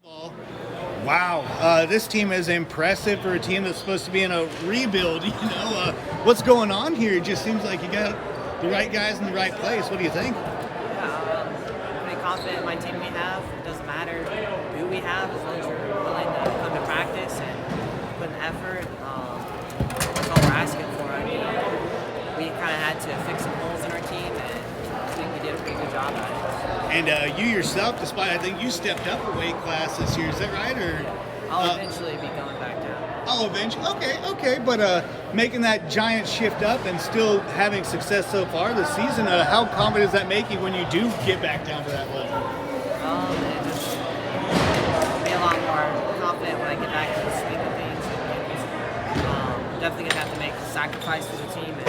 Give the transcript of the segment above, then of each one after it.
Wow, this team is impressive for a team that's supposed to be in a rebuild. What's going on here? It just seems like you got the right guys in the right place. What do you think? Yeah, I'm pretty confident in my team we have. It doesn't matter who we have as long as you're willing to come to practice and put in effort. That's all we're asking for. I mean, we kind of had to fix some holes in our team, and I think we did a pretty good job at it. And you yourself, despite I think you stepped up a weight class this year, is that right? Or I'll eventually be going back down. Oh, eventually. Okay. But making that giant shift up and still having success so far this season, how confident does that make you when you do get back down to that level? It just be a lot more confident when I get back to the swing of things. Definitely gonna have to make a sacrifice for the team. And,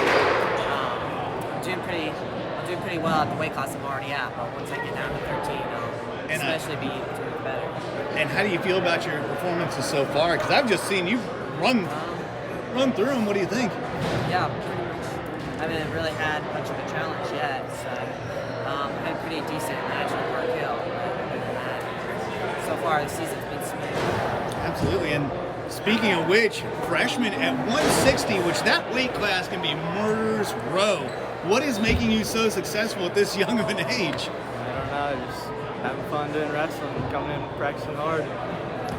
I'm doing pretty well at the weight class I'm already at, but once I get down to 13, I'll especially be doing better. And how do you feel about your performances so far? Because I've just seen you run through them. What do you think? Yeah, pretty much. I haven't really had much of a challenge yet, so I had a pretty decent match at Park Hill. But so far, the season's been smooth. Absolutely. And speaking of which, freshman at 160, which that weight class can be murder's row. What is making you so successful at this young of an age? I don't know, just having fun doing wrestling, coming in practicing hard.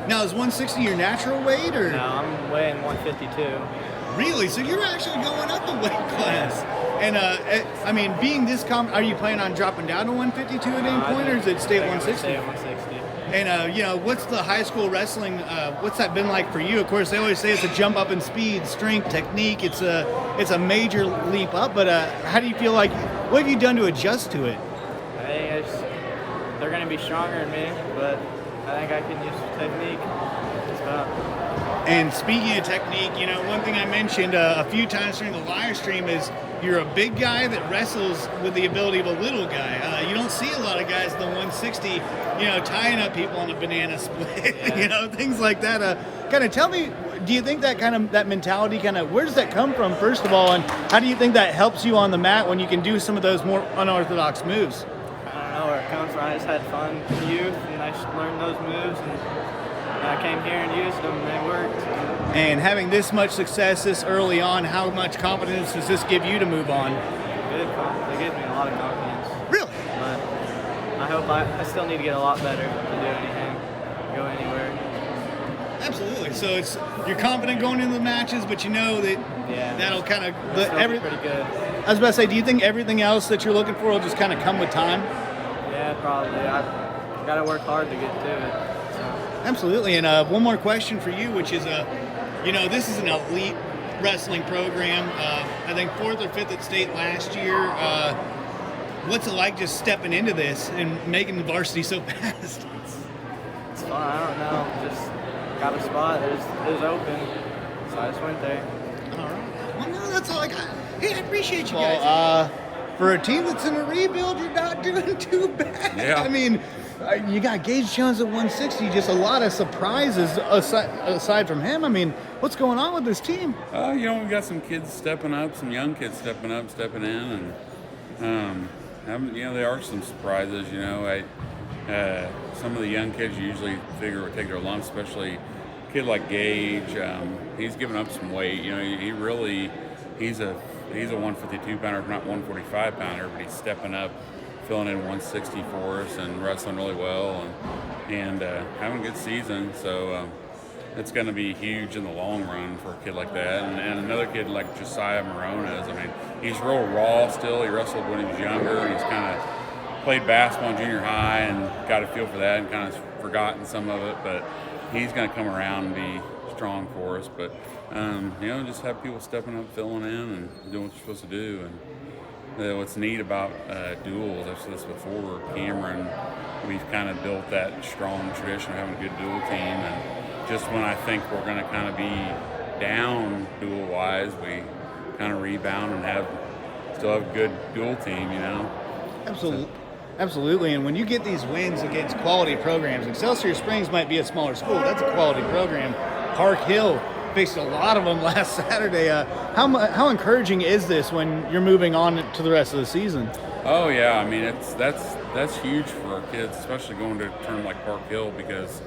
Now, is 160 your natural weight, or? No, I'm weighing 152. Really? So you're actually going up a weight class. And, I mean, being this are you planning on dropping down to 152 at any point, or is it stay at 160? Stay at 160. And, what's the high school wrestling, what's that been like for you? Of course, they always say it's a jump up in speed, strength, technique. It's a major leap up, but how do you feel like, what have you done to adjust to it? I think they're going to be stronger than me, but I think I can use the technique. And speaking of technique, one thing I mentioned a few times during the live stream is you're a big guy that wrestles with the ability of a little guy. You don't see a lot of guys in the 160, tying up people on a banana split, Yeah. Things like that. Kind of tell me, do you think that mentality where does that come from, first of all, and how do you think that helps you on the mat when you can do some of those more unorthodox moves? I don't know where it comes from. I just had fun in youth, and I just learned those moves, and I came here and used them, and they worked. And having this much success this early on, how much confidence does this give you to move on? Good confidence. They gave me a lot of confidence. Really? But I hope I still need to get a lot better to do anything, go anywhere. Absolutely. So you're confident going into the matches, but you know that that'll kind of pretty good. I was about to say, do you think everything else that you're looking for will just kind of come with time? Yeah, probably. I got to work hard to get to it. So. Absolutely. And one more question for you, which is, this is an elite wrestling program. I think 4th or 5th at state last year. What's it like just stepping into this and making the varsity so fast? It's fun. I don't know. Just got a spot. It was open, so I just went there. All right. Well, no, that's all I got. Hey, I appreciate you guys. For a team that's in a rebuild, you're not doing too bad. Yeah. I mean, you got Gage Jones at 160, just a lot of surprises aside from him. I mean, what's going on with this team? We got some kids stepping up, some young kids stepping in, and there are some surprises. Some of the young kids you usually figure would take their lumps, especially a kid like Gage. He's given up some weight. He's a 152 pounder, not 145 pounder, but he's stepping up, filling in 160 for us and wrestling really well and having a good season. So it's going to be huge in the long run for a kid like that. And another kid like Josiah Morones, I mean, he's real raw still. He wrestled when he was younger. He's kind of played basketball in junior high and got a feel for that and kind of forgotten some of it. But he's going to come around and be strong for us. But, just have people stepping up, filling in, and doing what they're supposed to do. And what's neat about duels, I've said this before, Cameron, we've kind of built that strong tradition of having a good dual team. And just when I think we're going to kind of be down dual-wise, we kind of rebound and still have a good dual team, Absolutely. Absolutely, and when you get these wins against quality programs, Excelsior Springs might be a smaller school. That's a quality program. Park Hill faced a lot of them last Saturday. How encouraging is this when you're moving on to the rest of the season? Oh yeah, I mean that's huge for our kids, especially going to a tournament like Park Hill, because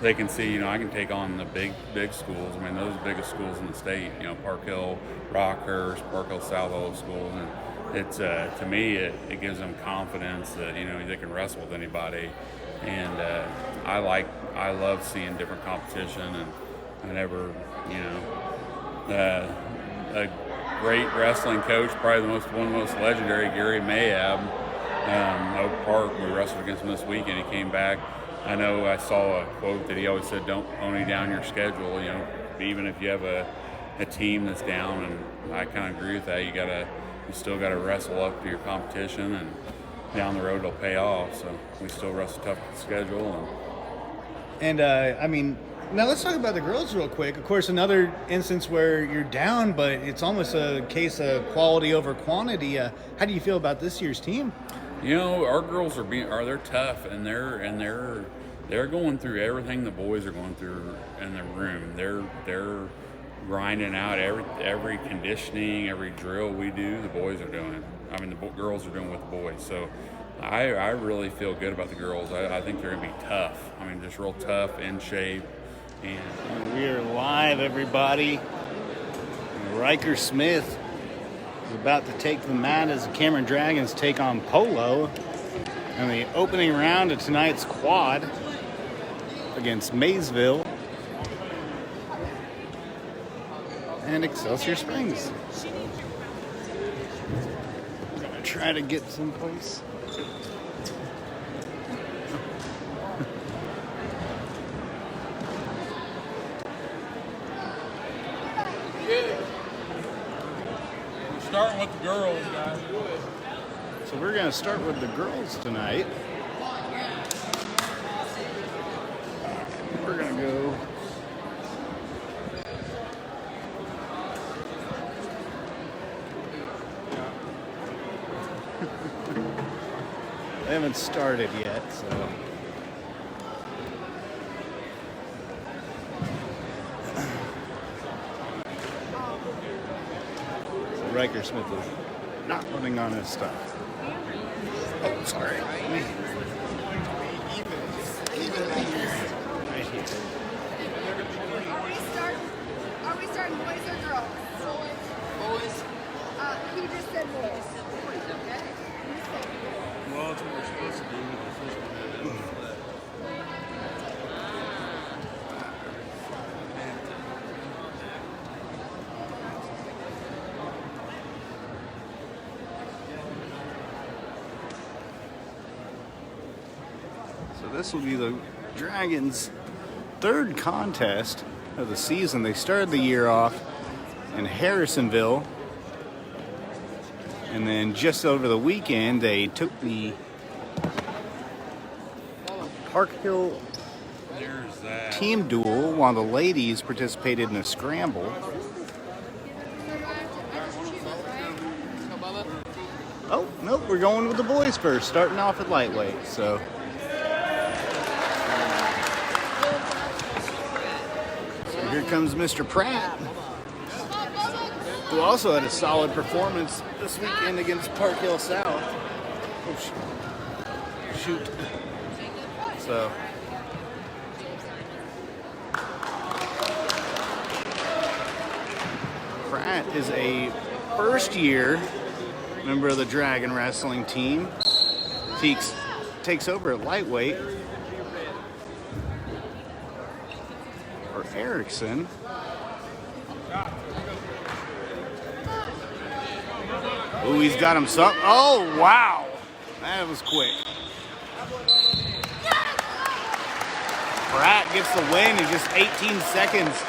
they can see, I can take on the big schools. I mean, those are the biggest schools in the state. Park Hill, Rockhurst, Park Hill South, all those schools, and it's to me it gives them confidence that they can wrestle with anybody, and I love seeing different competition, and whenever a great wrestling coach, probably one of the most legendary, Gary Mayab, Oak Park. We wrestled against him this weekend. He came back. I know I saw a quote that he always said, "Don't pony down your schedule. Even if you have a team that's down." And I kind of agree with that. You still gotta wrestle up to your competition, and down the road it'll pay off. So we still wrestle tough schedule. And I mean, now let's talk about the girls real quick. Of course, another instance where you're down, but it's almost a case of quality over quantity. How do you feel about this year's team? Our girls they're tough, and they're going through everything the boys are going through in the room. They're grinding out every conditioning, every drill we do. The boys are doing. I mean, the girls are doing with the boys. So I really feel good about the girls. I think they're gonna be tough. I mean, just real tough, in shape. And we are live, everybody. Riker Smith is about to take the mat as the Cameron Dragons take on Polo in the opening round of tonight's quad against Maysville and Excelsior Springs. So, I'm gonna try to get someplace. Starting with the girls, guys. So we're going to start with the girls tonight. We're going to go they haven't started yet, so Riker Smith is not putting on his stuff. Oh, sorry. Right here. Are we starting boys or girls? Boys. He just said boys. Okay. Well, that's what we're supposed to do. This will be the Dragons' third contest of the season. They started the year off in Harrisonville, and then just over the weekend they took the Park Hill team duel while the ladies participated in a scramble. Oh, nope, we're going with the boys first, starting off at lightweight, so... Here comes Mr. Pratt, who also had a solid performance this weekend against Park Hill South. Oh, shoot. So, Pratt is a first-year member of the Dragon Wrestling team. Takes over at lightweight. Erickson. Oh, he's got him some. Oh, wow. That was quick. Pratt gets the win in just 18 seconds.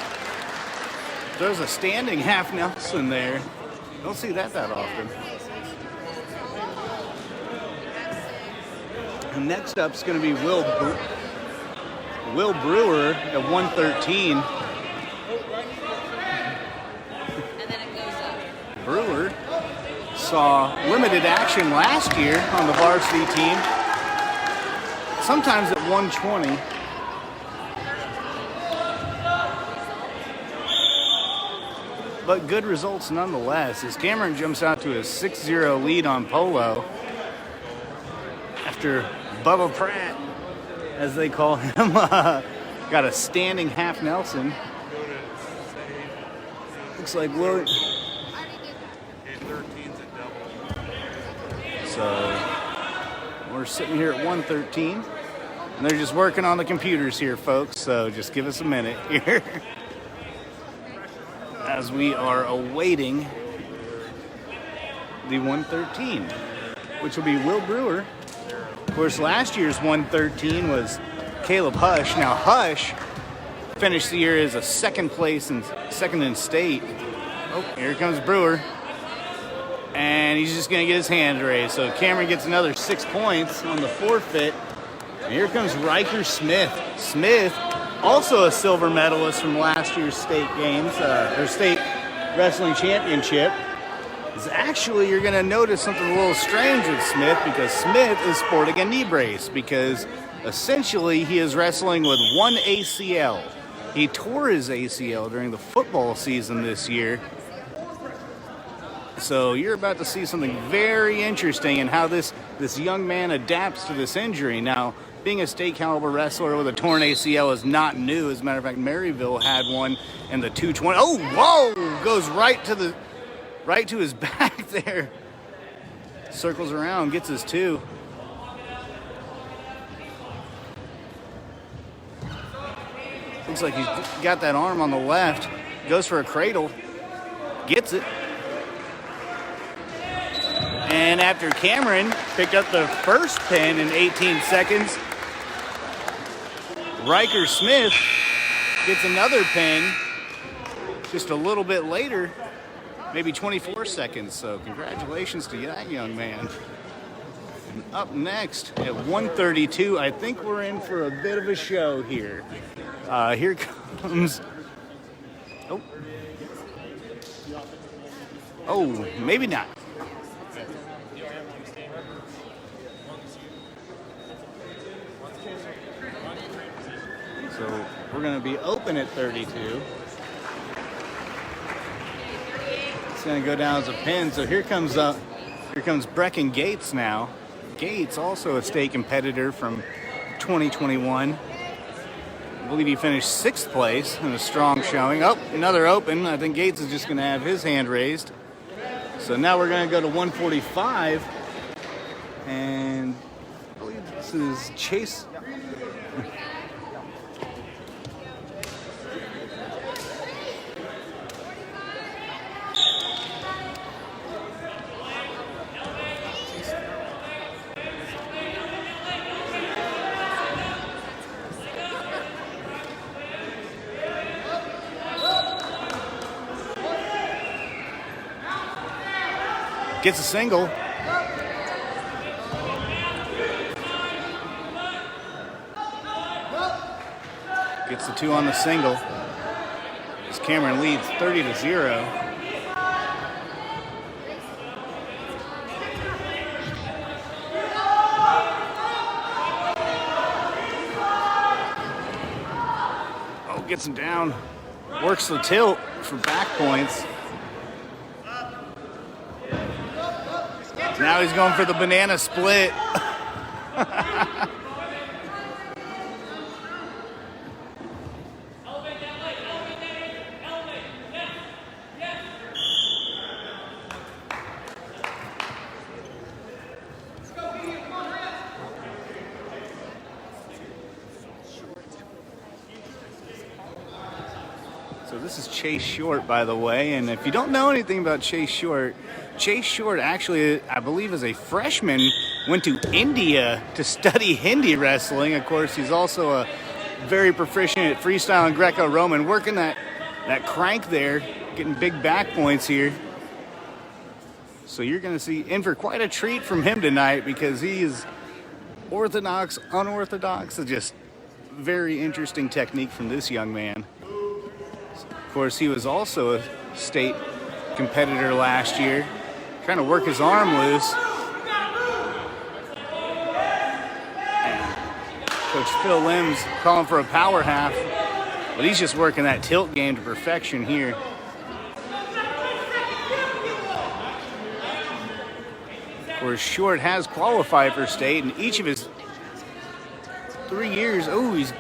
There's a standing half Nelson there. Don't see that often. And next up is going to be Will Brewer at 113. And then it goes up. Brewer saw limited action last year on the varsity team, sometimes at 120. But good results nonetheless, as Cameron jumps out to a 6-0 lead on Polo. after Bubba Pratt, as they call him. Got a standing half Nelson. Looks like Will. So we're sitting here at 113, and they're just working on the computers here, folks. So just give us a minute here as we are awaiting the 113, which will be Will Brewer. Of course, last year's 113 was Caleb Hush. Now Hush finished the year as a second in state. Oh, here comes Brewer. And he's just going to get his hand raised. So Cameron gets another 6 points on the forfeit. And here comes Riker Smith. Smith, also a silver medalist from last year's state games, or state wrestling championship. Is actually, you're going to notice something a little strange with Smith, because Smith is sporting a knee brace, because essentially he is wrestling with one ACL. He tore his ACL during the football season this year. So you're about to see something very interesting in how this young man adapts to this injury. Now, being a state caliber wrestler with a torn ACL is not new. As a matter of fact, Maryville had one in the 220. Oh, whoa! Goes right to his back there. Circles around, gets his 2. Looks like he's got that arm on the left. Goes for a cradle. Gets it. And after Cameron picked up the first pin in 18 seconds, Riker Smith gets another pin just a little bit later, maybe 24 seconds. So congratulations to that young man. And up next at 132, I think we're in for a bit of a show here. Here comes... Oh, maybe not. So we're going to be open at 32. It's going to go down as a pin. So here comes Brecken Gates now. Gates, also a state competitor from 2021. I believe he finished 6th place in a strong showing. Oh, another open. I think Gates is just going to have his hand raised. So now we're going to go to 145. And I believe this is Chase. Gets a single. Gets the 2 on the single. As Cameron leads 30-0. Oh, gets him down. Works the tilt for back points. Now he's going for the banana split. So this is Chase Short, by the way, and if you don't know anything about Chase Short actually, I believe as a freshman, went to India to study Hindi wrestling. Of course, he's also a very proficient at freestyle and Greco-Roman, working that crank there, getting big back points here. So you're going to see in for quite a treat from him tonight, because he is orthodox, unorthodox. It's just very interesting technique from this young man. Of course, he was also a state competitor last year, trying to work his arm loose. Coach Phil Lim's calling for a power half, but he's just working that tilt game to perfection here. Of course, Short has qualified for state in each of his 3 years. Oh, he's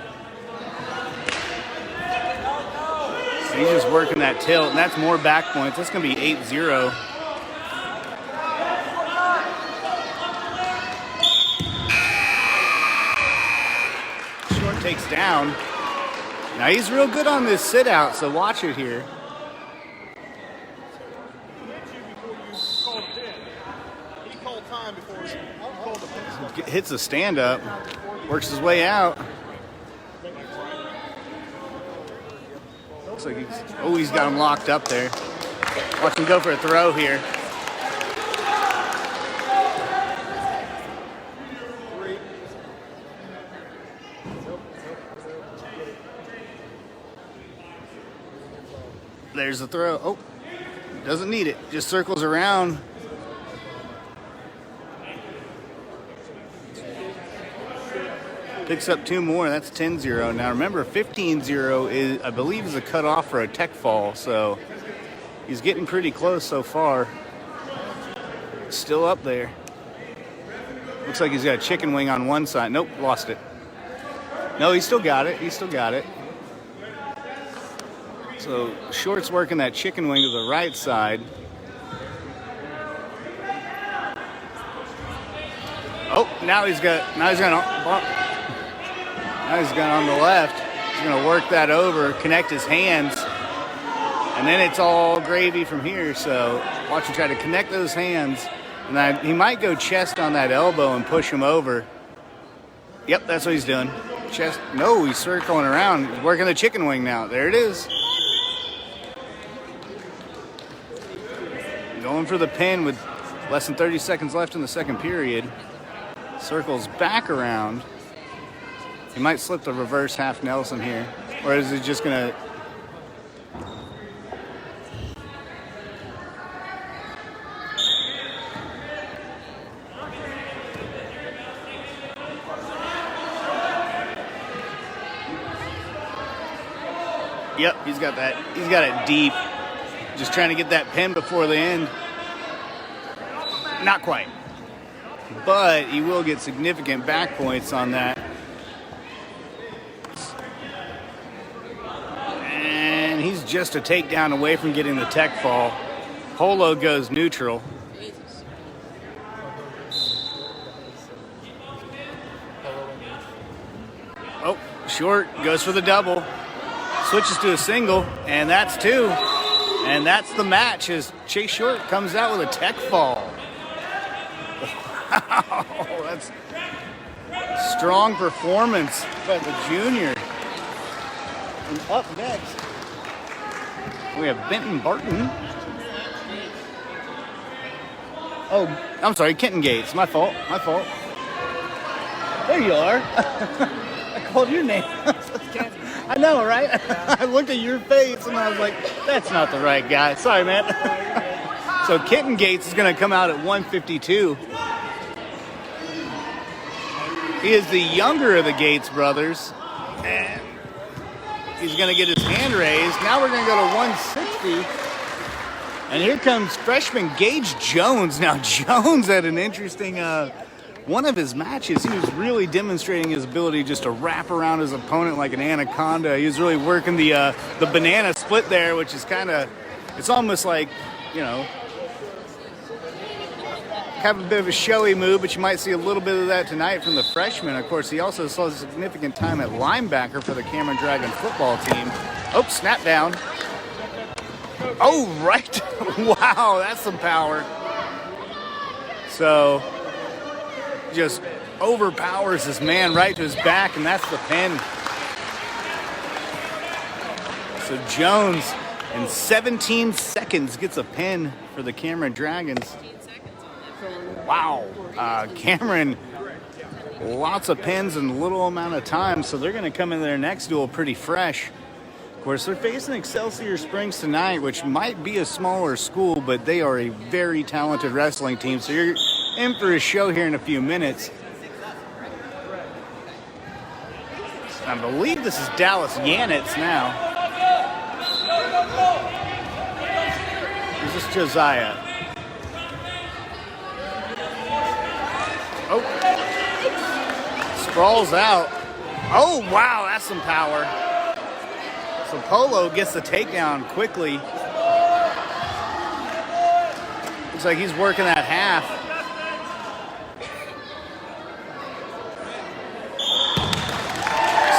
just working that tilt, and that's more back points. That's going to be 8-0. Short takes down. Now he's real good on this sit out, so watch it here. Hits a stand up, works his way out. Looks like he's got him locked up there. Watch him go for a throw here. There's the throw. Oh, doesn't need it. Just circles around. Picks up 2 more. That's 10-0. Now remember, 15-0 is, I believe, is a cutoff for a tech fall. So he's getting pretty close so far. Still up there. Looks like he's got a chicken wing on one side. Nope, lost it. No, he still got it. He still got it. So Short's working that chicken wing to the right side. Oh, now he's got on the left. He's gonna work that over, connect his hands, and then it's all gravy from here. So watch him try to connect those hands, and then he might go chest on that elbow and push him over. Yep, that's what he's doing. Chest. No, he's circling around. He's working the chicken wing now. There it is. Going for the pin with less than 30 seconds left in the second period. Circles back around. He might slip the reverse half Nelson here. Or is he just going to... Yep, he's got that. He's got it deep. Just trying to get that pin before the end. Not quite. But he will get significant back points on that. And he's just a takedown away from getting the tech fall. Polo goes neutral. Oh, Short goes for the double. Switches to a single, and that's 2. And that's the match as Chase Short comes out with a tech fall. Wow, that's strong performance by the junior. And up next, we have Benton Barton. Oh, I'm sorry, Kenton Gates. My fault. There you are. I called your name. I know, right? I looked at your face and I was like, that's not the right guy. Sorry, man. So Kenton Gates is going to come out at 152. He is the younger of the Gates brothers. And he's going to get his hand raised. Now we're going to go to 160. And here comes freshman Gage Jones. Now, Jones had an interesting... one of his matches, he was really demonstrating his ability just to wrap around his opponent like an anaconda. He was really working the banana split there, which is kind of, it's almost like, you know, have a bit of a showy move, but you might see a little bit of that tonight from the freshman. Of course, he also saw significant time at linebacker for the Cameron Dragon football team. Oh, snap down. Oh, right. Wow, that's some power. So... just overpowers this man right to his back, and that's the pin. So Jones, in 17 seconds, gets a pin for the Cameron Dragons. Wow. Cameron, lots of pins in a little amount of time, so they're going to come in their next duel pretty fresh. Of course, they're facing Excelsior Springs tonight, which might be a smaller school, but they are a very talented wrestling team, so you're in for a show here in a few minutes. I believe this is Dallas Yanetz now. Is this Josiah? sprawls out. Oh, wow, that's some power. So Polo gets the takedown quickly. Looks like he's working that half.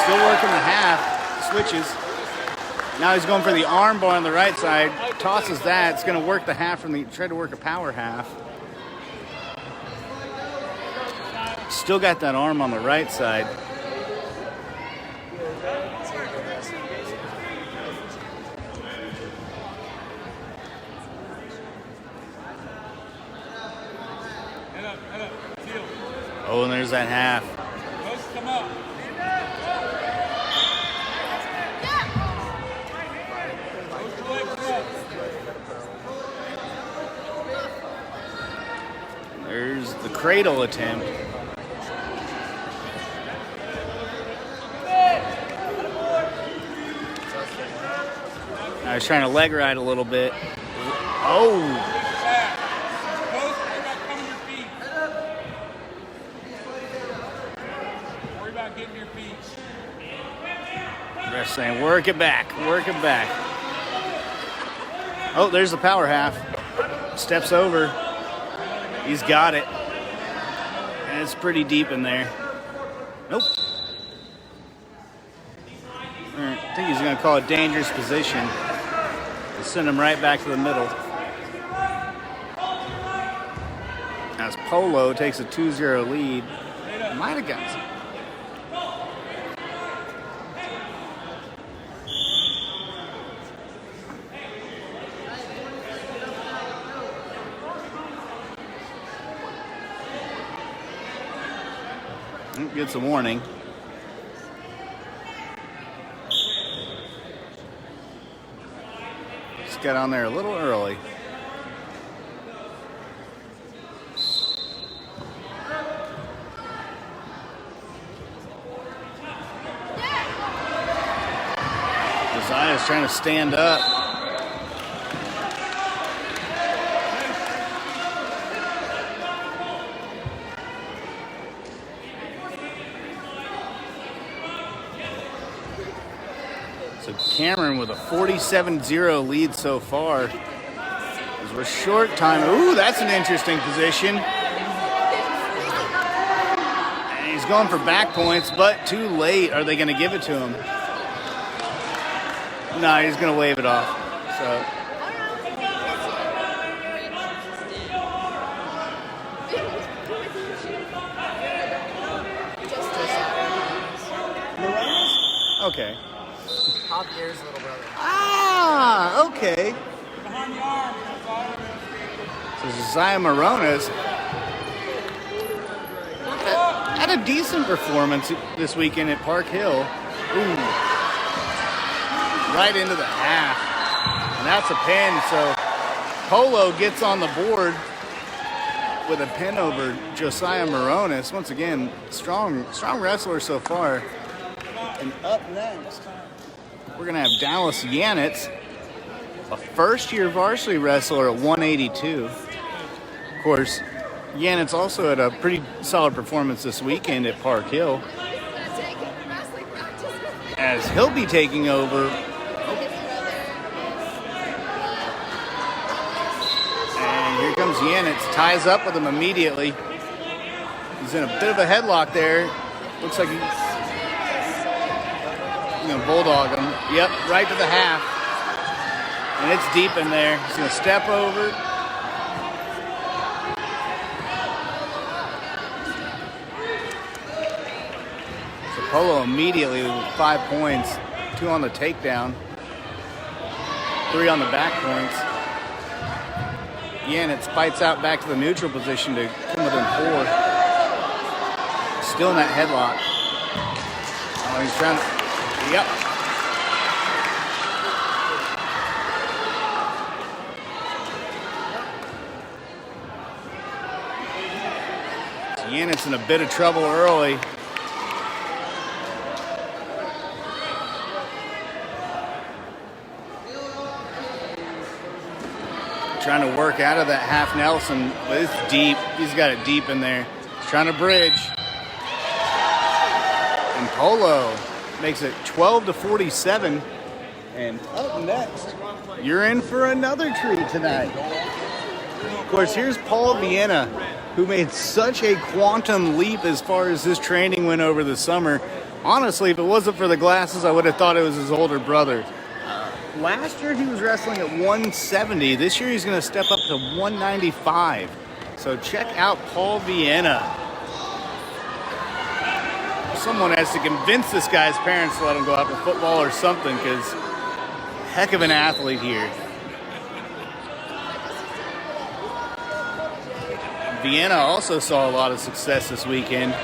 Still working the half. Switches. Now he's going for the arm bar on the right side. Tosses that. It's going to work the half from the... Try to work a power half. Still got that arm on the right side. Oh, and there's that half. There's the cradle attempt. I was trying to leg ride a little bit. Oh! Ref saying, work it back, work it back. Oh, there's the power half. Steps over. He's got it. And it's pretty deep in there. Nope. All right, I think he's going to call it dangerous position. He'll send him right back to the middle. As Polo takes a 2-0 lead. Might have got some. Gets a warning. Just got on there a little early. Josiah's trying to stand up. Cameron with a 47-0 lead so far. As we're short time. Ooh, that's an interesting position. And he's going for back points, but too late. Are they going to give it to him? No, he's going to wave it off. So. Okay. Top gears, little brother. Ah, okay. So Josiah Morones had a decent performance this weekend at Park Hill. Ooh. Right into the half. And that's a pin, so Polo gets on the board with a pin over Josiah Morones. Once again, strong wrestler so far. And up next, we're going to have Dallas Yanetz, a first-year varsity wrestler at 182. Of course, Yanetz also had a pretty solid performance this weekend at Park Hill, as he'll be taking over. And here comes Yanetz, ties up with him immediately. He's in a bit of a headlock there. Looks like he's going to bulldog him. Yep, right to the half. And it's deep in there. He's going to step over. So Polo immediately with 5 points. 2 on the takedown. 3 on the back points. Yanetz fights out back to the neutral position to come within 4. Still in that headlock. Oh, he's trying to... Yep. Yanetz in a bit of trouble early. Trying to work out of that half Nelson, but it's deep. He's got it deep in there. He's trying to bridge. Polo makes it 12-47. And up next, you're in for another treat tonight. Of course, here's Paul Vienna, who made such a quantum leap as far as his training went over the summer. Honestly, if it wasn't for the glasses, I would have thought it was his older brother. Last year, he was wrestling at 170. This year, he's going to step up to 195. So check out Paul Vienna. Someone has to convince this guy's parents to let him go out for football or something, because heck of an athlete here. Vienna also saw a lot of success this weekend.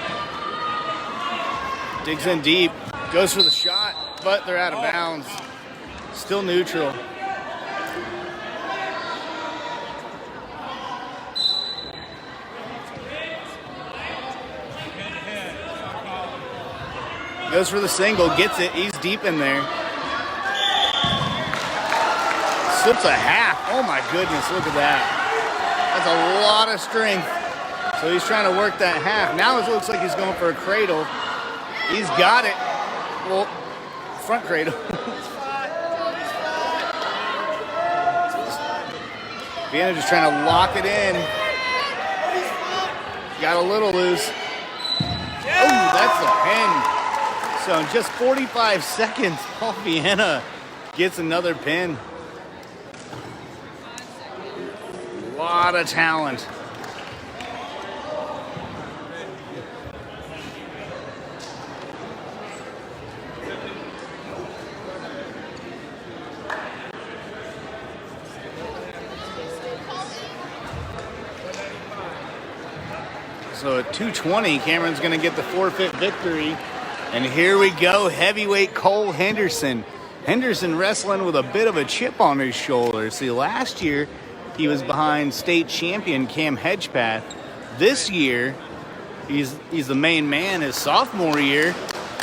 Digs in deep, goes for the shot, but they're out of bounds. Still neutral. Goes for the single, gets it, he's deep in there. Slips a half. Oh my goodness, look at that. That's a lot of strength. So he's trying to work that half. Now it looks like he's going for a cradle. He's got it. Well, front cradle. Vienna just trying to lock it in. Got a little loose. Oh, that's a pin. So in just 45 seconds, Paul Vienna gets another pin. A lot of talent. So at 220, Cameron's going to get the forfeit victory. And here we go, heavyweight Cole Henderson. Henderson wrestling with a bit of a chip on his shoulder. See, last year he was behind state champion Cam Hedgepath. This year, he's the main man. His sophomore year,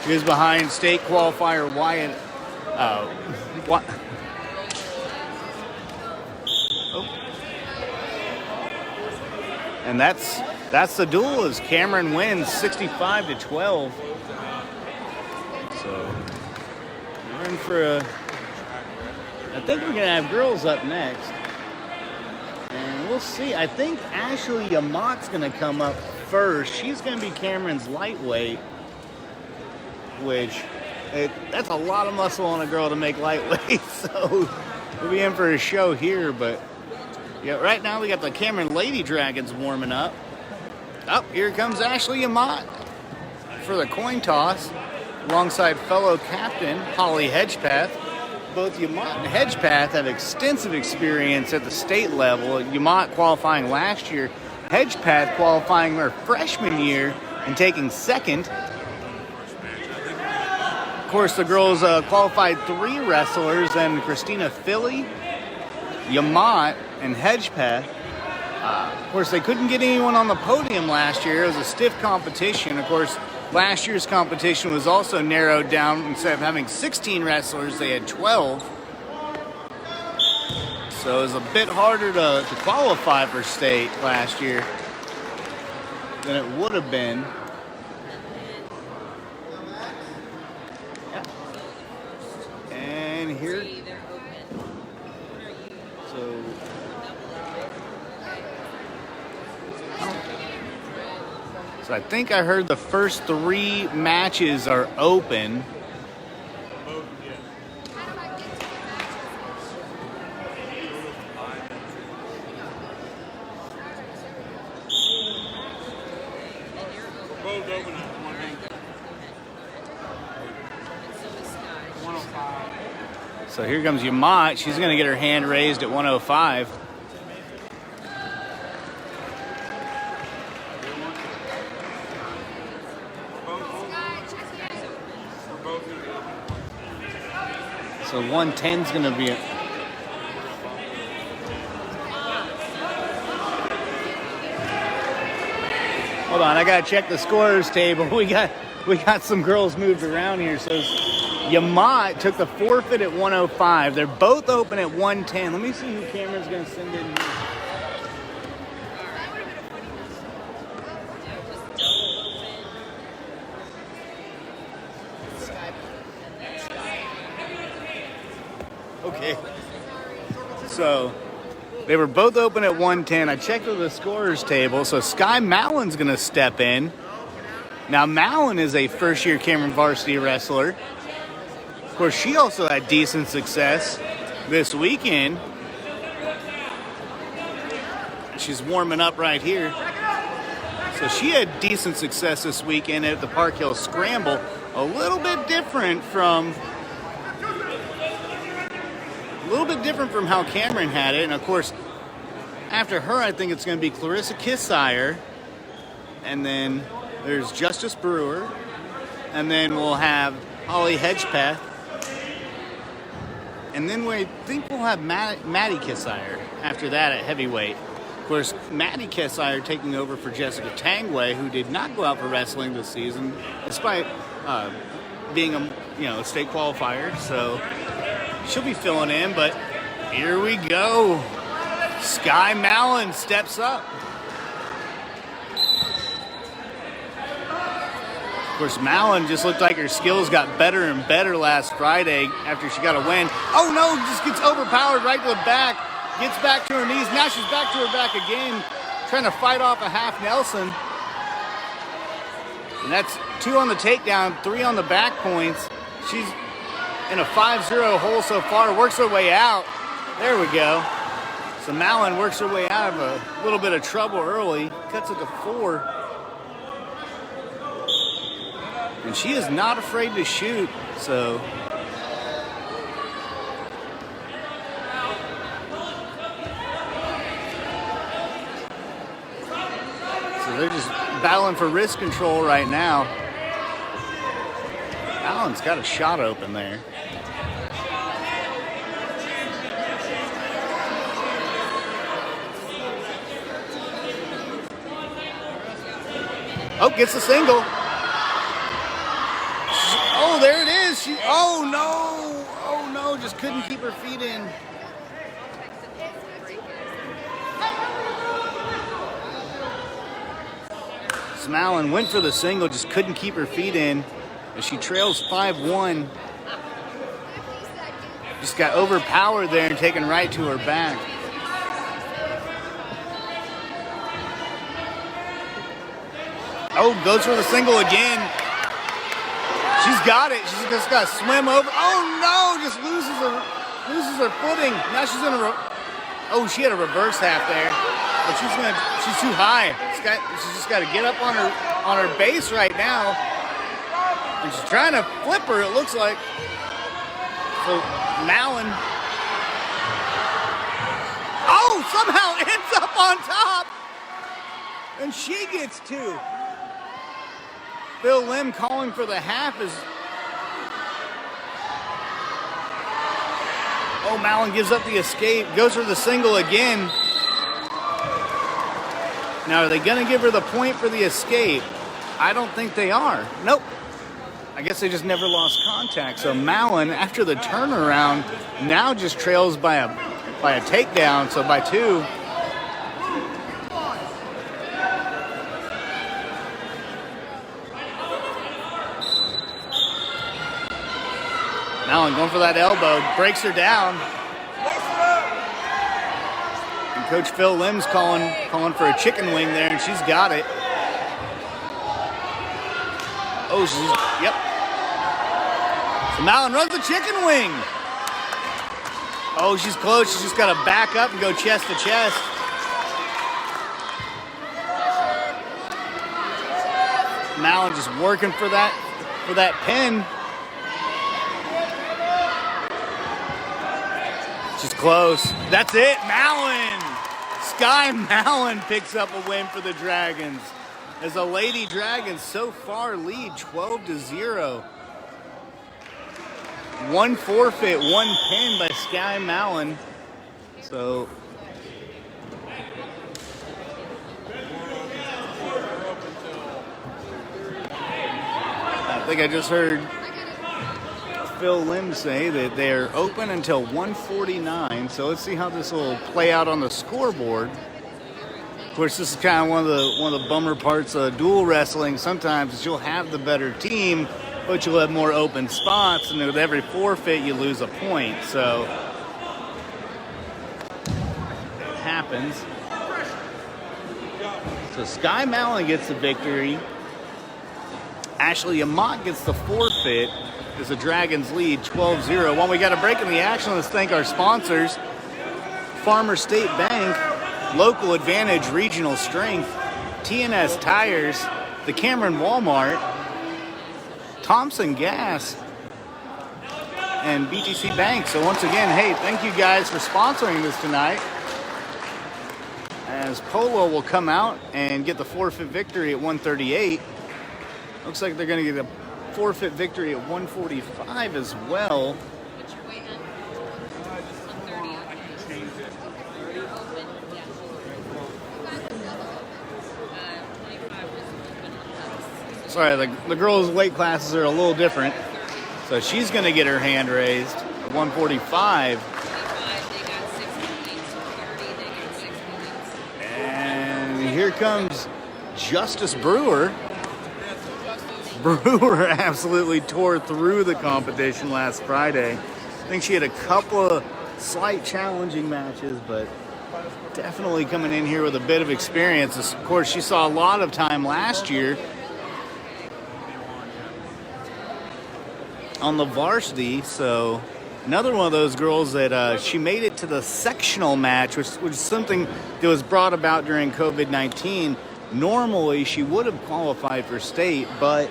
he was behind state qualifier Wyatt. And that's the duel as Cameron wins 65-12. So we're in for a. I think we're gonna have girls up next, and we'll see. I think Ashley Yamott's gonna come up first. She's gonna be Cameron's lightweight, which that's a lot of muscle on a girl to make lightweight. So we'll be in for a show here, but yeah, right now we got the Cameron Lady Dragons warming up. Oh, here comes Ashley Yamott for the coin toss, alongside fellow captain Holly Hedgepath. Both Yamott and Hedgepath have extensive experience at the state level. Yamott qualifying last year, Hedgepath qualifying her freshman year and taking second. Of course, the girls qualified 3 wrestlers, and Christina Philly, Yamott, and Hedgepath. Of course, they couldn't get anyone on the podium last year. It was a stiff competition. Of course, last year's competition was also narrowed down. Instead of having 16 wrestlers, they had 12. So it was a bit harder to qualify for state last year than it would have been. And here. So I think I heard the first 3 matches are open. So here comes Yamott. She's going to get her hand raised at 105. So 110's going to be Hold on, I got to check the scorers table. We got some girls moved around here. So Yamott took the forfeit at 105. They're both open at 110. Let me see who Cameron's going to send in here. Okay. So they were both open at 110. I checked with the scorers table. So Sky Mallon's going to step in. Now Mallon is a first-year Cameron varsity wrestler. Of course, she also had decent success this weekend. She's warming up right here. So she had decent success this weekend at the Park Hill Scramble. A little bit different from how Cameron had it. And of course, after her, I think it's going to be Clarissa Kissire. And then there's Justice Brewer. And then we'll have Holly Hedgepeth. And then we think we'll have Maddie Kissire after that at heavyweight. Of course, Maddie Kissire taking over for Jessica Tangway, who did not go out for wrestling this season, despite being a state qualifier. So she'll be filling in, but here we go. Sky Mallon steps up. Of course, Mallon just looked like her skills got better and better last Friday after she got a win. Oh no, just gets overpowered right to the back. Gets back to her knees. Now she's back to her back again, trying to fight off a half Nelson. And that's 2 on the takedown, 3 on the back points. She's in a 5-0 hole so far, works her way out. There we go. So Mallon works her way out of a little bit of trouble early, cuts it to 4. And she is not afraid to shoot, so. So they're just battling for wrist control right now. Allen's got a shot open there. Oh, gets the single. Oh, there it is. Oh no, just couldn't keep her feet in. Smallin went for the single, just couldn't keep her feet in. As she trails 5-1. Just got overpowered there and taken right to her back. Oh, goes for the single again. She's got it. She's just got to swim over. Oh no, just loses her footing. Now she's in a she had a reverse half there, but she's too high. She's just got to get up on her base right now, and she's trying to flip her. It looks like. So Mallon, somehow ends up on top, and she gets 2. Phil Lim calling for the half is. Oh, Mallon gives up the escape, goes for the single again. Now, are they going to give her the point for the escape? I don't think they are. Nope. I guess they just never lost contact. So Mallon, after the turnaround, now just trails by a takedown, so by 2. Mallon going for that elbow, breaks her down. And Coach Phil Lim's calling for a chicken wing there, and she's got it. Oh, yep. So Mallon runs the chicken wing. Oh, she's close. She's just got to back up and go chest to chest. Mallon just working for that pin. She's close. That's it, Mallon. Sky Mallon picks up a win for the Dragons, as the Lady Dragons so far lead 12-0. 1 forfeit, 1 pin by Sky Mallon. So I think I just heard Phil Lim say that they're open until 1:49. So let's see how this will play out on the scoreboard. Of course, this is kind of one of the bummer parts of dual wrestling. Sometimes you'll have the better team, but you'll have more open spots, and with every forfeit, you lose a point. So happens. So Sky Mallon gets the victory. Ashley Amott gets the forfeit as the Dragons lead 12-0. While we got a break in the action, let's thank our sponsors. Farmer State Bank, Local Advantage Regional Strength, TNS Tires, the Cameron Walmart, Thompson Gas, and BGC Bank. So once again, hey, thank you guys for sponsoring this tonight. As Polo will come out and get the forfeit victory at 138. Looks like they're going to get a forfeit victory at 145 as well. What's your weight, hun? 130. I can change it. Open, yeah. 25 was open. Sorry, the girls' weight classes are a little different. So she's going to get her hand raised at 145. 25, they got 6 points. 30, they got 6 points. And here comes Justice Brewer. Brewer absolutely tore through the competition last Friday. I think she had a couple of slight challenging matches, but definitely coming in here with a bit of experience. Of course, she saw a lot of time last year on the varsity, so another one of those girls that she made it to the sectional match, which was something that was brought about during COVID-19. Normally, she would have qualified for state, but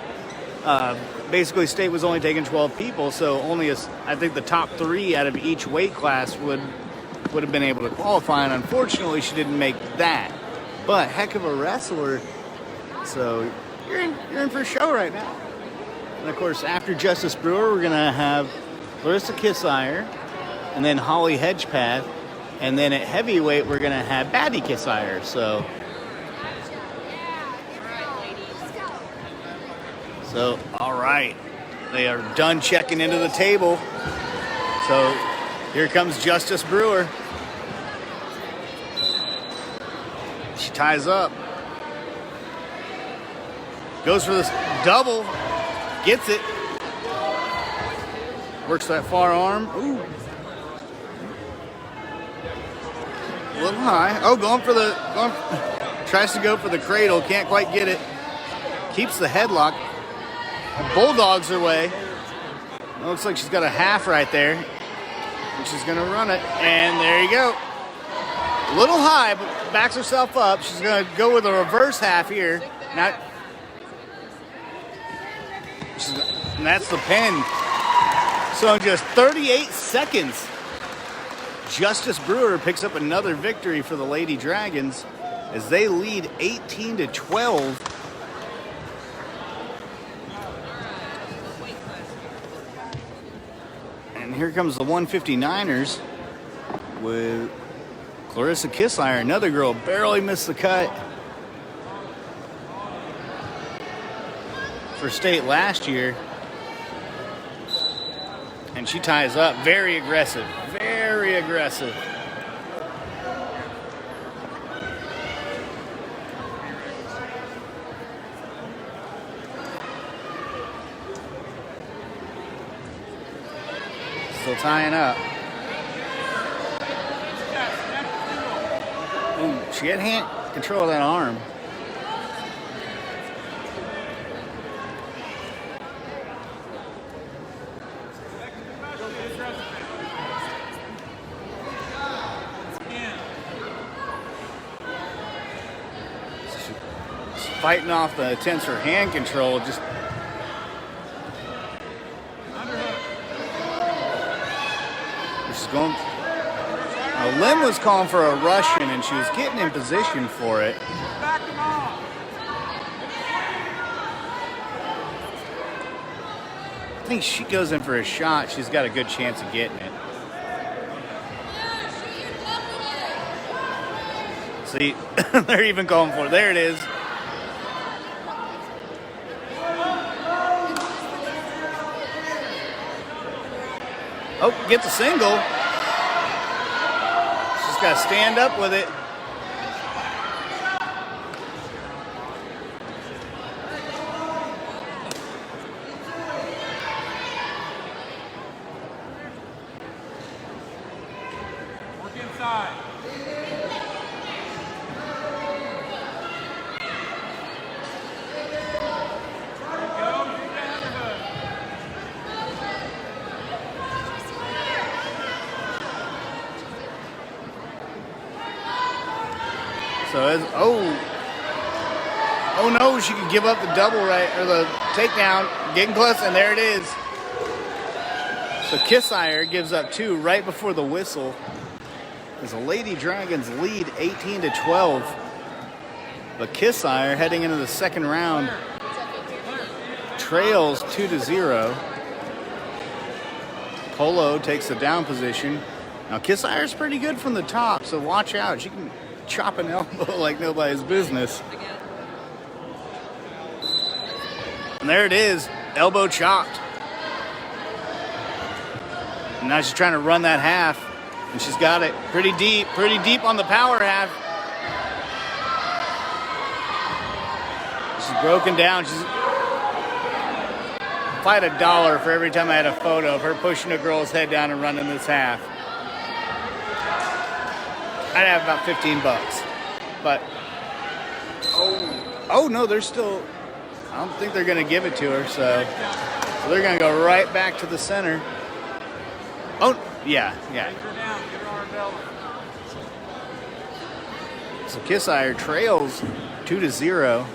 basically state was only taking 12 people, so only I think the top 3 out of each weight class would have been able to qualify, and unfortunately she didn't make that. But heck of a wrestler, so you're in for a show right now. And of course, after Justice Brewer, we're gonna have Larissa Kissire, and then Holly Hedgepath, and then at heavyweight we're gonna have Baddie Kissire. So, all right, they are done checking into the table. So, here comes Justice Brewer. She ties up. Goes for this double. Gets it. Works that far arm. Ooh. A little high. Oh, tries to go for the cradle. Can't quite get it. Keeps the headlock. Bulldogs her way. Looks like she's got a half right there. And she's going to run it. And there you go. A little high, but backs herself up. She's going to go with a reverse half here. And that's the pin. So in just 38 seconds, Justice Brewer picks up another victory for the Lady Dragons as they lead 18-12. And here comes the 159ers with Clarissa Kissire, another girl, barely missed the cut for state last year. And she ties up. Very aggressive. Very aggressive. Still tying up. Ooh, she had hand control of that arm. Fighting off the tensor hand control, just she's going. Lynn was calling for a Russian, and she was getting in position for it. I think she goes in for a shot. She's got a good chance of getting it. See, they're even calling for it. There it is. Oh, gets a single. She's got to stand up with it. Work inside. So it's, oh no, she could give up the double right, or the takedown, getting close, and there it is. So Kissire gives up 2 right before the whistle. As the Lady Dragons lead 18-12. But Kissire heading into the second round trails 2-0. Polo takes the down position. Now Kissire's pretty good from the top, so watch out. She can chop an elbow like nobody's business. And there it is, elbow chopped. And now she's trying to run that half, and she's got it pretty deep on the power half. She's broken down. If I had $1 for every time I had a photo of her pushing a girl's head down and running this half, I'd have about $15. But oh no, they're still. I don't think they're going to give it to her, so they're going to go right back to the center. Oh yeah. So Kissire trails 2-0.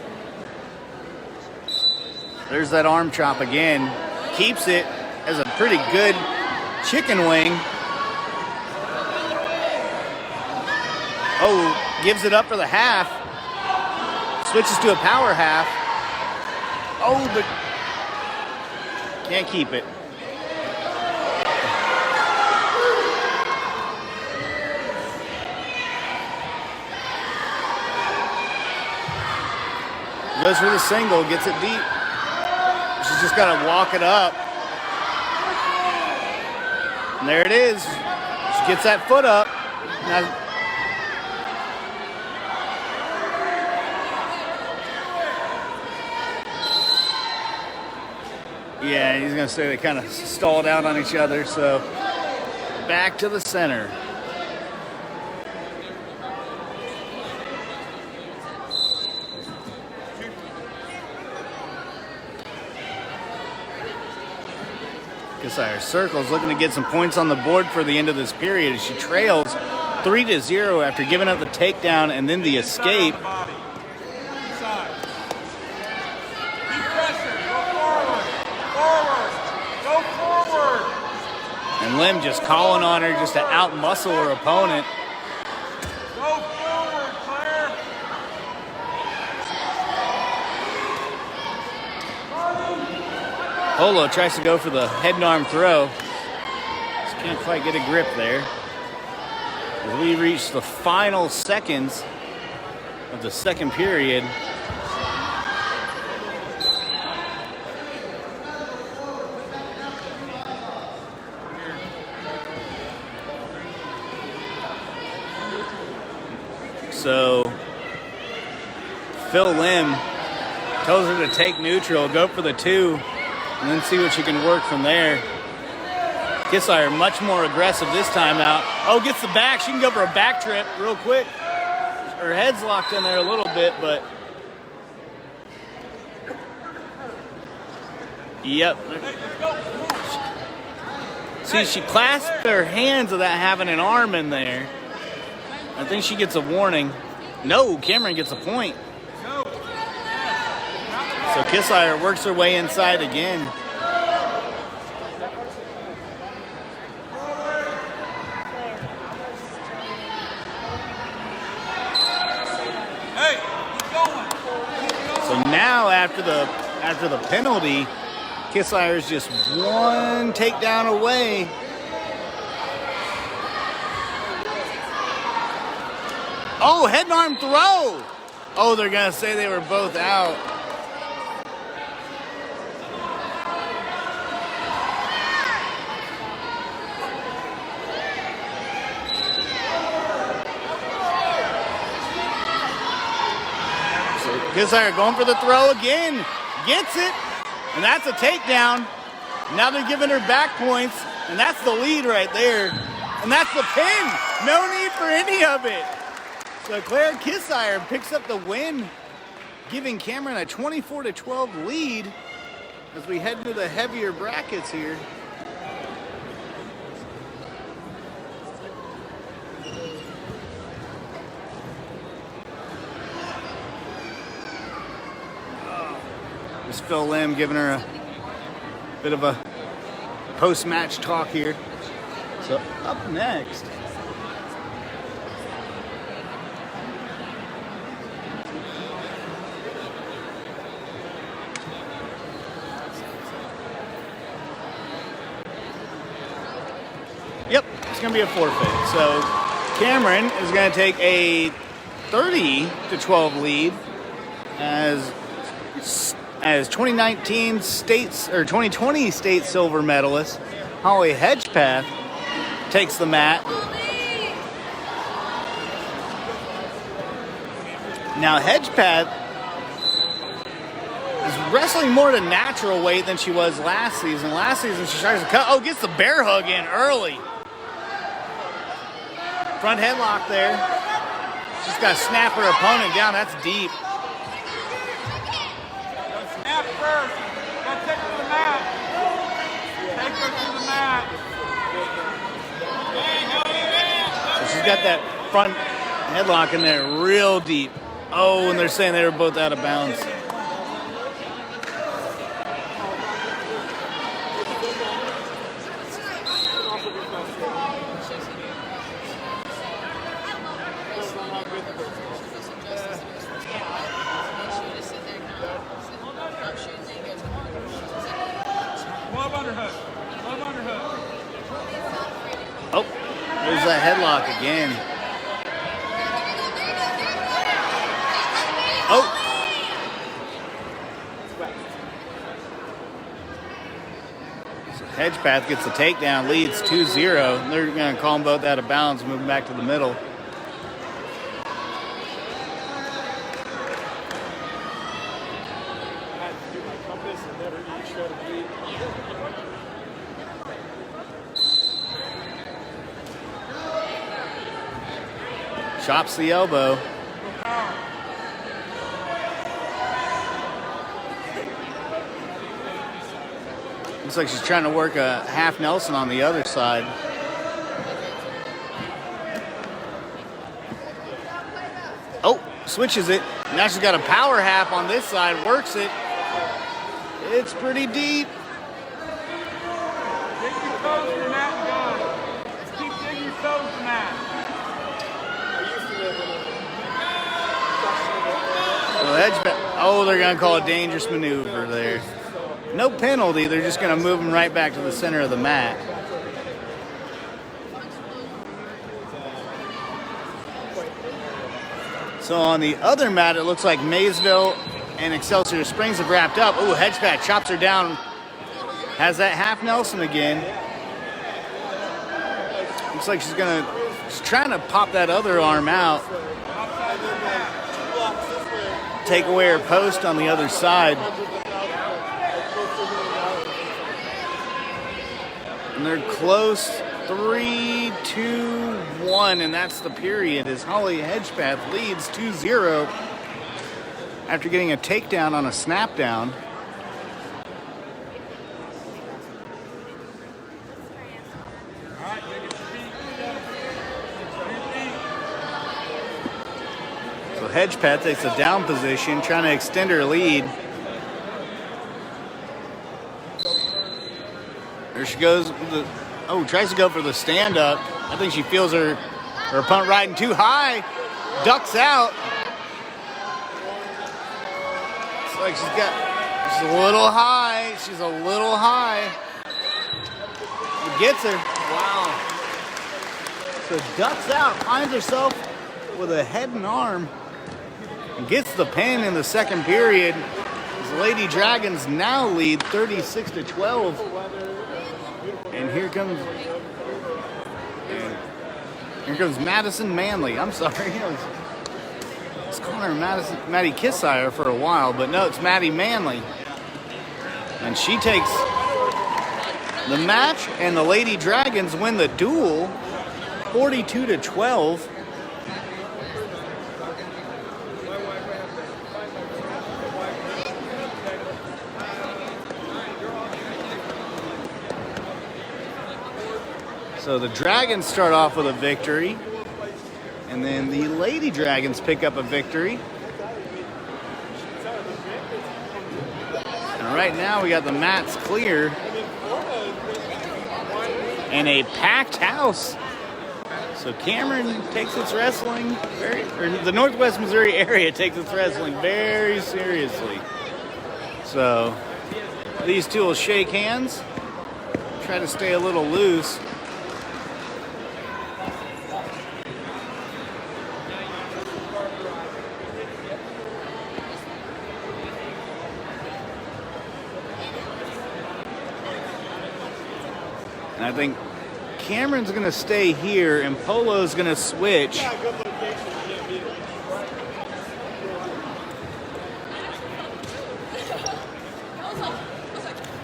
There's that arm chop again. Keeps it as a pretty good chicken wing. Oh, gives it up for the half. Switches to a power half. Oh, but can't keep it. Goes for the single, gets it deep. She's just got to walk it up. And there it is. She gets that foot up. Now, yeah, he's going to say they kind of stalled out on each other. So back to the center. Kissire circles, looking to get some points on the board for the end of this period as she trails 3-0 after giving up the takedown and then the escape. And Lim just calling on her just to out-muscle her opponent. Polo tries to go for the head and arm throw. Just can't quite get a grip there. As we reach the final seconds of the second period. So Phil Lim tells her to take neutral, go for the 2, and then see what she can work from there. Kissire much more aggressive this time out. Oh, gets the back. She can go for a back trip real quick. Her head's locked in there a little bit, but yep. See, she clasped her hands without having an arm in there. I think she gets a warning. No, Cameron gets a point. So Kissire works her way inside again. So now after the penalty, Kissire's just one takedown away. Oh, head and arm throw. Oh, they're gonna say they were both out. Kissire going for the throw again. Gets it. And that's a takedown. Now they're giving her back points. And that's the lead right there. And that's the pin. No need for any of it. So Claire Kissire picks up the win, giving Cameron a 24-12 lead as we head into the heavier brackets here. It's Phil Lim giving her a bit of a post-match talk here. So up next, yep, it's going to be a forfeit. So Cameron is going to take a 30-12 lead as 2019 states or 2020 state silver medalist Holly Hedgepath takes the mat. Now Hedgepath is wrestling more at a natural weight than she was last season. Last season she tries to cut. Oh, gets the bear hug in early. Front headlock there. She's got to snap her opponent down. That's deep. Snap first. Gotta take her to the mat. Take her to the mat. So she's got that front headlock in there real deep. Oh, and they're saying they were both out of bounds. Oh, there's that headlock again. Oh. So Hedgepath gets the takedown, leads 2-0. They're going to call them both out of bounds, moving back to the middle. Chops the elbow. Looks like she's trying to work a half Nelson on the other side. Oh, switches it. Now she's got a power half on this side, works it. It's pretty deep. Dig your toes to the mat and go. Keep digging your toes to the mat. Oh, they're going to call a dangerous maneuver there. No penalty. They're just going to move him right back to the center of the mat. So on the other mat, it looks like Maysville and Excelsior Springs have wrapped up. Ooh, Hedgepath chops her down. Has that half Nelson again. Looks like she's trying to pop that other arm out. Take away her post on the other side. And they're close. 3-2-1, and that's the period as Holly Hedgepath leads 2-0 after getting a takedown on a snap down. So Hedgepath takes a down position, trying to extend her lead. There she goes with the, tries to go for the stand-up. I think she feels her opponent riding too high. Ducks out. It's like she's a little high. She's a little high. It gets her. Wow. So ducks out, finds herself with a head and arm, and gets the pin in the second period. As Lady Dragons now lead 36-12. And here comes Madison Manley. I'm sorry. I was calling her Maddie Kissire for a while, but no, it's Maddie Manley. And she takes the match, and the Lady Dragons win the duel 42-12. So the Dragons start off with a victory, and then the Lady Dragons pick up a victory. Right now we got the mats clear and a packed house. So Cameron takes its wrestling the Northwest Missouri area takes its wrestling very seriously. So these two will shake hands, try to stay a little loose. And I think Cameron's going to stay here and Polo's going to switch.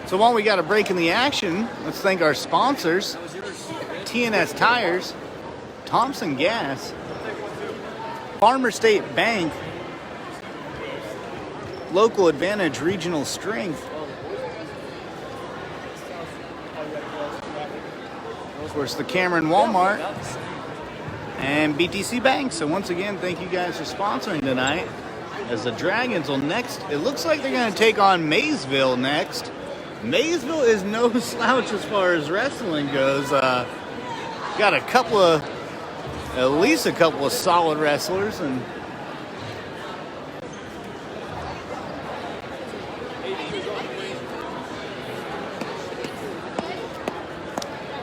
So while we got a break in the action, let's thank our sponsors: TNS Tires, Thompson Gas, Farmer State Bank, Local Advantage Regional Strength, of course the Cameron Walmart, and BTC Bank. So once again, thank you guys for sponsoring tonight. As the Dragons will next, it looks like they're going to take on Maysville next. Maysville is no slouch as far as wrestling goes. Got at least a couple of solid wrestlers, and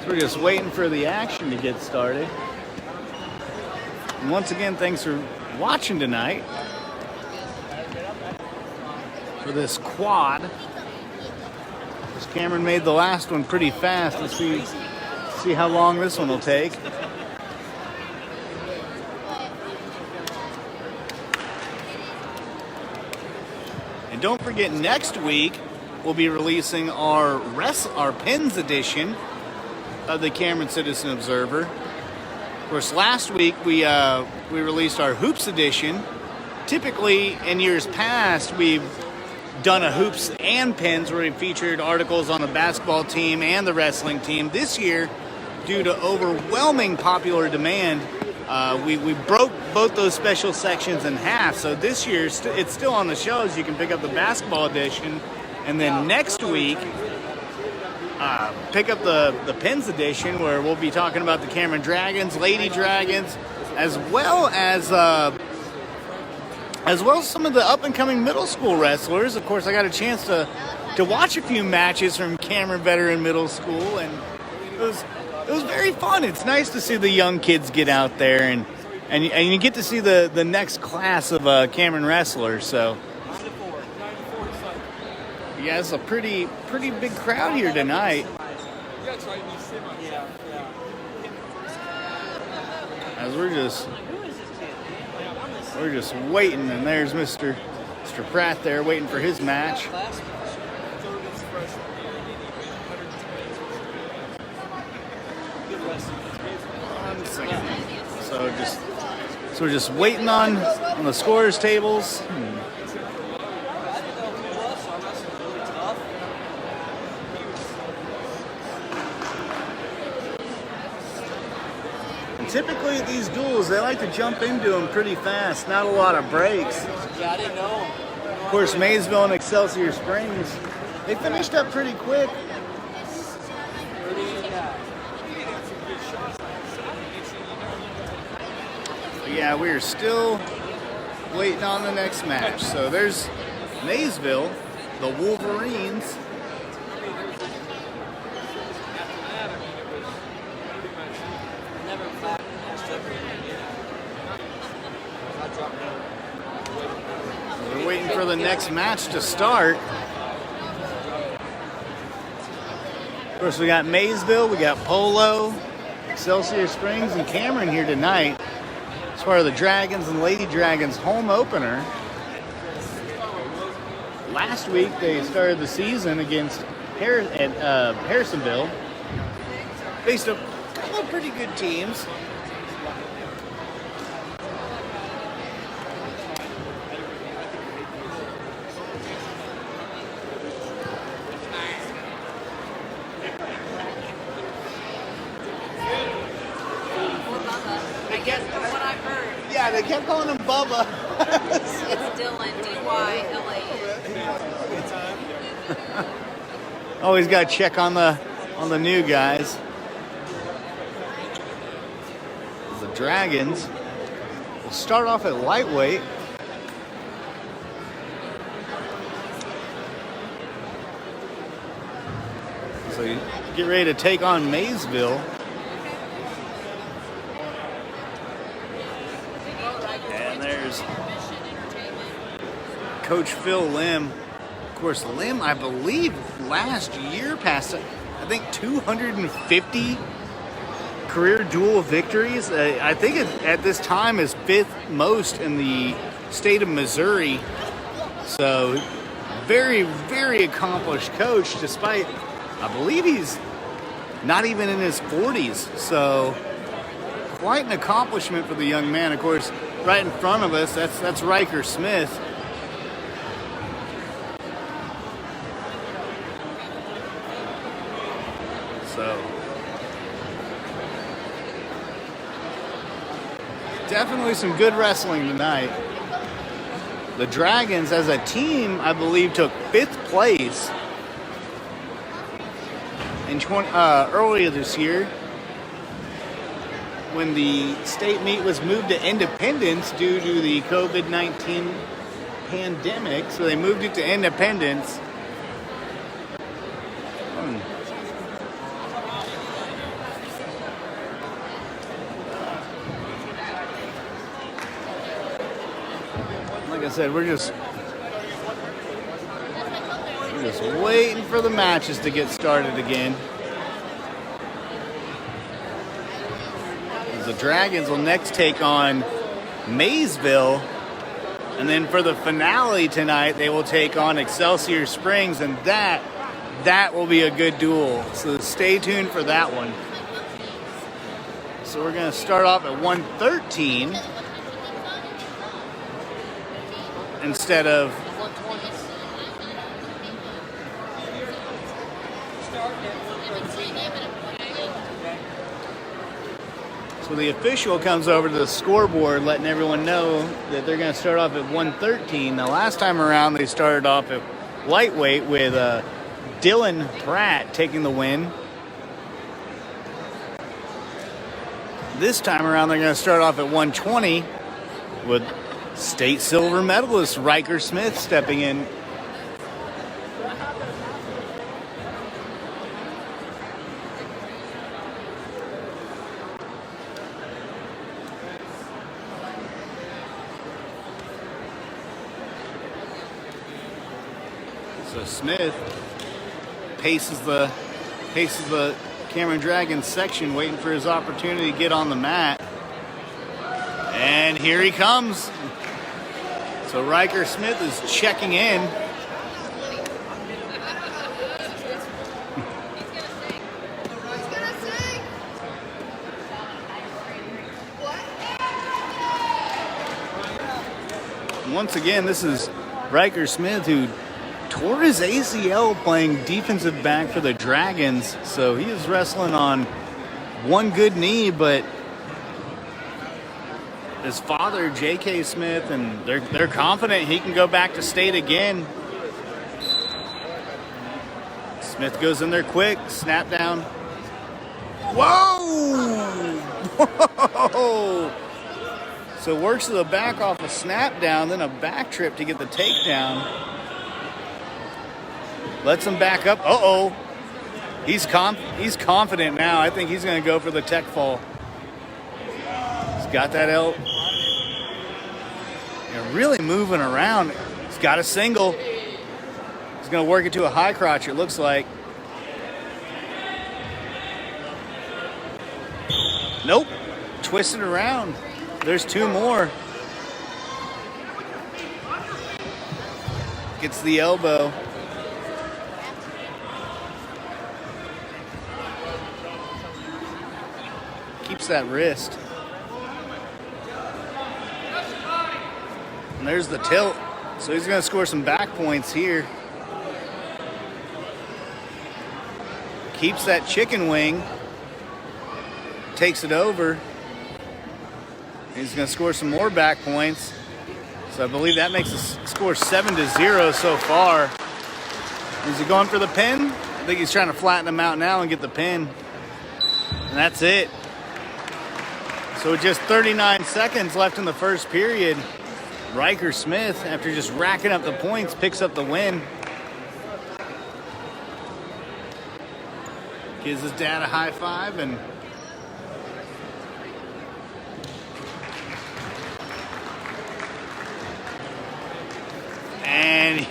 so we're just waiting for the action to get started. And once again, thanks for watching tonight for this quad. Cameron made the last one pretty fast. Let's see how long this one will take. And don't forget, next week we'll be releasing our Pens edition of the Cameron Citizen Observer. Of course, last week we released our Hoops edition. Typically, in years past, we've done a Hoops and Pens where we featured articles on the basketball team and the wrestling team. This year, due to overwhelming popular demand, we broke both those special sections in half. So this year, it's still on the shelves. You can pick up the basketball edition, and then next week, pick up the Pens edition, where we'll be talking about the Cameron Dragons, Lady Dragons, as well as some of the up-and-coming middle school wrestlers. Of course, I got a chance to watch a few matches from Cameron Veteran Middle School, and it was very fun. It's nice to see the young kids get out there, and you get to see the next class of Cameron wrestlers. So, yeah, it's a pretty big crowd here tonight. As we're just waiting, and there's Mr. Pratt there waiting for his match. So we're just waiting on the scorers tables. Typically at these duels, they like to jump into them pretty fast, not a lot of breaks. Yeah, I didn't know. Of course, Maysville and Excelsior Springs, they finished up pretty quick. But yeah, we are still waiting on the next match. So there's Maysville, the Wolverines. We're waiting for the next match to start. Of course, we got Maysville, we got Polo, Excelsior Springs, and Cameron here tonight as part of the Dragons and Lady Dragons home opener. Last week, they started the season against Harrisonville. Faced a couple of pretty good teams. I guess from what I've heard, Yeah, they kept calling him Bubba. it's Dylan, D-Y-L-A-N. Always got to check on the new guys. The Dragons will start off at lightweight. So you get ready to take on Maysville. And there's Coach Phil Lim. Of course, Lim, I believe, last year passed, I think, 250 career dual victories. I think at this time is 5th most in the state of Missouri. So, very, very accomplished coach, despite, I believe he's not even in his 40s. So, quite an accomplishment for the young man. Of course, right in front of us, that's Riker Smith. So, definitely some good wrestling tonight. The Dragons, as a team, I believe, took 5th place in earlier this year when the state meet was moved to Independence due to the COVID-19 pandemic. So they moved it to Independence. Like I said, we're just waiting for the matches to get started again. The Dragons will next take on Maysville, and then for the finale tonight, they will take on Excelsior Springs, and that will be a good duel. So stay tuned for that one. So we're going to start off at 113 instead of so the official comes over to the scoreboard letting everyone know that they're going to start off at 113. Now last time around they started off at lightweight with Dylan Pratt taking the win. This time around they're going to start off at 120 with state silver medalist Riker Smith stepping in. So Smith paces the Cameron Dragons section, waiting for his opportunity to get on the mat. And here he comes. So Riker Smith is checking in. Once again, this is Riker Smith, who tore his ACL playing defensive back for the Dragons. So he is wrestling on one good knee, but his father, J.K. Smith, and they're confident he can go back to state again. Smith goes in there quick, snap down. Whoa! Whoa! So works to the back off a snap down, then a back trip to get the takedown. Lets him back up. Uh-oh. He's confident now. I think he's going to go for the tech fall. He's got that L. Really moving around. He's got a single. He's going to work it to a high crotch, it looks like. Nope. Twisted around. There's two more. Gets the elbow. Keeps that wrist. And there's the tilt. So he's going to score some back points here. Keeps that chicken wing. Takes it over. He's going to score some more back points. So I believe that makes the score 7-0 so far. Is he going for the pin? think he's trying to flatten him out now and get the pin. And that's it. So with just 39 seconds left in the first period, Riker Smith, after just racking up the points, picks up the win. Gives his dad a high five and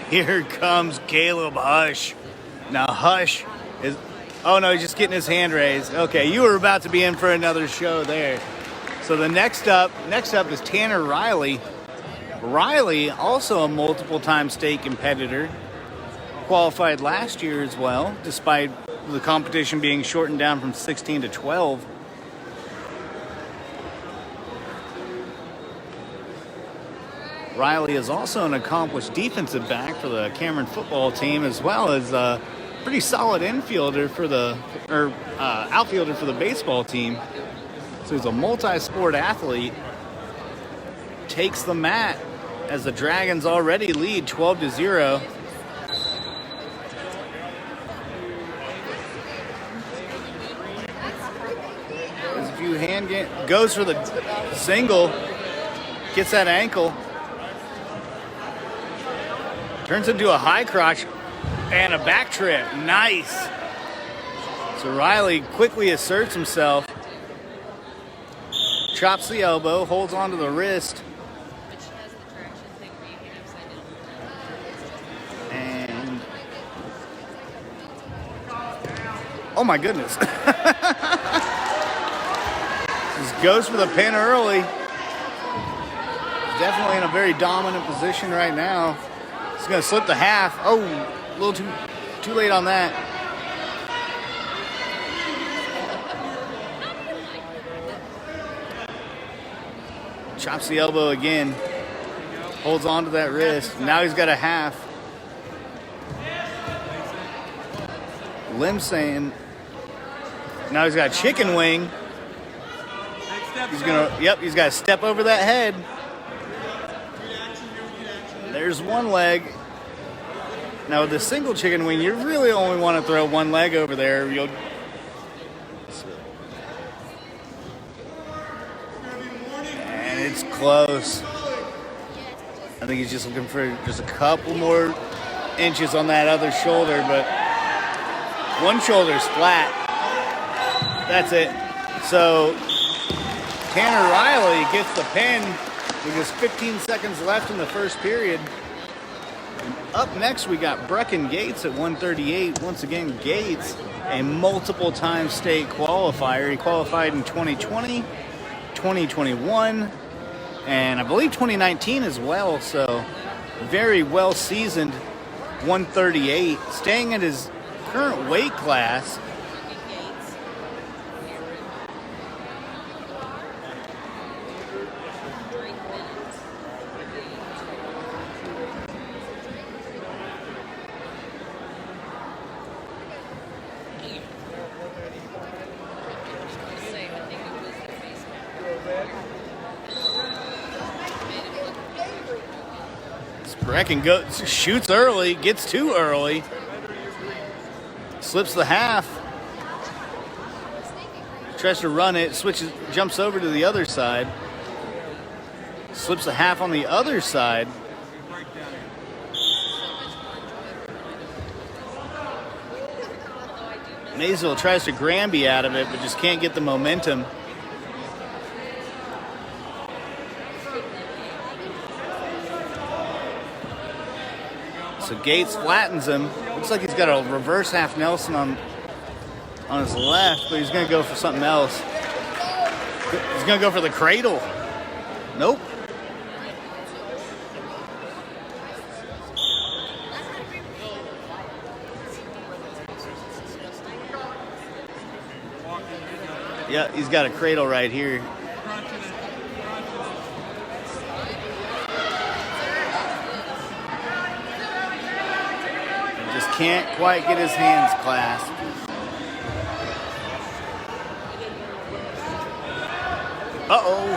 here comes Caleb Hush. Now Hush is, oh no, he's just getting his hand raised. Okay, you were about to be in for another show there. So the next up is Tanner Riley. Riley, also a multiple-time state competitor, qualified last year as well, despite the competition being shortened down from 16 to 12. Riley is also an accomplished defensive back for the Cameron football team, as well as a pretty solid outfielder for the baseball team. So he's a multi-sport athlete. Takes the mat as the Dragons already lead 12-0. There's a few goes for the single, gets that ankle, turns into a high crotch and a back trip. Nice. So Riley quickly asserts himself, chops the elbow, holds onto the wrist, and oh my goodness. Just goes for the pin early. Definitely in a very dominant position right now. He's going to slip the half. Oh, a little too late on that. Chops the elbow again. Holds on to that wrist. Now he's got a half. Lim saying, now he's got a chicken wing. He's he's got to step over that head. There's one leg. Now with the single chicken wing, you really only want to throw one leg over there. And it's close. I think he's just looking for just a couple more inches on that other shoulder, but one shoulder's flat. That's it. So Tanner Riley gets the pin with just 15 seconds left in the first period. And up next, we got Brecken Gates at 138. Once again, Gates, a multiple-time state qualifier. He qualified in 2020, 2021, and I believe 2019 as well. So very well-seasoned 138, staying at his current weight class. Brecken goes, shoots early, gets too early, slips the half, tries to run it, switches, jumps over to the other side, slips the half on the other side. Maysville tries to Granby out of it, but just can't get the momentum. So Gates flattens him. Looks like he's got a reverse half Nelson on his left, but he's going to go for something else. He's going to go for the cradle. Nope. Yeah, he's got a cradle right here. Just can't quite get his hands clasped. Uh-oh.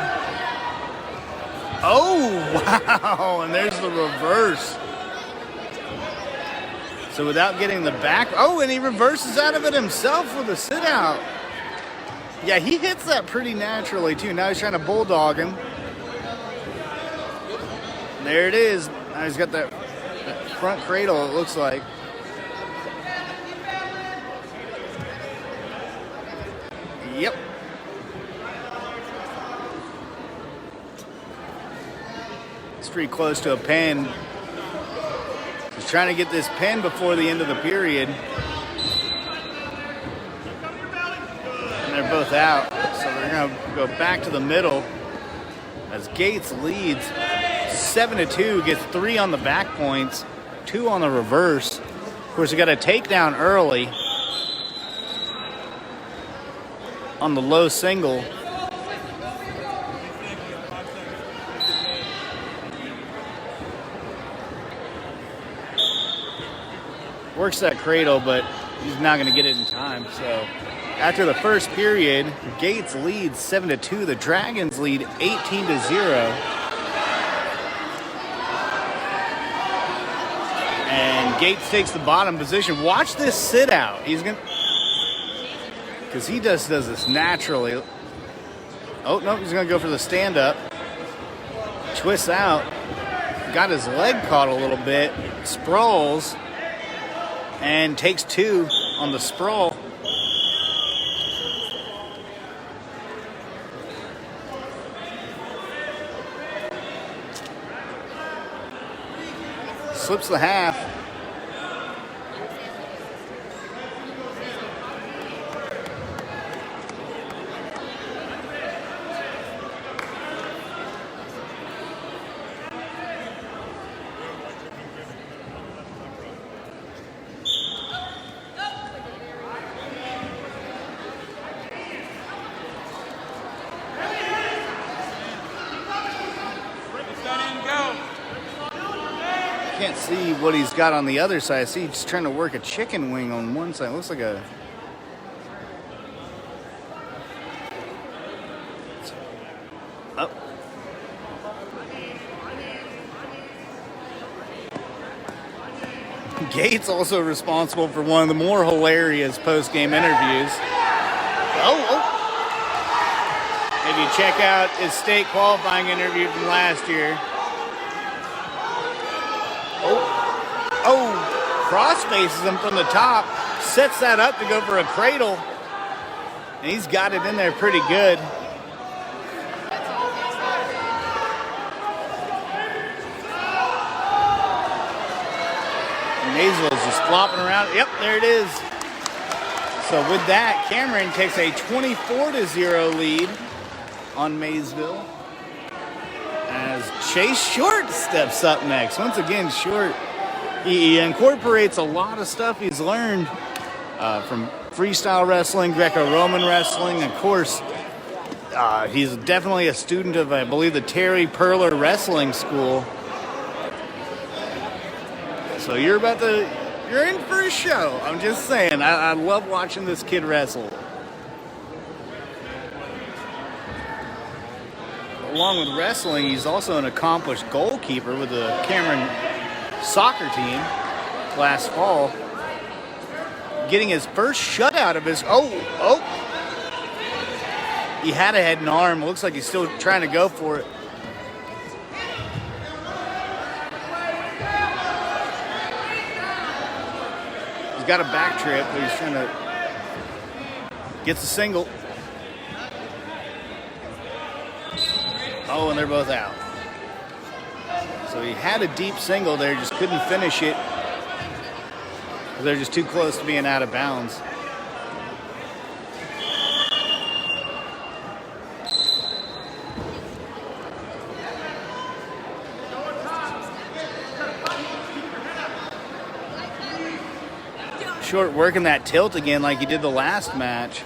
Oh, wow. And there's the reverse. So without getting the back, oh, and he reverses out of it himself with a sit out. Yeah, he hits that pretty naturally too. Now he's trying to bulldog him. There it is. Now he's got that front cradle, it looks like. Yep. It's pretty close to a pin. He's trying to get this pin before the end of the period. And they're both out. So they're going to go back to the middle as Gates leads 7-2, gets 3 on the back points, 2 on the reverse. Of course, he got a takedown early on the low single. Works that cradle, but he's not going to get it in time. So after the first period, Gates leads 7-2. The Dragons lead 18-0. And Gates takes the bottom position. Watch this sit out. He's going to, because he just does this naturally. Oh, no, he's going to go for the stand up. Twists out. Got his leg caught a little bit. Sprawls. And takes 2 on the sprawl. Slips the half. Can't see what he's got on the other side. I see he's trying to work a chicken wing on one side. Looks like a... Oh. Gates also responsible for one of the more hilarious post-game interviews. Oh. If you check out his state qualifying interview from last year. Oh, cross faces him from the top, sets that up to go for a cradle, and he's got it in there pretty good. Maysville's just flopping around. Yep, there it is. So with that, Cameron takes a 24-0 lead on Maysville as Chase Short steps up next. Once again, Short, he incorporates a lot of stuff he's learned from freestyle wrestling, Greco-Roman wrestling. Of course, he's definitely a student of, I believe, the Terry Perler Wrestling School. So you're in for a show. I'm just saying, I love watching this kid wrestle. Along with wrestling, he's also an accomplished goalkeeper with the Cameron soccer team last fall. Getting his first shutout of his... He had a head and arm. Looks like he's still trying to go for it. He's got a back trip, but he's trying to... Gets a single. Oh, and they're both out. So he had a deep single there, just couldn't finish it. They're just too close to being out of bounds. Short working that tilt again like he did the last match.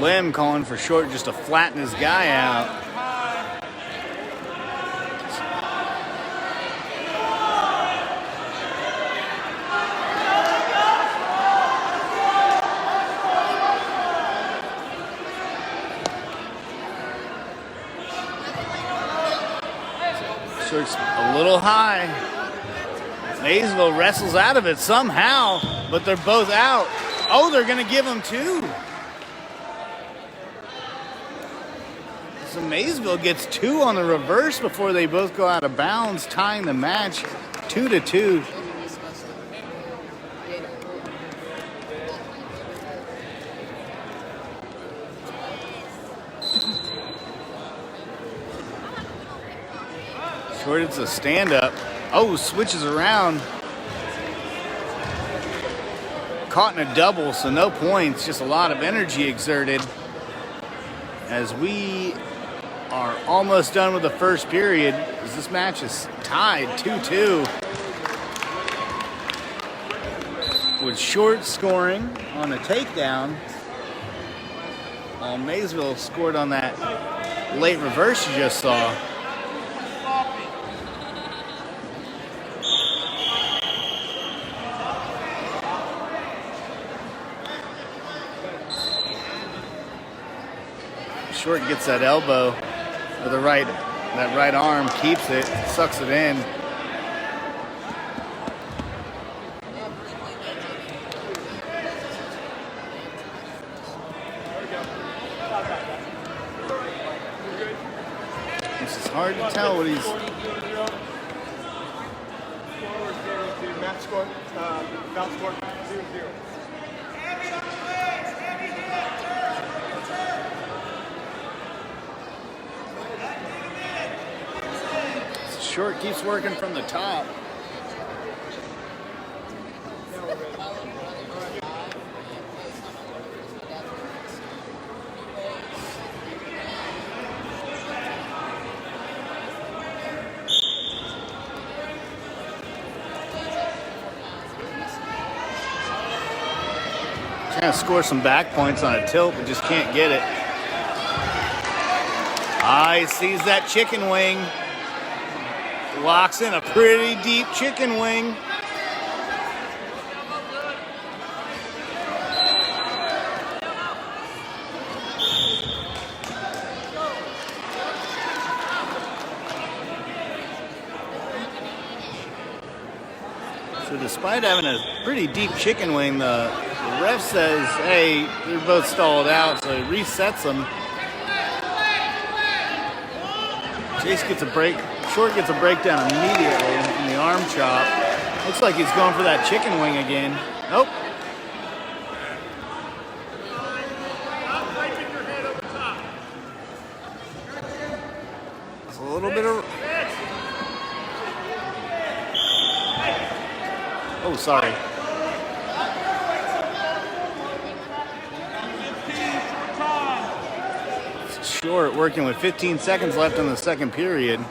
Lim calling for Short just to flatten his guy out. Short's a little high. Maysville wrestles out of it somehow, but they're both out. Oh, they're going to give him two. So Maysville gets two on the reverse before they both go out of bounds, tying the match 2-2. Short, it's a stand-up. Oh, switches around. Caught in a double, so no points. Just a lot of energy exerted. As we are almost done with the first period, as this match is tied 2-2. With Short scoring on a takedown. While Maysville scored on that late reverse you just saw. Short gets that elbow with the right, that right arm, keeps it, sucks it in. This is hard to tell what he's. Match score, bounce score, 0-0. Short keeps working from the top. Trying to score some back points on a tilt, but just can't get it. He sees that chicken wing. Locks in a pretty deep chicken wing. So despite having a pretty deep chicken wing, the ref says, hey, they're both stalled out, so he resets them. Chase gets a break. Short gets a breakdown immediately in the arm chop. Looks like he's going for that chicken wing again. Nope. It's a little bit of... Oh, sorry. Short working with 15 seconds left in the second period.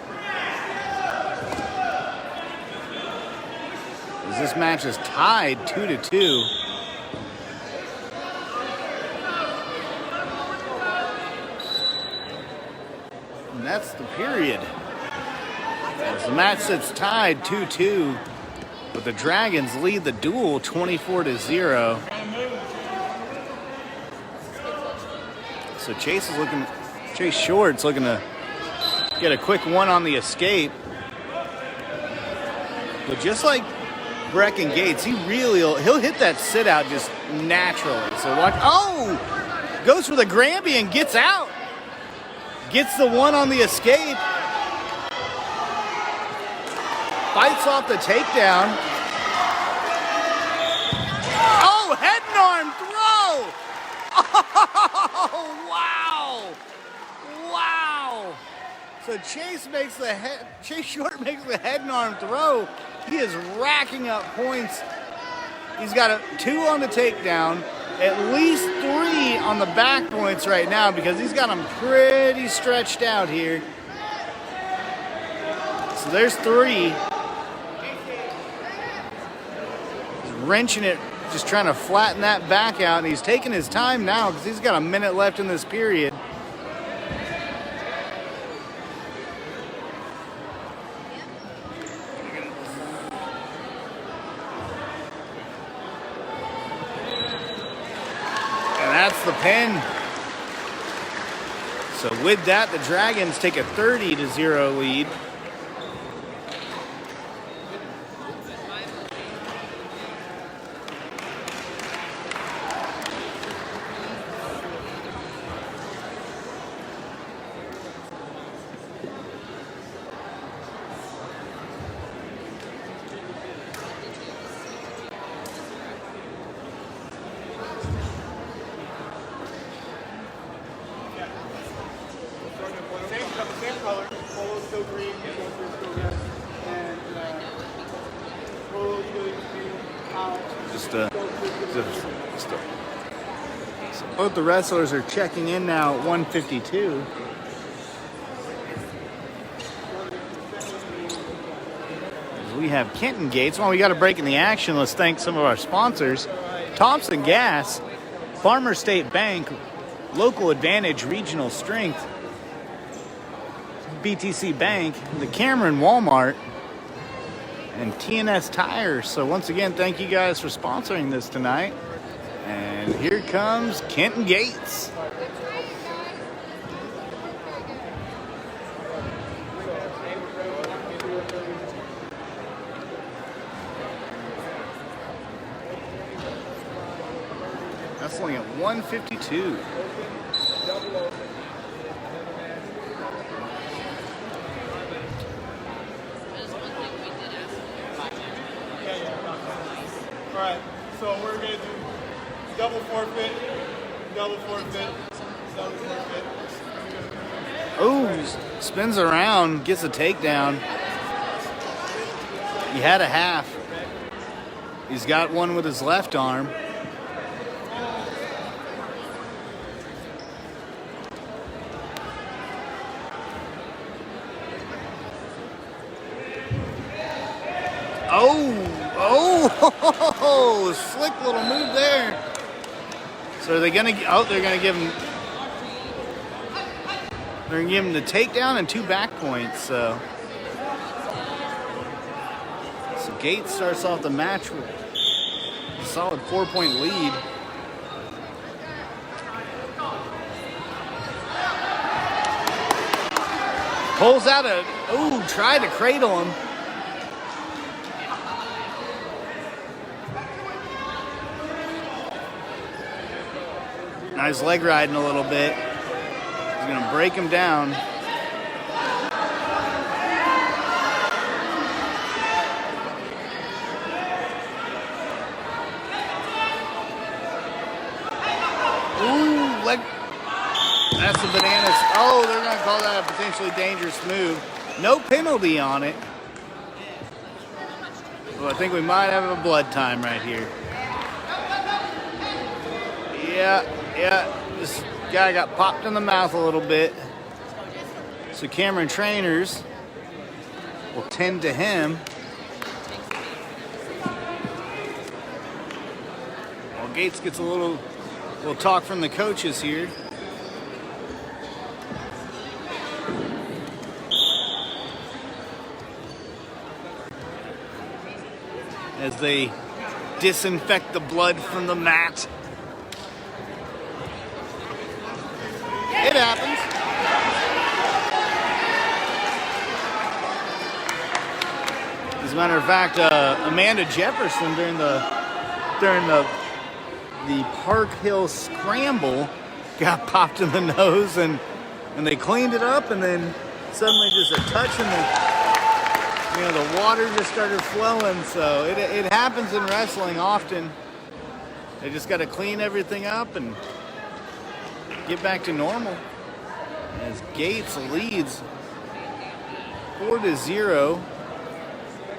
This match is tied 2-2. And that's the period. As the match sits tied 2-2, but the Dragons lead the duel 24-0. So Chase Short's looking to get a quick one on the escape. But just like Brecken Gates, he'll hit that sit out just naturally. So watch. Oh, goes for the Granby and gets out. Gets the one on the escape. Fights off the takedown. Oh, head and arm throw. Oh, wow. Wow. So Chase Short makes the head and arm throw. He is racking up points. He's got 2 on the takedown, at least 3 on the back points right now because he's got them pretty stretched out here. So there's 3. He's wrenching it just trying to flatten that back out, and he's taking his time now because he's got a minute left in this period. And that's the pin. So with that, the Dragons take a 30-0 lead. Same color. Polo's still green, shorts are still red. And polo's really green. So both the wrestlers are checking in now at 152. We have Kenton Gates. Well, we got a break in the action. Let's thank some of our sponsors. Thompson Gas, Farmer State Bank, Local Advantage Regional Strength, BTC Bank, the Cameron Walmart, and TNS Tires. So once again, thank you guys for sponsoring this tonight. And here comes Kenton Gates. Wrestling at 152. All right, so we're going to do double forfeit, double forfeit, double forfeit. Oh, spins around, gets a takedown. He had a half. He's got one with his left arm. Oh, slick little move there. So are they gonna? Oh, they're gonna give him. They're gonna give him the takedown and 2 back points. So Gates starts off the match with a solid 4-point lead. Pulls out a. Ooh, tried to cradle him. Now he's leg riding a little bit. He's going to break him down. Ooh, leg. That's the bananas. Oh, they're going to call that a potentially dangerous move. No penalty on it. Well, I think we might have a blood time right here. Yeah, this guy got popped in the mouth a little bit. So Cameron trainers will tend to him. Well, Gates gets a little talk from the coaches here. As they disinfect the blood from the mat. It happens. As a matter of fact, Amanda Jefferson during the Park Hill Scramble got popped in the nose, and they cleaned it up, and then suddenly just a touch and the water just started flowing. So it happens in wrestling often. They just got to clean everything up and get back to normal. As Gates leads 4-0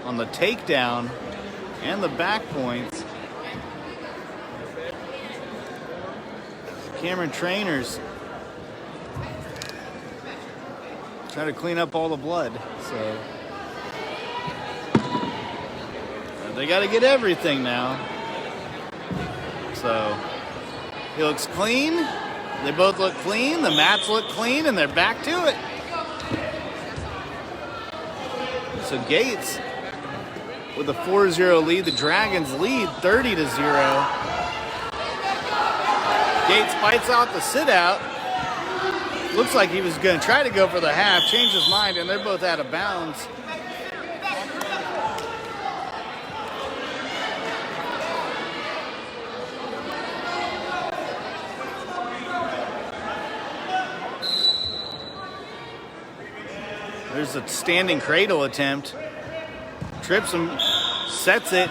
on the takedown and the back points. Cameron trainers try to clean up all the blood. So they got to get everything now. So he looks clean. They both look clean. The mats look clean, and they're back to it. So Gates with a 4-0 lead. The Dragons lead 30-0. Gates fights out the sit-out. Looks like he was going to try to go for the half, changed his mind, and they're both out of bounds. There's a standing cradle attempt. Trips him, sets it.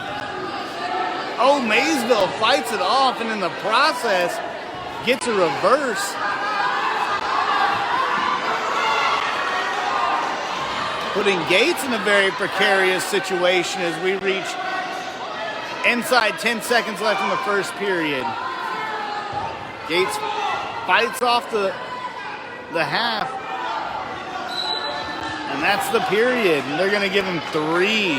Oh, Maysville fights it off, and in the process, gets a reverse. Putting Gates in a very precarious situation as we reach inside 10 seconds left in the first period. Gates fights off the half. And that's the period. And they're going to give him 3.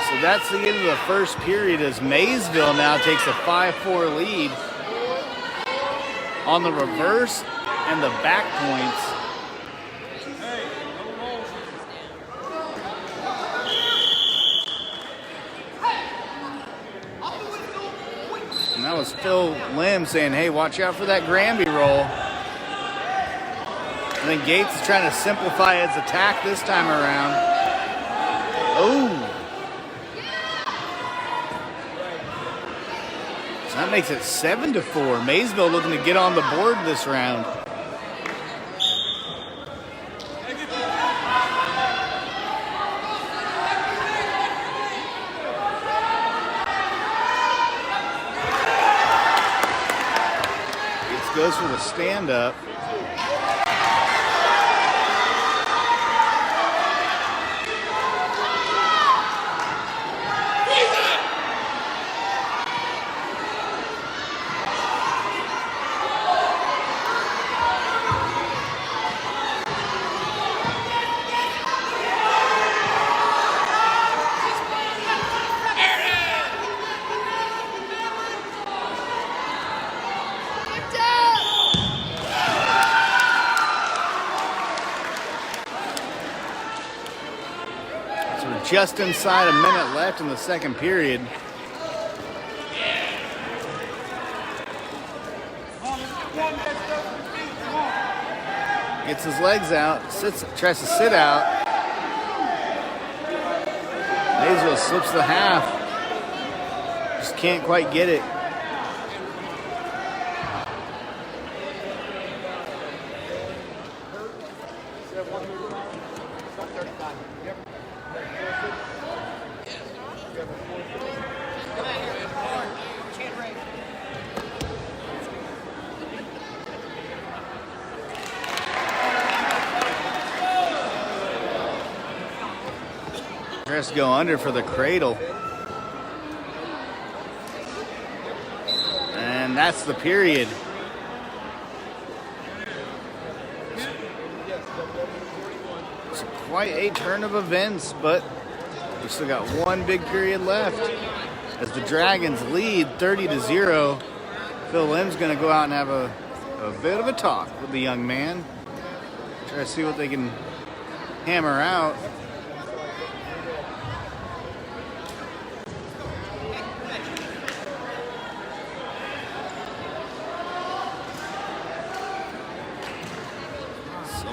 So that's the end of the first period as Maysville now takes a 5-4 lead on the reverse and the back points. And that was Phil Lim saying, hey, watch out for that Granby roll. And then Gates is trying to simplify his attack this time around. Oh. So that makes it 7-4. Maysville looking to get on the board this round. Gates goes for the stand-up. Just inside a minute left in the second period. Gets his legs out, tries to sit out. Maysville slips the half. Just can't quite get it. Tries to go under for the cradle. And that's the period. It's quite a turn of events, but we still got one big period left. As the Dragons lead 30-0, Phil Lim's going to go out and have a bit of a talk with the young man. Try to see what they can hammer out.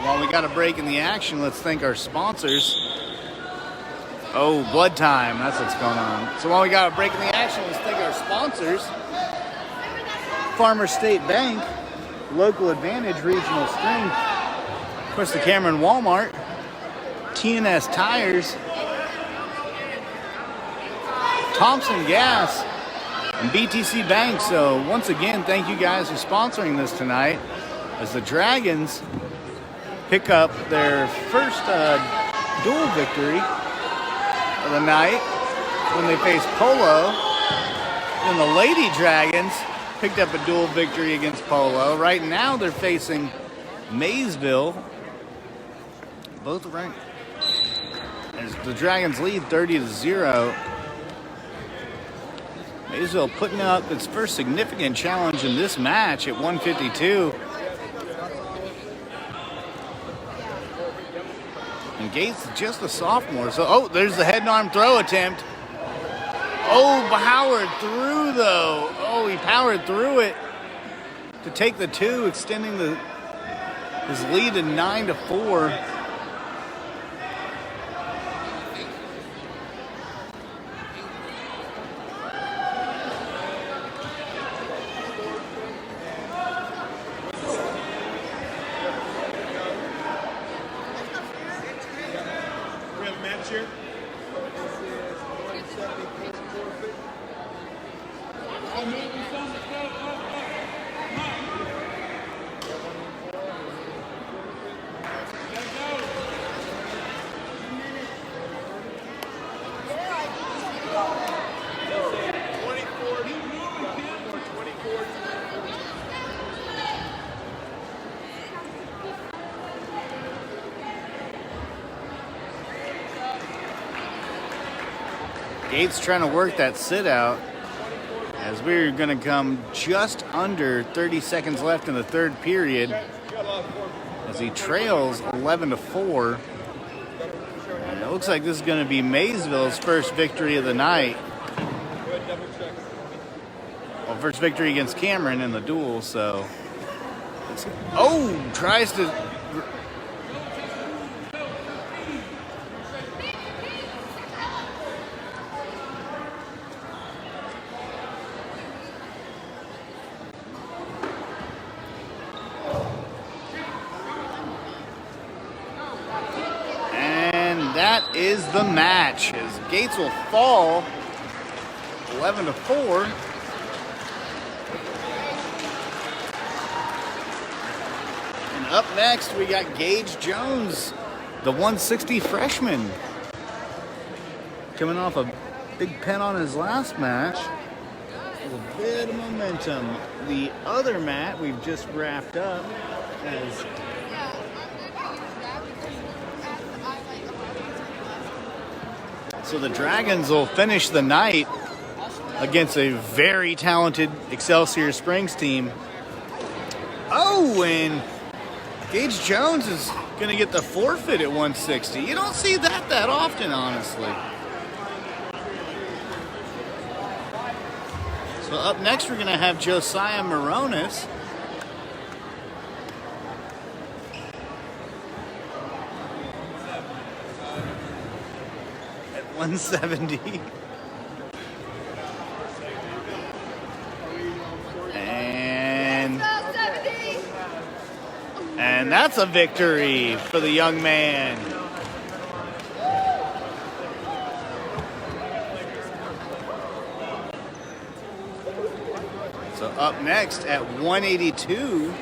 While we got a break in the action, let's thank our sponsors. Oh, blood time. That's what's going on. So while we got a break in the action, let's thank our sponsors. Farmer State Bank, Local Advantage, Regional Strength, of course the Cameron Walmart, TNS Tires, Thompson Gas, and BTC Bank. So once again, thank you guys for sponsoring this tonight as the Dragons pick up their first dual victory of the night when they face Polo. And the Lady Dragons picked up a dual victory against Polo. Right now they're facing Maysville. Both ranked. As the Dragons lead 30-0. Maysville putting up its first significant challenge in this match at 152. And Gates is just a sophomore. So, oh, there's the head and arm throw attempt. Oh, powered through though. Oh, he powered through it to take the 2, extending his lead to 9-4. We have a match here. Gates trying to work that sit out as we're going to come just under 30 seconds left in the third period as he trails 11-4. And it looks like this is going to be Maysville's first victory of the night. Well, first victory against Cameron in the duel, so. Oh, tries to. That is the match as Gates will fall 11-4. And up next we got Gage Jones, the 160 freshman, coming off a big pen on his last match. A bit of momentum. The other mat we've just wrapped up as so the Dragons will finish the night against a very talented Excelsior Springs team. Oh, and Gage Jones is going to get the forfeit at 160. You don't see that often, honestly. So up next, we're going to have Josiah Moronis. At 170. And that's a victory for the young man. So up next at 182,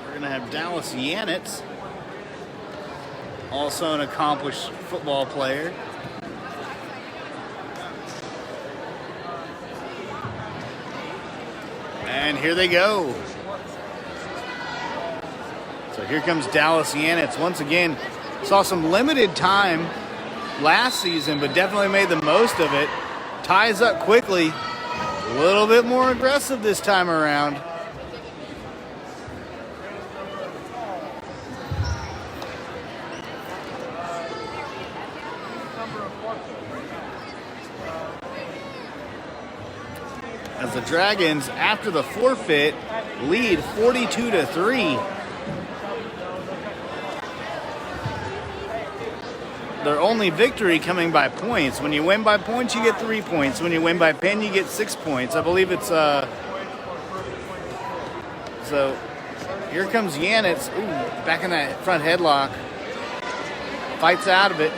we're going to have Dallas Yanetz, also an accomplished football player. And here they go. So here comes Dallas Yanetz. Once again, saw some limited time last season, but definitely made the most of it. Ties up quickly. A little bit more aggressive this time around. As the Dragons, after the forfeit, lead 42-3. Their only victory coming by points. When you win by points, you get 3 points. When you win by pen, you get 6 points. I believe it's so here comes Yanetz. Ooh, back in that front headlock. Fights out of it.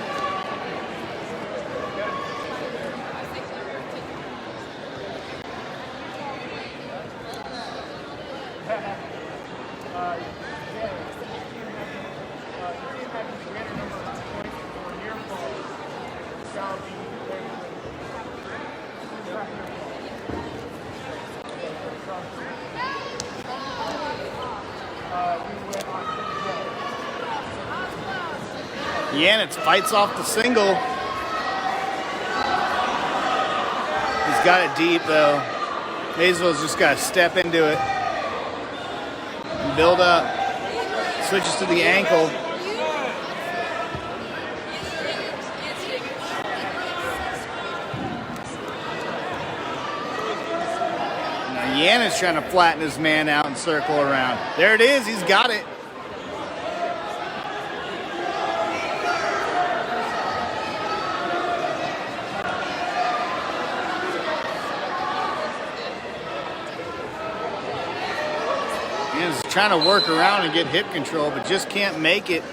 Yanetz fights off the single. got it deep though. Maysville's just got to step into it and build up. Switches to the ankle. Now Yanetz trying to flatten his man out and circle around. There it is. He's got it. Trying to work around and get hip control, but just can't make it.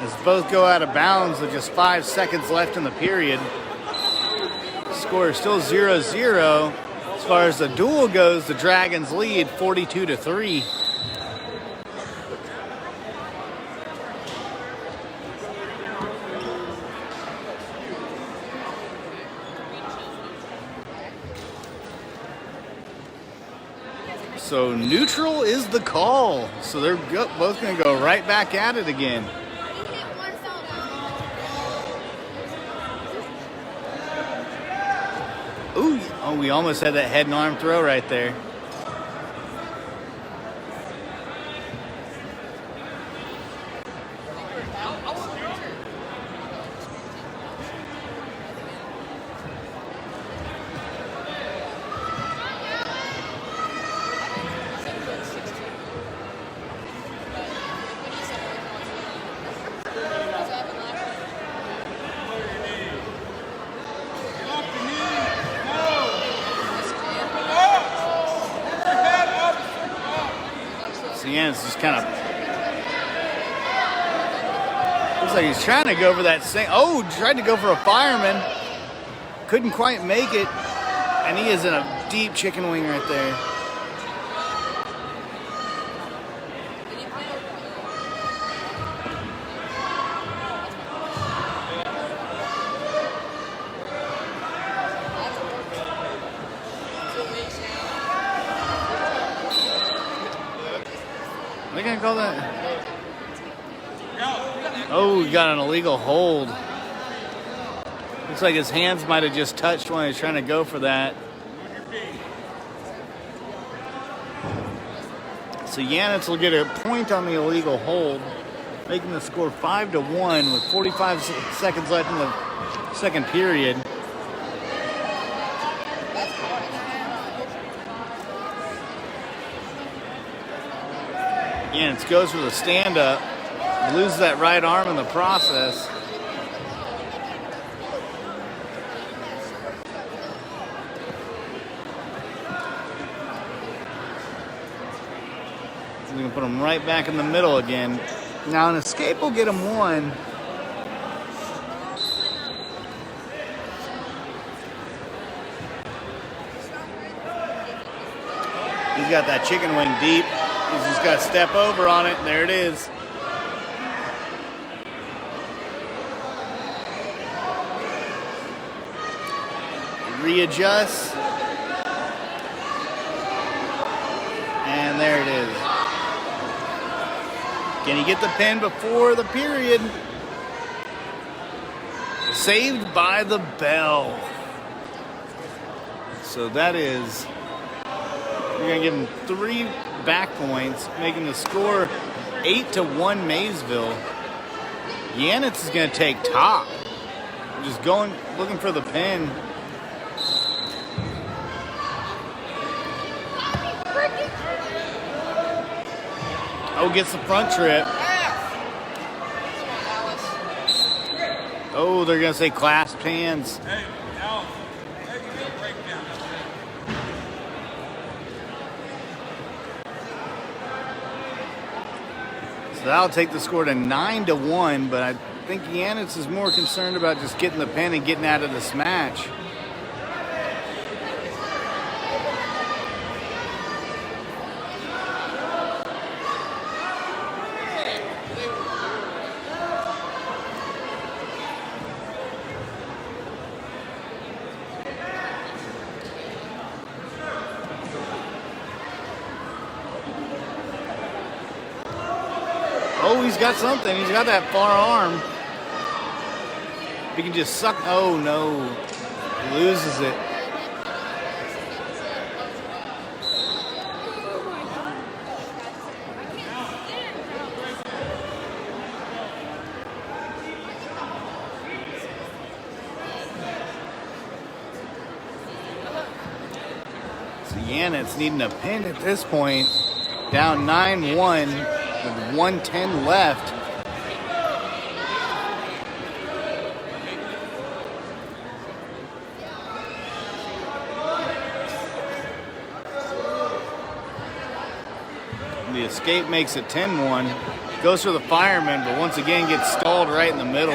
As both go out of bounds with just 5 seconds left in the period. Score is still 0-0. As far as the duel goes, the Dragons lead 42-3. So neutral is the call. So they're both going to go right back at it again. Ooh, oh, we almost had that head and arm throw right there. Yanetz just kind of looks like he's trying to go for that same. Oh, tried to go for a fireman, couldn't quite make it, and he is in a deep chicken wing right there. Are they gonna call that? Oh, he got an illegal hold. Looks like his hands might have just touched when he was trying to go for that. So Yanetz will get a point on the illegal hold, making the score 5-1 with 45 seconds left in the second period. Yanetz goes for the stand-up, loses that right arm in the process. He's going to put him right back in the middle again. Now an escape will get him one. He's got that chicken wing deep. He's just got to step over on it. There it is. Readjust. And there it is. Can he get the pin before the period? Saved by the bell. So that is, we're going to give him 3 back points, making the score 8-1 Maysville. Yanetz is going to take top. Just going, looking for the pin. Oh, gets the front trip. Oh, they're going to say clasped hands. So that'll take the score to 9-1, but I think Yanetz is more concerned about just getting the pin and getting out of this match. Oh, he's got something. He's got that far arm. He can just suck. Oh, no. He loses it. So Yanetz needing a pin at this point. Down 9-1 with 1:10 left. The escape makes it 10-1. Goes for the fireman, but once again gets stalled right in the middle.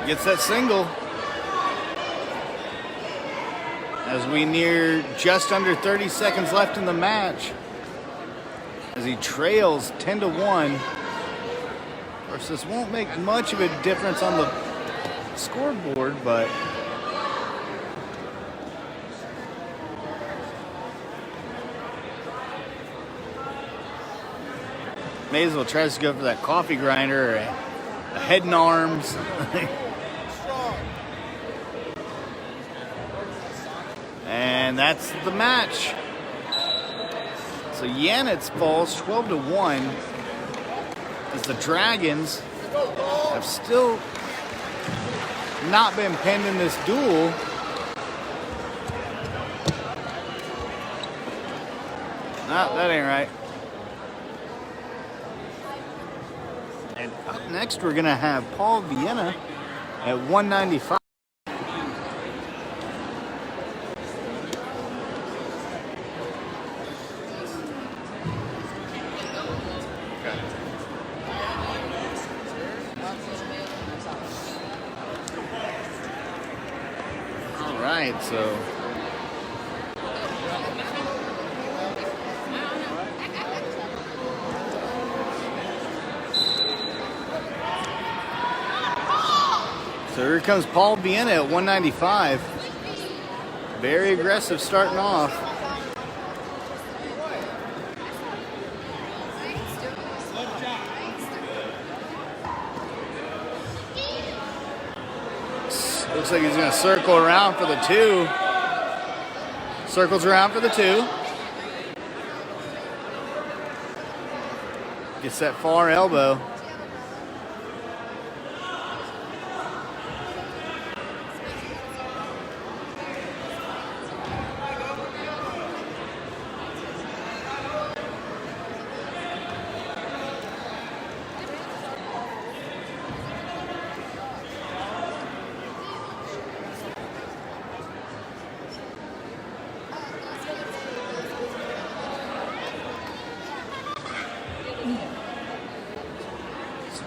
Gets that single. As we near just under 30 seconds left in the match. As he trails 10-1. Of course, this won't make much of a difference on the scoreboard, but may as well try to go for that coffee grinder or a head and arms. And that's the match. So Yanetz falls 12-1 as the Dragons have still not been pinned in this duel. No, that ain't right. And up next we're gonna have Paul Vienna at 195. So here comes Paul Vienna at 195. Very aggressive starting off. Looks like he's going to circle around for the 2. Circles around for the 2. Gets that far elbow.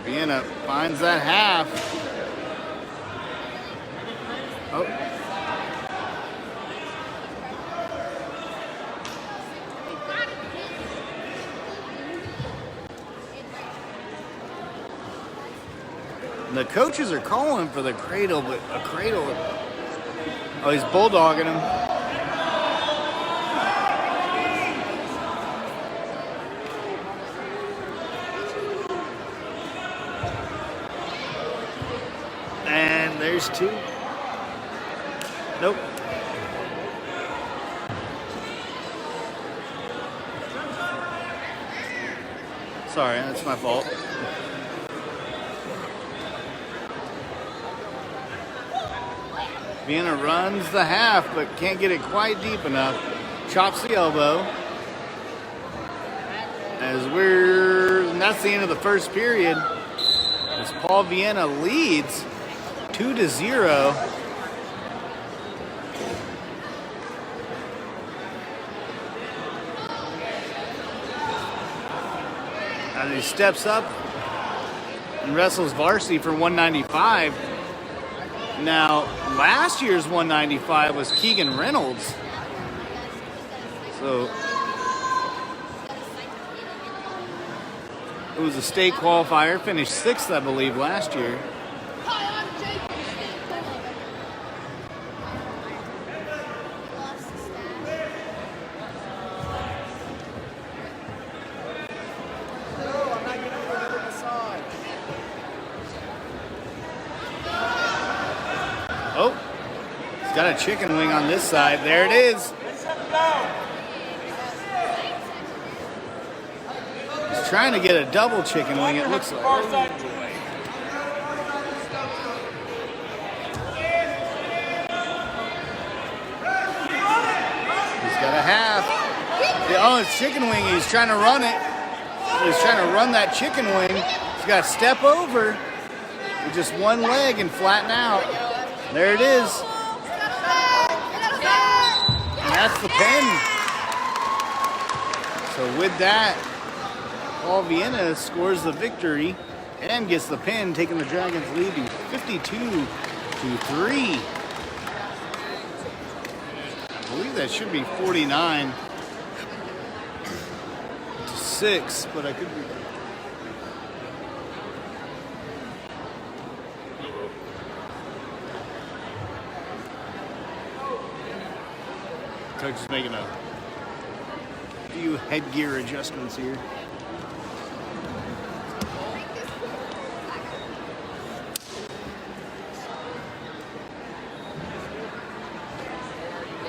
Vienna finds that half. Oh. The coaches are calling for the cradle, but a cradle. Oh, he's bulldogging him. There's 2. Nope. Sorry, that's my fault. Vienna runs the half, but can't get it quite deep enough. Chops the elbow. And that's the end of the first period. As Paul Vienna leads 2-0. As he steps up and wrestles varsity for 195. Now, last year's 195 was Keegan Reynolds. So it was a state qualifier, finished 6th, I believe, last year. Oh, he's got a chicken wing on this side. There it is. He's trying to get a double chicken wing, it looks like. He's got a half. Oh, it's chicken wing. He's trying to run it. He's trying to run that chicken wing. He's got to step over with just one leg and flatten out. There it is. And that's the pin. So with that, Paul Vienna scores the victory and gets the pin, taking the Dragons lead to 52-3. I believe that should be 49-6, but I could be. Coach is making a few headgear adjustments here.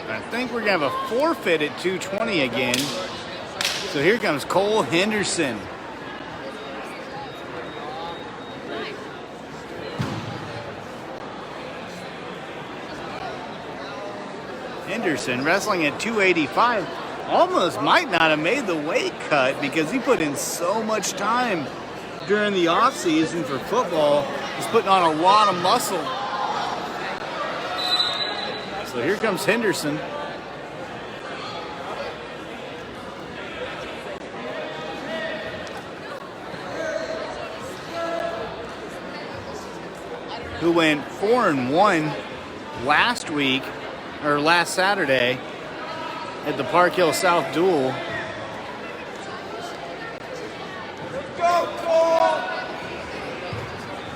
I think we're going to have a forfeit at 2:20 again. So here comes Cole Henderson. Henderson wrestling at 285. Almost might not have made the weight cut because he put in so much time during the off season for football. He's putting on a lot of muscle. So here comes Henderson. Who went 4-1 last week, or last Saturday, at the Park Hill South Duel.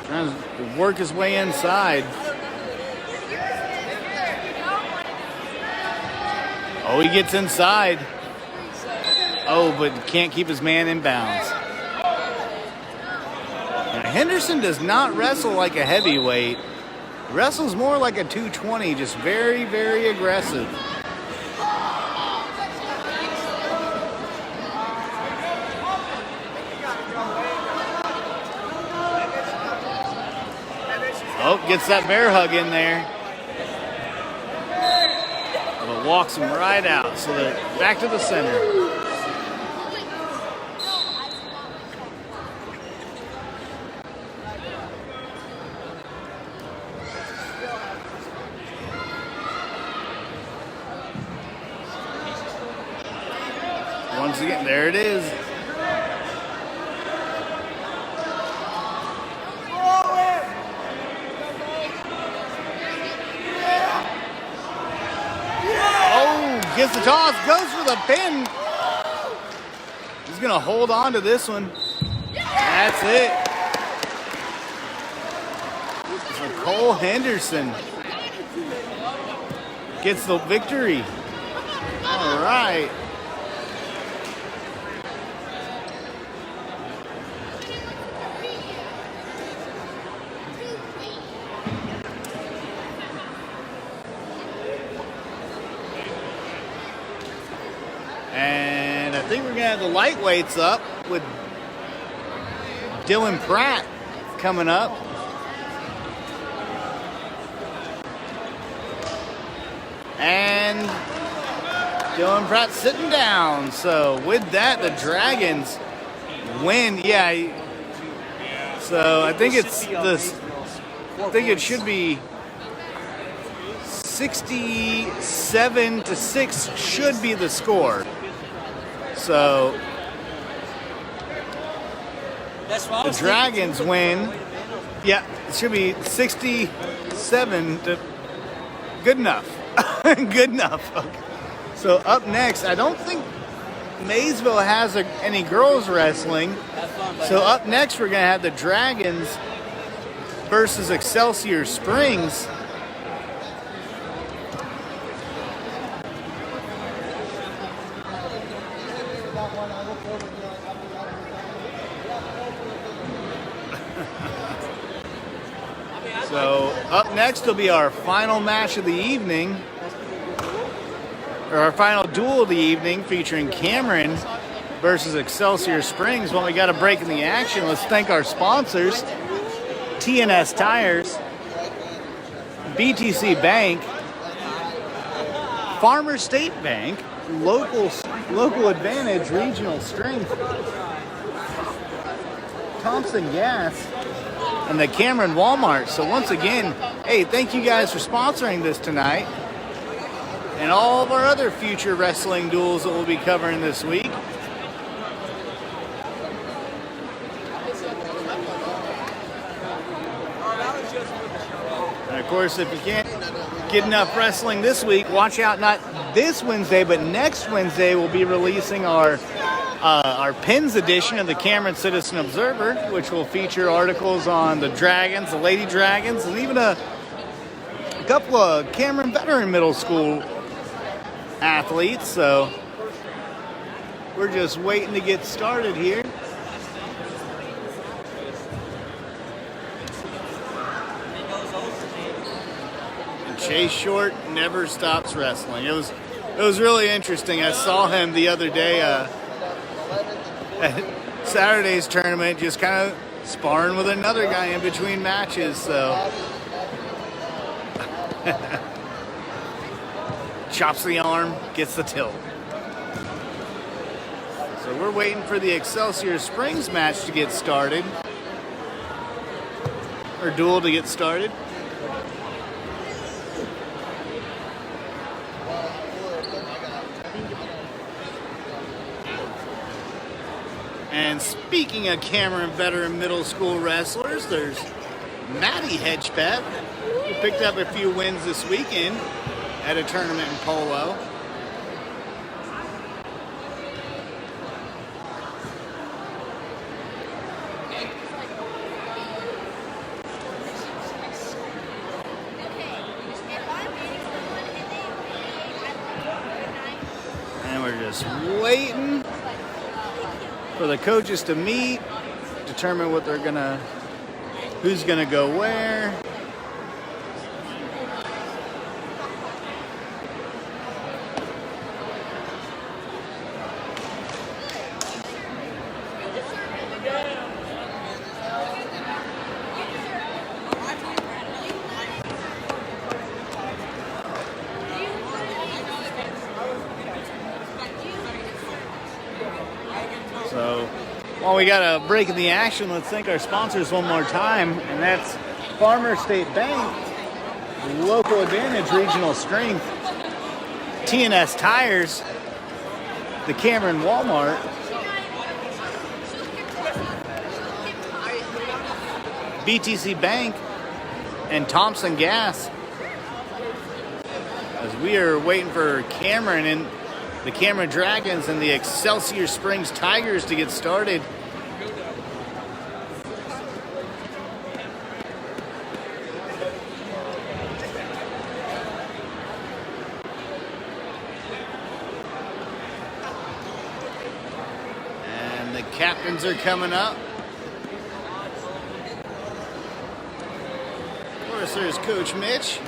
Trying to work his way inside. Oh, he gets inside. Oh, but can't keep his man in bounds. Now, Henderson does not wrestle like a heavyweight. Wrestles more like a 220, just very, very aggressive. Oh, gets that bear hug in there. But walks him right out. So they're back to the center. Once again, there it is. Gets the toss, goes for the pin. He's gonna hold on to this one. That's it. So Cole Henderson gets the victory. All right. And I think we're going to have the lightweights up with Dylan Pratt coming up. And Dylan Pratt sitting down. So with that, the Dragons win. Yeah. So I think it's this. I think it should be 67-6 should be the score. So the Dragons win. Yeah, it should be 67 to good enough. Good enough. Okay. So up next, I don't think Maysville has any girls wrestling. So up next, we're going to have the Dragons versus Excelsior Springs. So up next will be our final match of the evening, or our final duel of the evening, featuring Cameron versus Excelsior Springs. Well, we got a break in the action. Let's thank our sponsors, TNS Tires, BTC Bank, Farmer State Bank, Local Advantage, Regional Strength, Thompson Gas, and the Cameron Walmart. So once again, hey, thank you guys for sponsoring this tonight and all of our other future wrestling duels that we'll be covering this week. And of course, if you can't get enough wrestling this week, watch out, not this Wednesday, but next Wednesday we'll be releasing our Pins edition of the Cameron Citizen Observer, which will feature articles on the Dragons, the Lady Dragons, and even a couple of Cameron veteran middle school athletes. So we're just waiting to get started here. And Chase Short never stops wrestling. It was really interesting. I saw him the other day at Saturday's tournament, just kind of sparring with another guy in between matches. So chops the arm, gets the tilt. So we're waiting for the Excelsior Springs match to get started, or duel to get started. And speaking of Cameron veteran middle school wrestlers, there's Maddie Hedgepeth, who picked up a few wins this weekend at a tournament in polo. And we're just waiting for the coaches to meet, determine what they're gonna, who's gonna go where. So while we got a break in the action, let's thank our sponsors one more time, and that's Farmer State Bank, Local Advantage, Regional Strength, TNS Tires, the Cameron Walmart, BTC Bank, and Thompson Gas. As we are waiting for Cameron and the Cameron Dragons and the Excelsior Springs Tigers to get started. And the captains are coming up. Of course, there's Coach Mitch.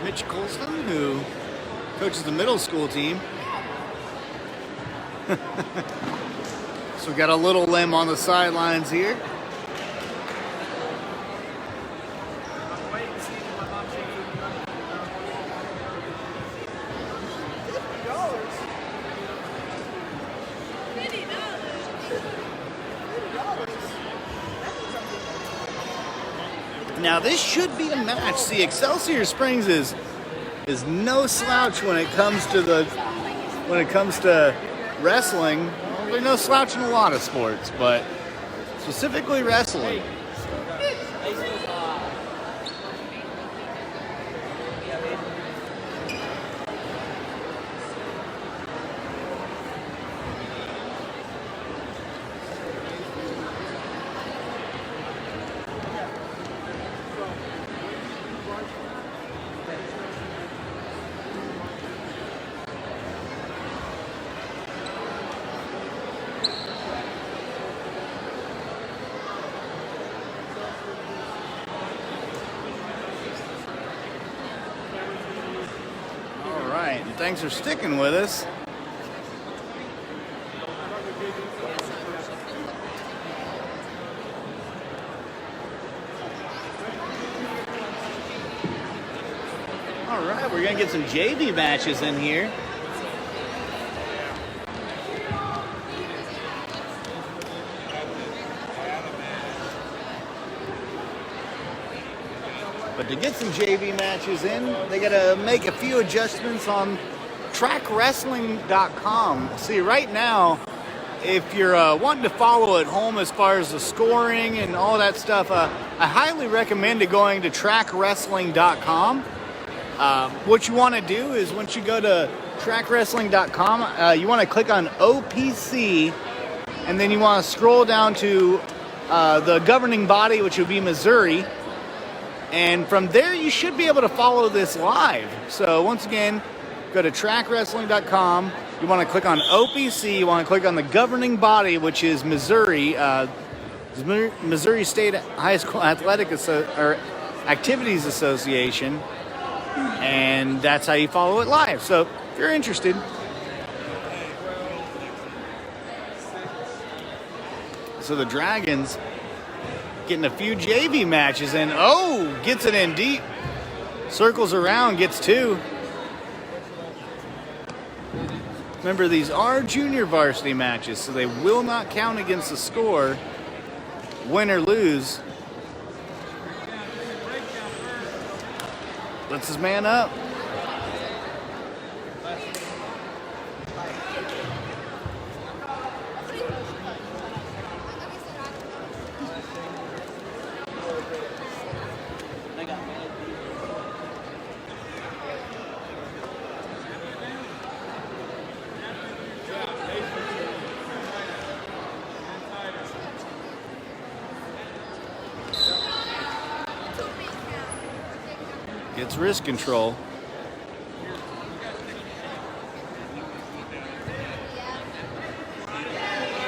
Mitch Colston, who coaches the middle school team. So we got a little limb on the sidelines here. Now this should be a match. See, Excelsior Springs is no slouch when it comes to wrestling. Well, they're no slouch in a lot of sports, but specifically wrestling. Thanks for sticking with us. All right, we're gonna get some JV matches in here. But to get some JV matches in, they gotta make a few adjustments on trackwrestling.com. See, right now, if you're wanting to follow at home as far as the scoring and all that stuff, I highly recommend going to trackwrestling.com. What you want to do is once you go to trackwrestling.com, you want to click on OPC, and then you want to scroll down to the governing body, which would be Missouri. And from there, you should be able to follow this live. So once again, go to trackwrestling.com. You want to click on OPC. You want to click on the governing body, which is Missouri, Missouri State High School Athletic Activities Association. And that's how you follow it live. So if you're interested. So the Dragons getting a few JV matches in. Oh, gets it in deep. Circles around, gets two. Remember, these are junior varsity matches, so they will not count against the score, win or lose. Lets his man up. Gets wrist control.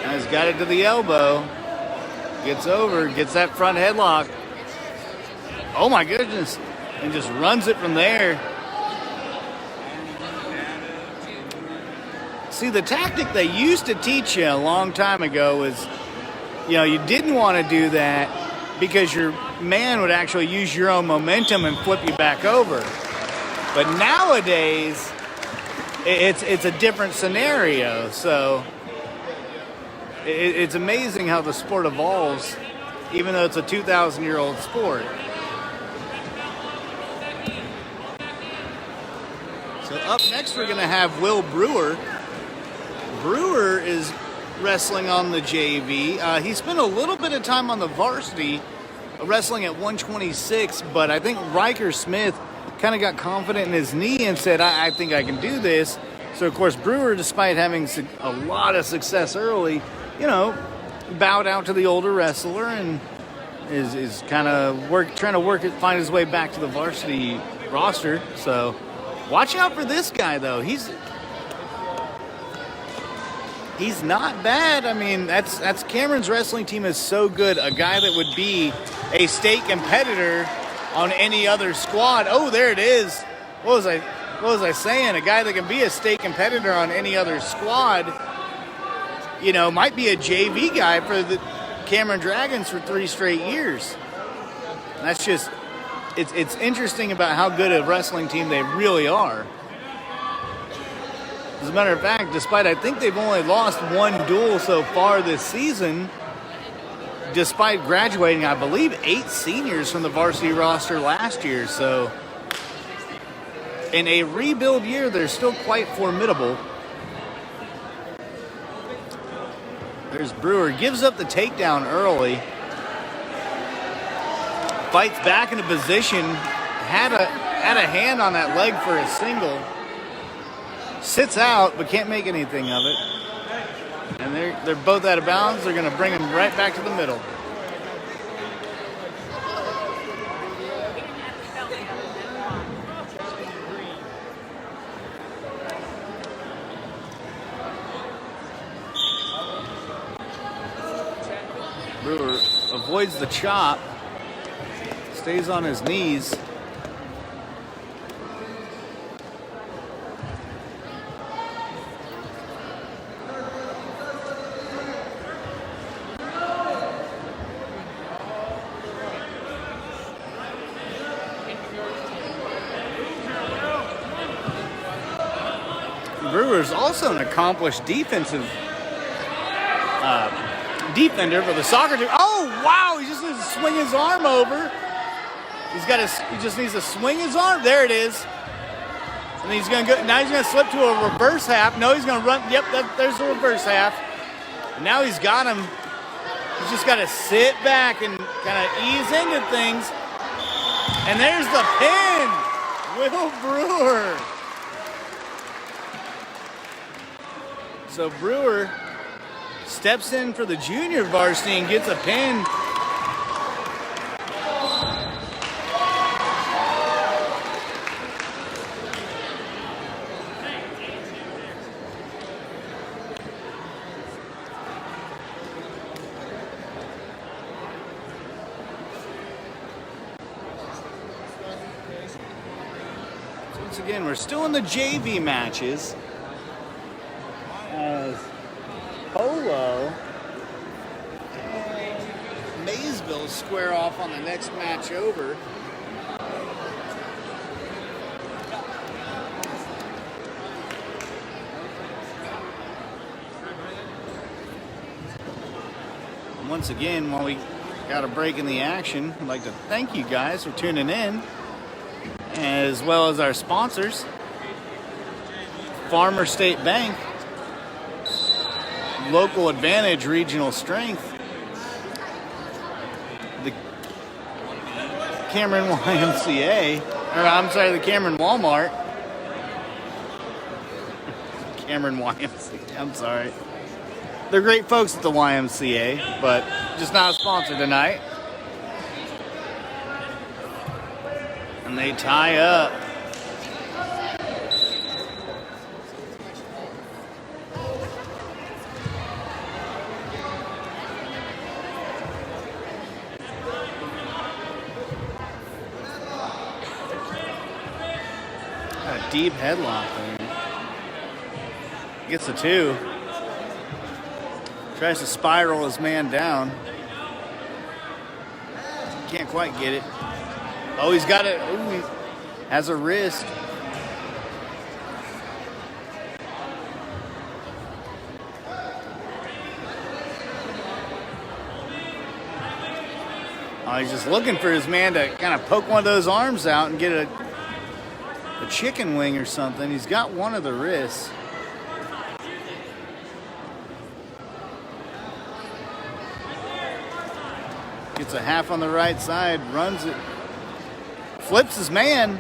Now he's got it to the elbow. Gets over, gets that front headlock. Oh my goodness. And just runs it from there. See, the tactic they used to teach you a long time ago was, you didn't want to do that because your man would actually use your own momentum and flip you back over. But nowadays, it's a different scenario. So it's amazing how the sport evolves, even though it's a 2,000-year-old sport. So up next, we're going to have Will Brewer. Brewer is wrestling on the JV. He spent a little bit of time on the varsity, wrestling at 126, but I think Riker Smith kind of got confident in his knee and said, I think I can do this. So, of course, Brewer, despite having a lot of success early, bowed out to the older wrestler and is kind of trying to find his way back to the varsity roster. So, watch out for this guy, though. He's not bad. I mean, that's Cameron's wrestling team is so good. A guy that would be a state competitor on any other squad. Oh, there it is. What was I saying? A guy that can be a state competitor on any other squad, might be a JV guy for the Cameron Dragons for 3 straight years. That's just, it's interesting about how good a wrestling team they really are. As a matter of fact, despite I think they've only lost 1 duel so far this season, despite graduating, I believe, 8 seniors from the varsity roster last year. So in a rebuild year, they're still quite formidable. There's Brewer, gives up the takedown early. Fights back into position, had a hand on that leg for a single. Sits out, but can't make anything of it. And they're both out of bounds. They're going to bring him right back to the middle. Brewer avoids the chop. Stays on his knees. Brewer is also an accomplished defender for the soccer team. Oh wow! He just needs to swing his arm over. He just needs to swing his arm. There it is. And he's gonna go. Now he's gonna slip to a reverse half. No, he's gonna run. Yep, there's the reverse half. And now he's got him. He's just got to sit back and kind of ease into things. And there's the pin. Will Brewer. So Brewer steps in for the junior varsity and gets a pin. Once again, we're still in the JV matches. As Polo and Maysville square off on the next match over. And once again, while we got a break in the action, I'd like to thank you guys for tuning in, as well as our sponsors, Farmer State Bank, Local Advantage Regional Strength, the Cameron YMCA, or I'm sorry, the Cameron Walmart. Cameron YMCA, I'm sorry. They're great folks at the YMCA, but just not a sponsor tonight. And they tie up. Got a deep headlock there. Gets the two. Tries to spiral his man down. Can't quite get it. Oh, he's got it. Ooh, he has a wrist. Oh, he's just looking for his man to kind of poke one of those arms out and get a chicken wing or something. He's got one of the wrists. Gets a half on the right side, runs it, flips his man.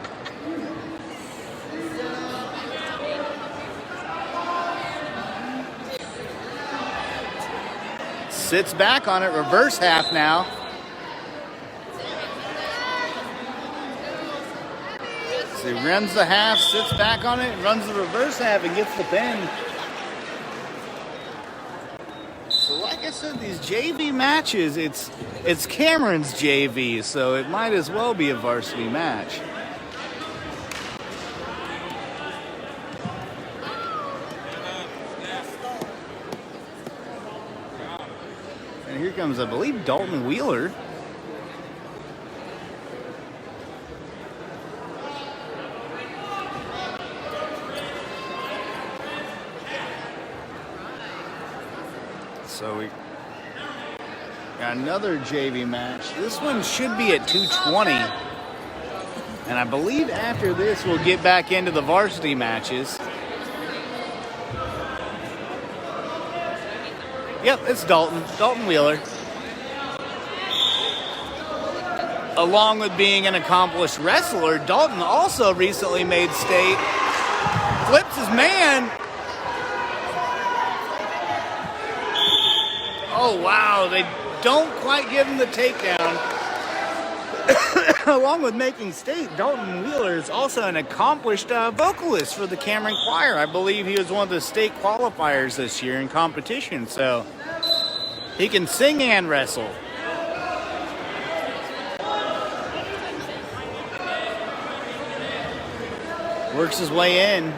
Sits back on it, reverse half now. So he runs the half, sits back on it, runs the reverse half and gets the pin. So like I said, these JV matches, it's Cameron's JV, so it might as well be a varsity match. And here comes, I believe, Dalton Wheeler. So we got another JV match. This one should be at 220. And I believe after this we'll get back into the varsity matches. Yep, it's Dalton Wheeler. Along with being an accomplished wrestler, Dalton also recently made state. Flips his man. Oh, wow, they don't quite give him the takedown. Along with making state, Dalton Wheeler is also an accomplished vocalist for the Cameron Choir. I believe he was one of the state qualifiers this year in competition, so he can sing and wrestle. Works his way in.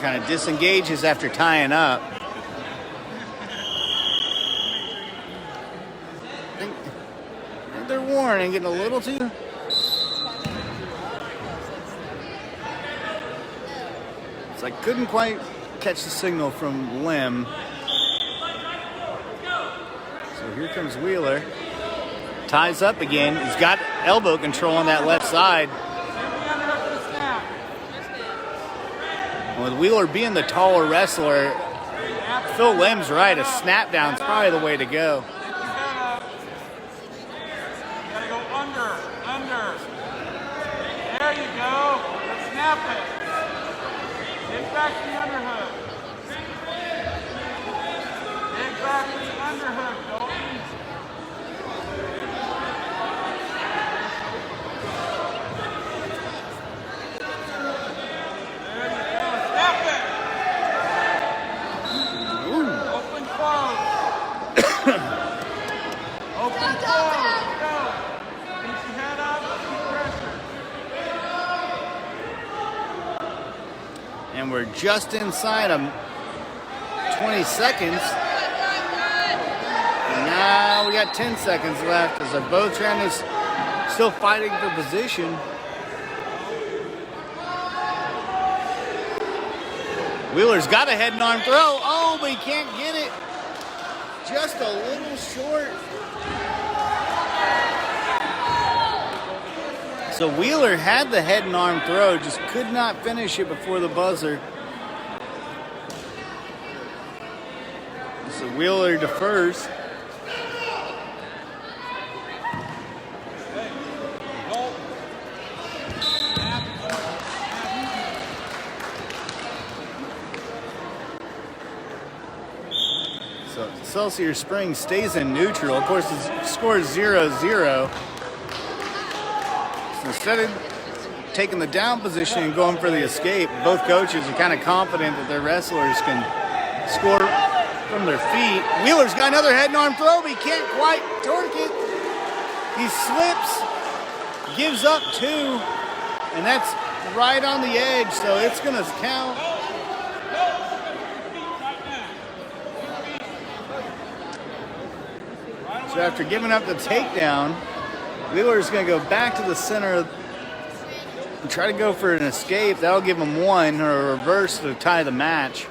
kind of disengages after tying up. I think they're worn and getting a little too. So I couldn't quite catch the signal from Lim. So here comes Wheeler. Ties up again. He's got elbow control on that left side. With Wheeler being the taller wrestler, Phil Lim's right. A snap down's probably the way to go. Gotta go under. There you go. Snap it. Get back to the underhook. Get back to the underhook, Dalton. And we're just inside of 20 seconds. And now we got 10 seconds left as they're both trying to still fighting for position. Wheeler's got a head and arm throw. Oh, but he can't get it. Just a little short. So Wheeler had the head and arm throw, just could not finish it before the buzzer. So Wheeler defers. So Excelsior Springs stays in neutral. Of course, the score is 0-0. So instead of taking the down position and going for the escape, both coaches are kind of confident that their wrestlers can score from their feet. Wheeler's got another head and arm throw, but he can't quite torque it. He slips, gives up 2, and that's right on the edge, so it's going to count. So after giving up the takedown, Wheeler's going to go back to the center and try to go for an escape. That'll give him 1 or a reverse to tie the match.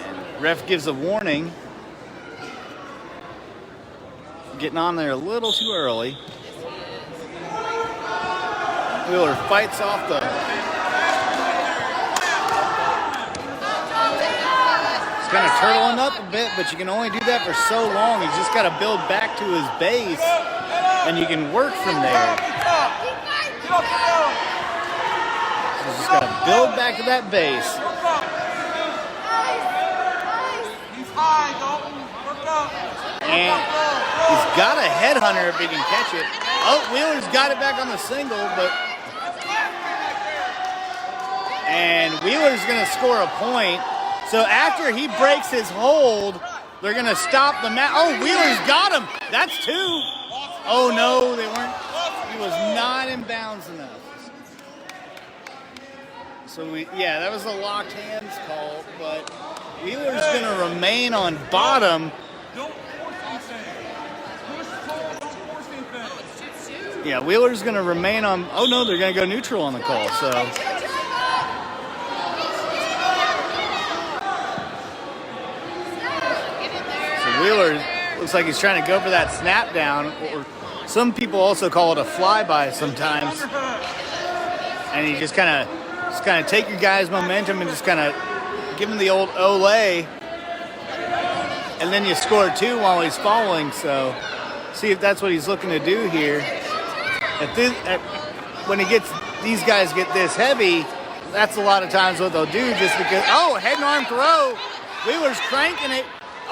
And ref gives a warning. Getting on there a little too early. Wheeler fights off the... kind of turtling up a bit, but you can only do that for so long. He's just got to build back to his base, and you can work from there. So he's just got to build back to that base. And he's got a headhunter if he can catch it. Oh, Wheeler's got it back on the single, but... And Wheeler's going to score a point. So after he breaks his hold, they're going to stop the match. Oh, Wheeler's got him. That's 2. Oh, no, they weren't. He was not in bounds enough. So, that was a locked hands call, but Wheeler's going to remain on bottom. Yeah, Wheeler's going to remain on. Oh, no, they're going to go neutral on the call, so. Wheeler looks like he's trying to go for that snap down, or some people also call it a flyby sometimes. And you just kind of take your guy's momentum and just kind of give him the old Olay, and then you score 2 while he's following. So see if that's what he's looking to do here. When these guys get this heavy, that's a lot of times what they'll do, just because. Oh, head and arm throw. Wheeler's cranking it.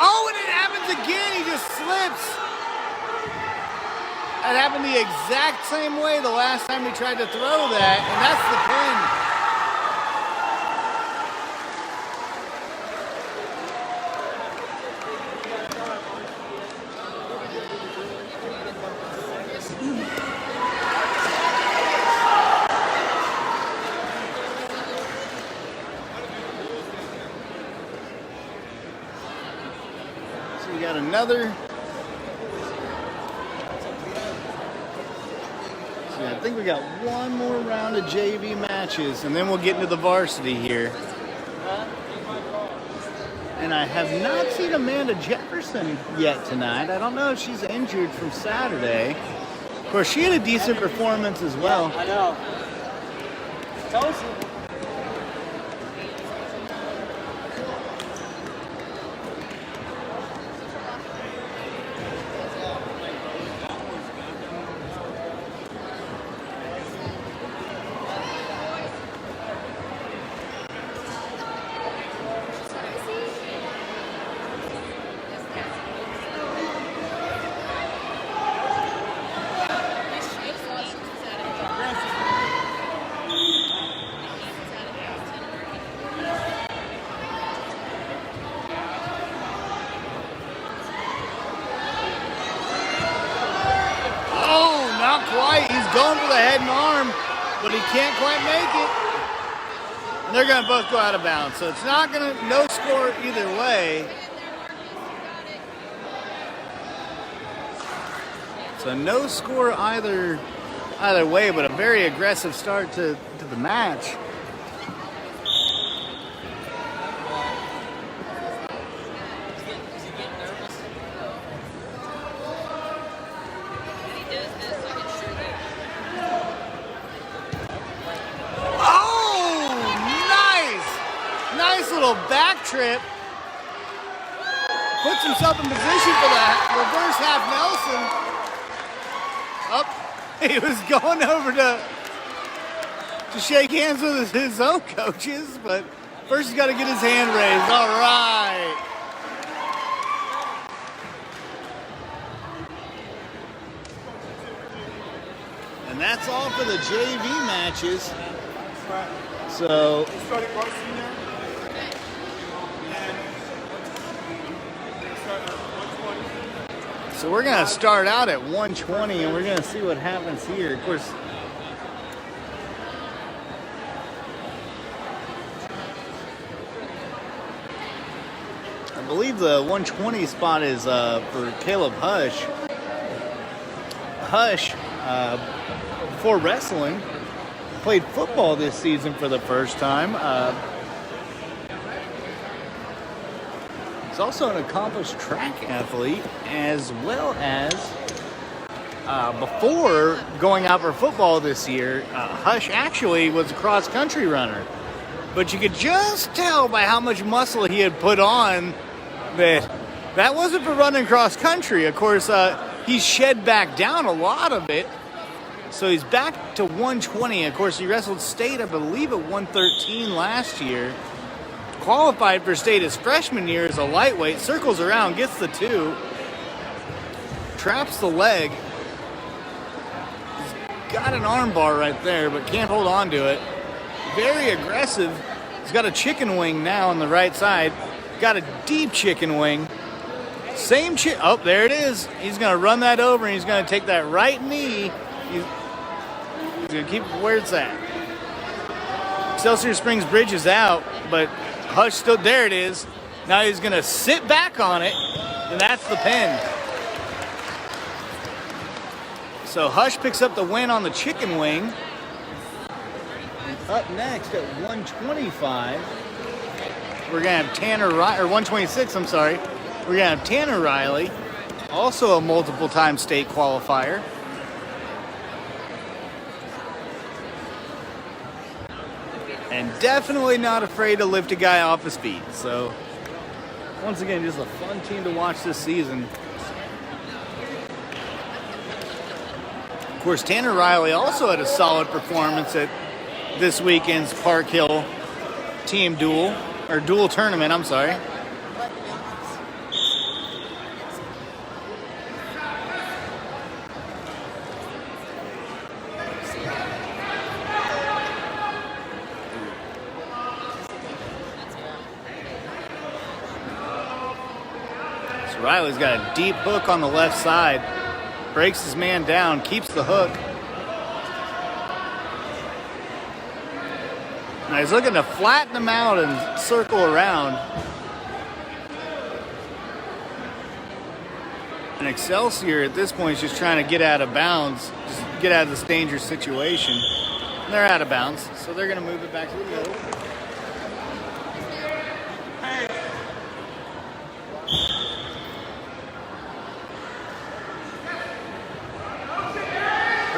Oh, and it happens again. He just slips. That happened the exact same way the last time he tried to throw that, and that's the pin. another. So I think we got one more round of JV matches, and then we'll get into the varsity here. And I have not seen Amanda Jefferson yet tonight. I don't know if she's injured from Saturday. Of course, she had a decent performance as well. I know. Told you. Not quite. He's going for the head and arm, but he can't quite make it. And they're going to both go out of bounds. So it's not going to, no score either way. So no score either way, but a very aggressive start to the match. Little back trip, puts himself in position for that reverse half Nelson. Up, he was going over to shake hands with his own coaches, but first he's got to get his hand raised. All right. And that's all for the JV matches. So. So we're going to start out at 120, and we're going to see what happens here. Of course, I believe the 120 spot is for Caleb Hush. Hush, before wrestling, played football this season for the first time. He's also an accomplished track athlete, as well as before going out for football this year, Hush actually was a cross-country runner. But you could just tell by how much muscle he had put on that wasn't for running cross-country. Of course, he's shed back down a lot of it. So he's back to 120. Of course, he wrestled state, I believe, at 113 last year. Qualified for state his freshman year as a lightweight, circles around, gets the 2, traps the leg. He's got an arm bar right there, but can't hold on to it. Very aggressive. He's got a chicken wing now on the right side. Got a deep chicken wing. Same oh, there it is. He's going to run that over, and he's going to take that right knee. He's going to keep it where it's at. Excelsior Springs Bridge is out, but Hush still, there it is. Now he's going to sit back on it, and that's the pin. So Hush picks up the win on the chicken wing. And up next at 125, we're going to have Tanner Riley, or 126, I'm sorry. We're going to have Tanner Riley, also a multiple-time state qualifier. And definitely not afraid to lift a guy off his feet. So, once again, just a fun team to watch this season. Of course, Tanner Riley also had a solid performance at this weekend's Park Hill team duel, or dual tournament, I'm sorry. Riley's got a deep hook on the left side, breaks his man down, keeps the hook. Now he's looking to flatten him out and circle around. And Excelsior at this point is just trying to get out of bounds, just get out of this dangerous situation. And they're out of bounds, so they're going to move it back to the middle.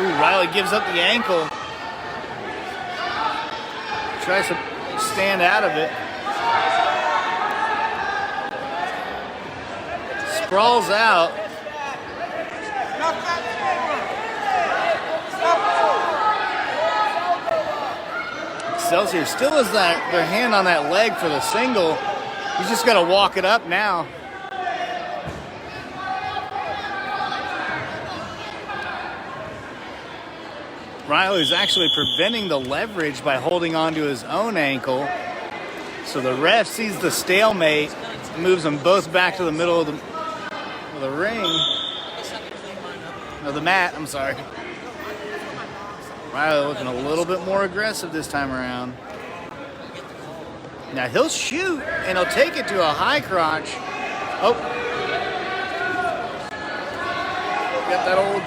Ooh, Riley gives up the ankle. Tries to stand out of it. Sprawls out. Excelsior still has their hand on that leg for the single. He's just got to walk it up now. Riley's actually preventing the leverage by holding onto his own ankle. So the ref sees the stalemate, moves them both back to the middle of the ring. No, the mat, I'm sorry. Riley looking a little bit more aggressive this time around. Now he'll shoot, and he'll take it to a high crotch. Oh. Got that old...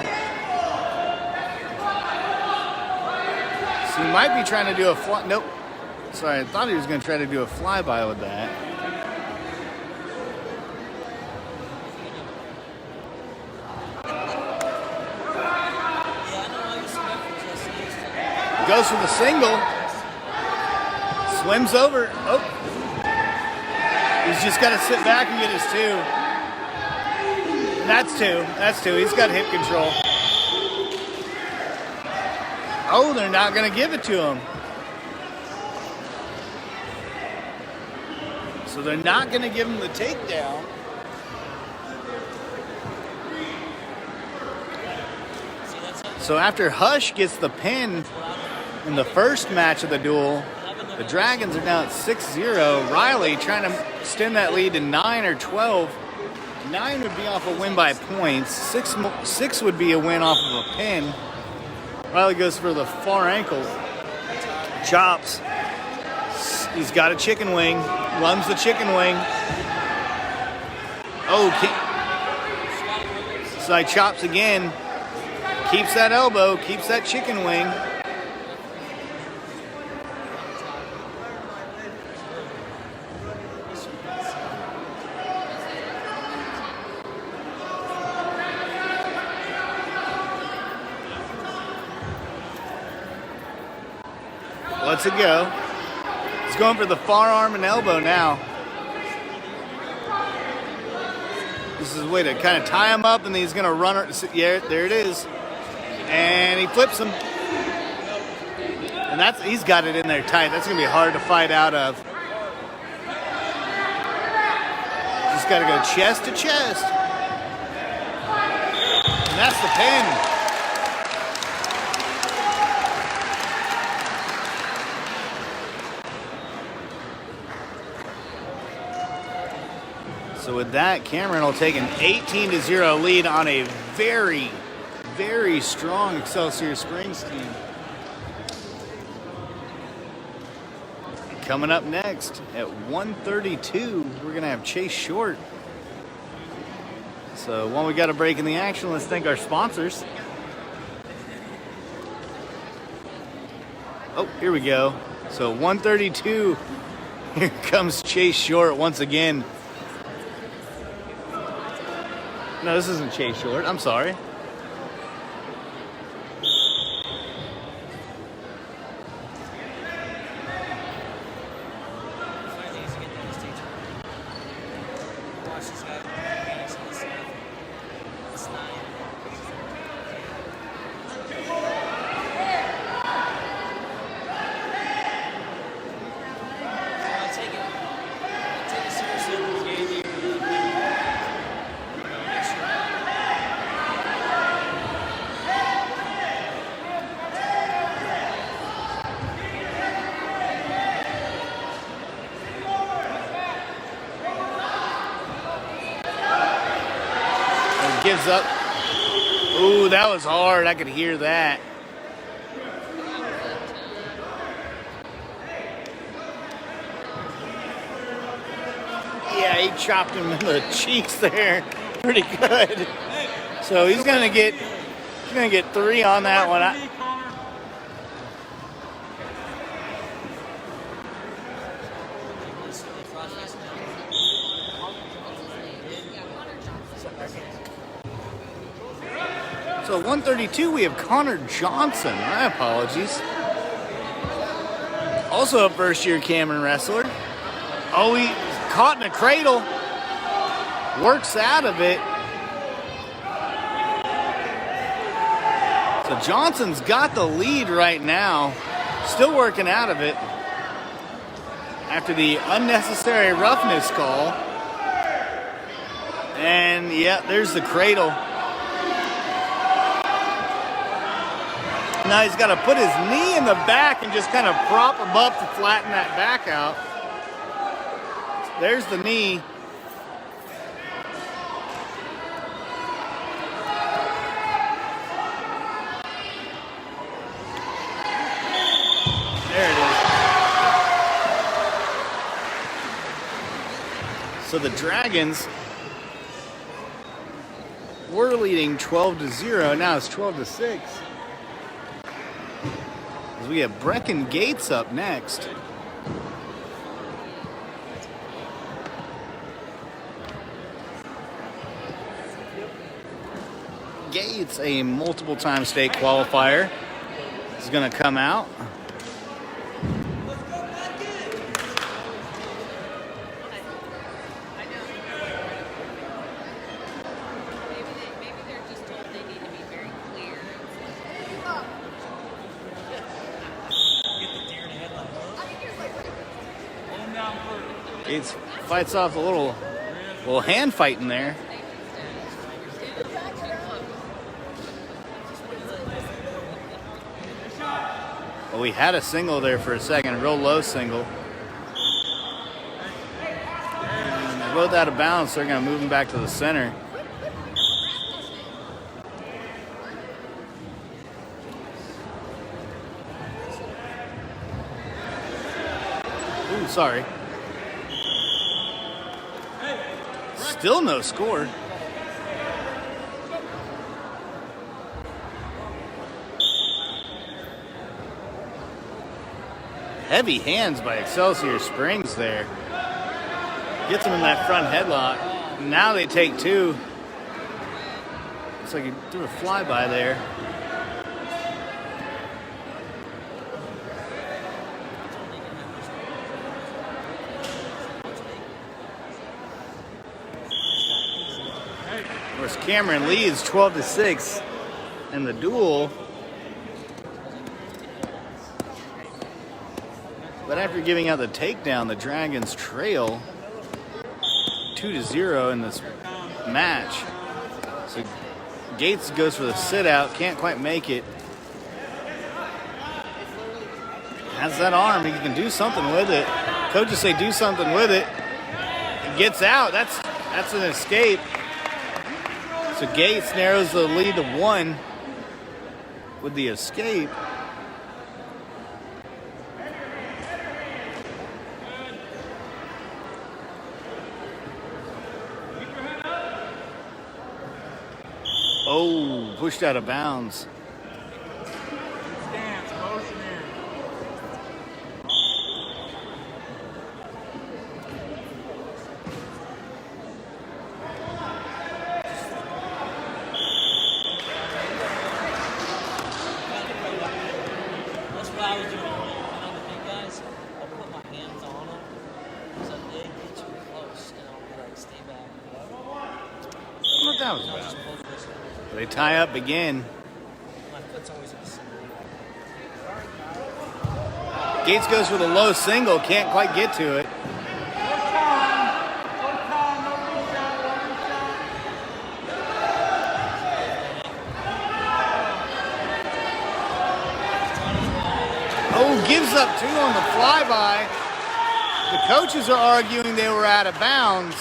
So he might be trying to do a fly... Nope. Sorry, I thought he was going to try to do a flyby with that. Goes for the single. Swims over. Oh. He's just got to sit back and get his two. That's two. That's two. He's got hip control. Oh, they're not going to give it to him. So they're not going to give him the takedown. So after Hush gets the pin in the first match of the duel, the Dragons are now at 6-0. Riley trying to extend that lead to 9 or 12. 9 would be off a win by points. 6 would be a win off of a pin. Riley goes for the far ankle. Chops. He's got a chicken wing. Runs the chicken wing. Oh, side chops again. Keeps that elbow. Keeps that chicken wing. Lets it go. He's going for the far arm and elbow now. This is a way to kind of tie him up, and then he's going to run. Yeah, there it is. And he flips him. And he's got it in there tight. That's going to be hard to fight out of. Just got to go chest to chest. And that's the pin. So with that, Cameron will take an 18-0 lead on a very, very strong Excelsior Springs team. Coming up next at 1:32, we're going to have Chase Short. So while we got a break in the action, let's thank our sponsors. Oh, here we go. So 1:32, here comes Chase Short once again. No, this isn't Chase Short. I'm sorry. Gives up. Ooh, that was hard. I could hear that. Yeah, he chopped him in the cheeks there. Pretty good. So he's gonna get 3 on that one. So 132, we have Connor Johnson. My apologies. Also a first-year Cameron wrestler. Oh, he caught in a cradle. Works out of it. So Johnson's got the lead right now. Still working out of it. After the unnecessary roughness call. And yeah, there's the cradle. Now he's got to put his knee in the back and just kind of prop him up to flatten that back out. There's the knee. There it is. So the Dragons were leading 12-0. Now it's 12-6. We have Brecken Gates up next. Gates, a multiple-time state qualifier, is going to come out. Gates fights off a little hand fighting there. Well, we had a single there for a second, a real low single. And they're both out of bounds, so they're going to move him back to the center. Ooh, sorry. Still no score. Heavy hands by Excelsior Springs there. Gets him in that front headlock. Now they take 2. Looks like he threw a flyby there. Of course, Cameron leads 12-6 in the duel. But after giving out the takedown, the Dragons trail 2-0 in this match. So Gates goes for the sit out, can't quite make it. Has that arm, he can do something with it. Coaches say do something with it. It gets out, that's an escape. So Gates narrows the lead to 1 with the escape. Oh, pushed out of bounds. Stance, motion in. That's what I was doing. The big guys, I'll put my hands on them so they get too close, and I'll be like, stay back. What that was about. They tie up again. My foot's always in the center. Gates goes for the low single, can't quite get to it. Oh, gives up 2 on the flyby. The coaches are arguing they were out of bounds.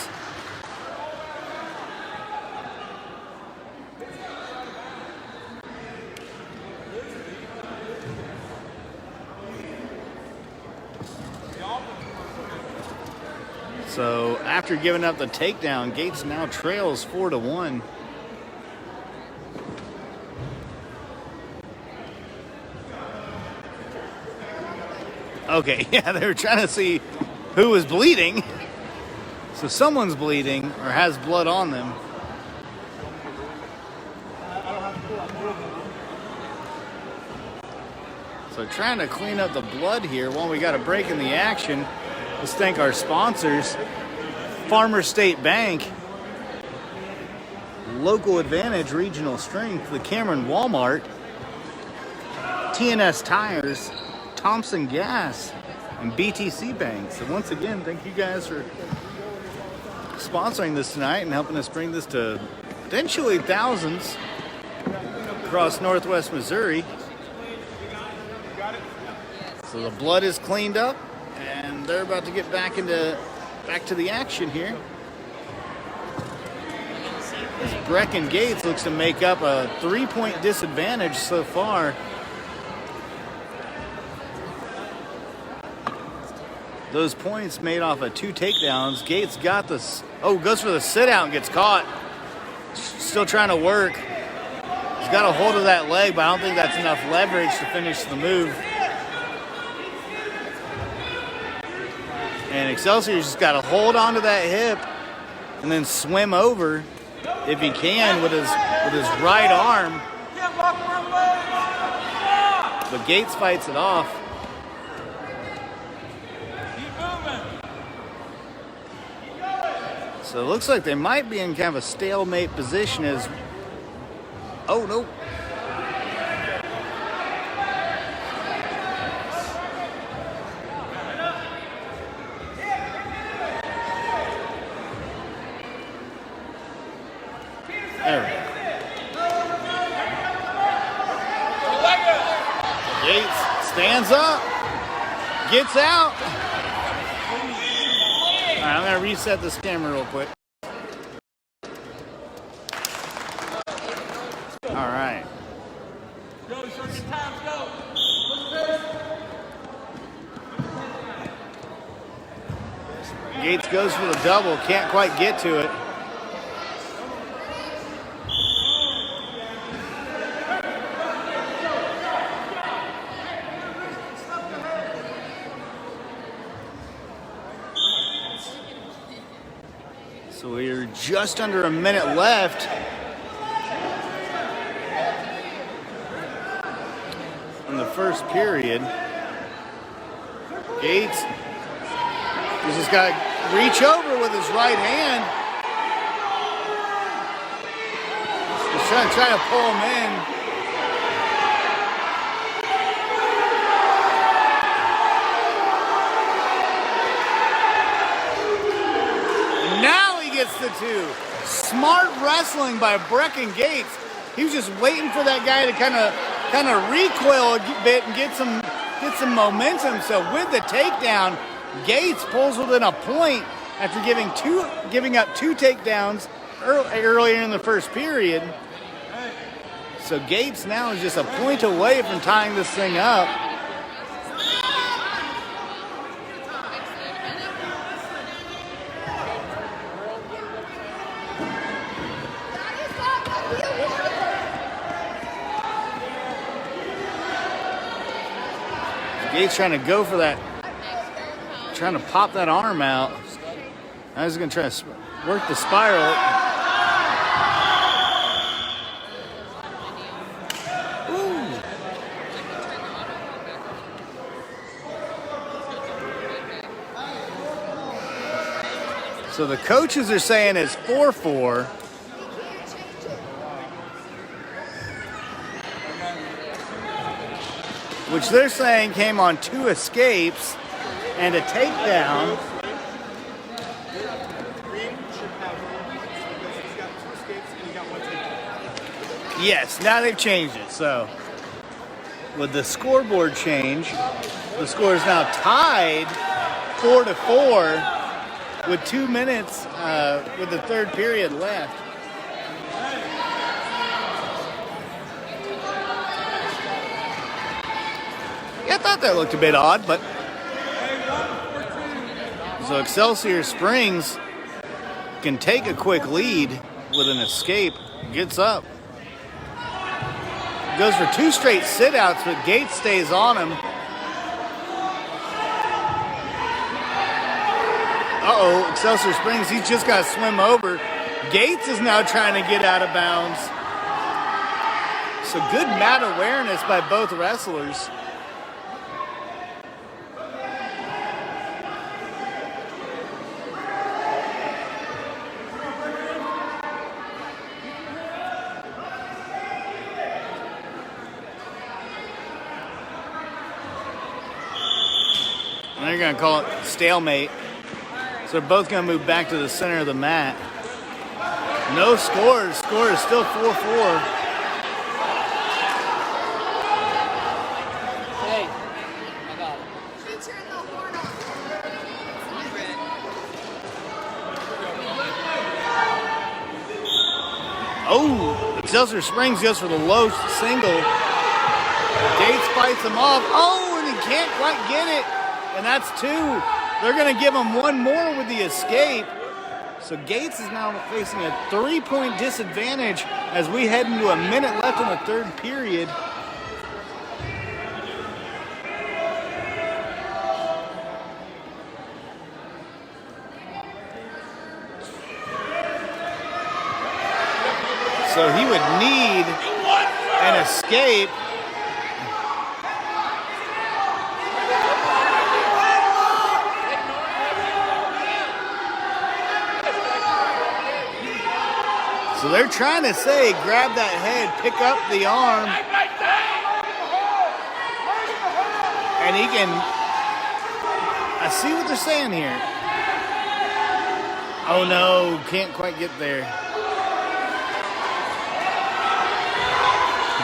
So after giving up the takedown, Gates now trails 4-1. Okay, yeah, they were trying to see who was bleeding. So someone's bleeding or has blood on them. So trying to clean up the blood here while we got a break in the action. Let's thank our sponsors, Farmer State Bank, Local Advantage Regional Strength, the Cameron Walmart, TNS Tires, Thompson Gas, and BTC Bank. So once again, thank you guys for sponsoring this tonight and helping us bring this to potentially thousands across northwest Missouri. So the blood is cleaned up and they're about to get back to the action here. As Brecken Gates looks to make up a 3-point disadvantage so far. Those points made off of 2 takedowns. Gates got this. Oh, goes for the sit out and gets caught. Still trying to work. He's got a hold of that leg, but I don't think that's enough leverage to finish the move. And Excelsior's just got to hold onto that hip and then swim over if he can with his right arm. But Gates fights it off. So it looks like they might be in kind of a stalemate position as... Oh, no. There we go. Gates stands up, gets out. All right, I'm going to reset this camera real quick. All right. Gates goes for the double, can't quite get to it. So we're just under a minute left. In the first period. Gates he's just got to reach over with his right hand. He's trying to pull him in. Now he gets the 2. Smart wrestling by Brecken Gates. He was just waiting for that guy to kind of recoil a bit and get some momentum. So with the takedown, Gates pulls within a point after giving up 2 takedowns earlier in the first period. So Gates now is just a point away from tying this thing up. Gates trying to go for that, trying to pop that arm out. Now he's going to try to work the spiral. Ooh. So the coaches are saying it's 4-4. Which they're saying came on 2 escapes and a takedown. Yes, now they've changed it. So with the scoreboard change, the score is now tied 4-4 with 2 minutes with the third period left. Yeah, I thought that looked a bit odd, but so Excelsior Springs can take a quick lead with an escape, gets up. Goes for 2 straight sit-outs, but Gates stays on him. Uh-oh, Excelsior Springs, he's just got to swim over. Gates is now trying to get out of bounds. So good mat awareness by both wrestlers. And they're going to call it stalemate. So they're both going to move back to the center of the mat. No scores. Score is still 4-4. Hey, I got it. She turned the horn off. Oh, Excelsior Springs goes for the low single. Gates fights him off. Oh, and he can't quite get it. And that's two. They're going to give him one more with the escape. So Gates is now facing a 3-point disadvantage as we head into a minute left in the third period. So he would need an escape. So they're trying to say, grab that head, pick up the arm. And he can, I see what they're saying here. Oh no, can't quite get there.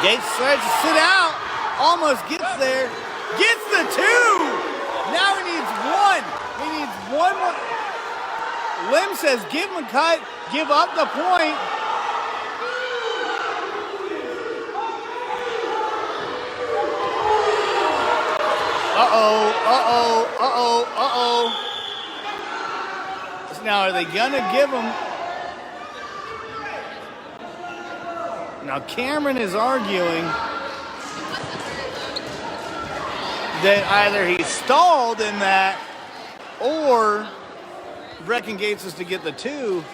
Gates tries to sit out, almost gets there, gets the two. Now he needs one. He needs one more. Lim says, give him a cut, give up the point. Uh-oh. Now, are they going to give him? Now, Cameron is arguing that either he stalled in that or Brecken Gates is to get the two.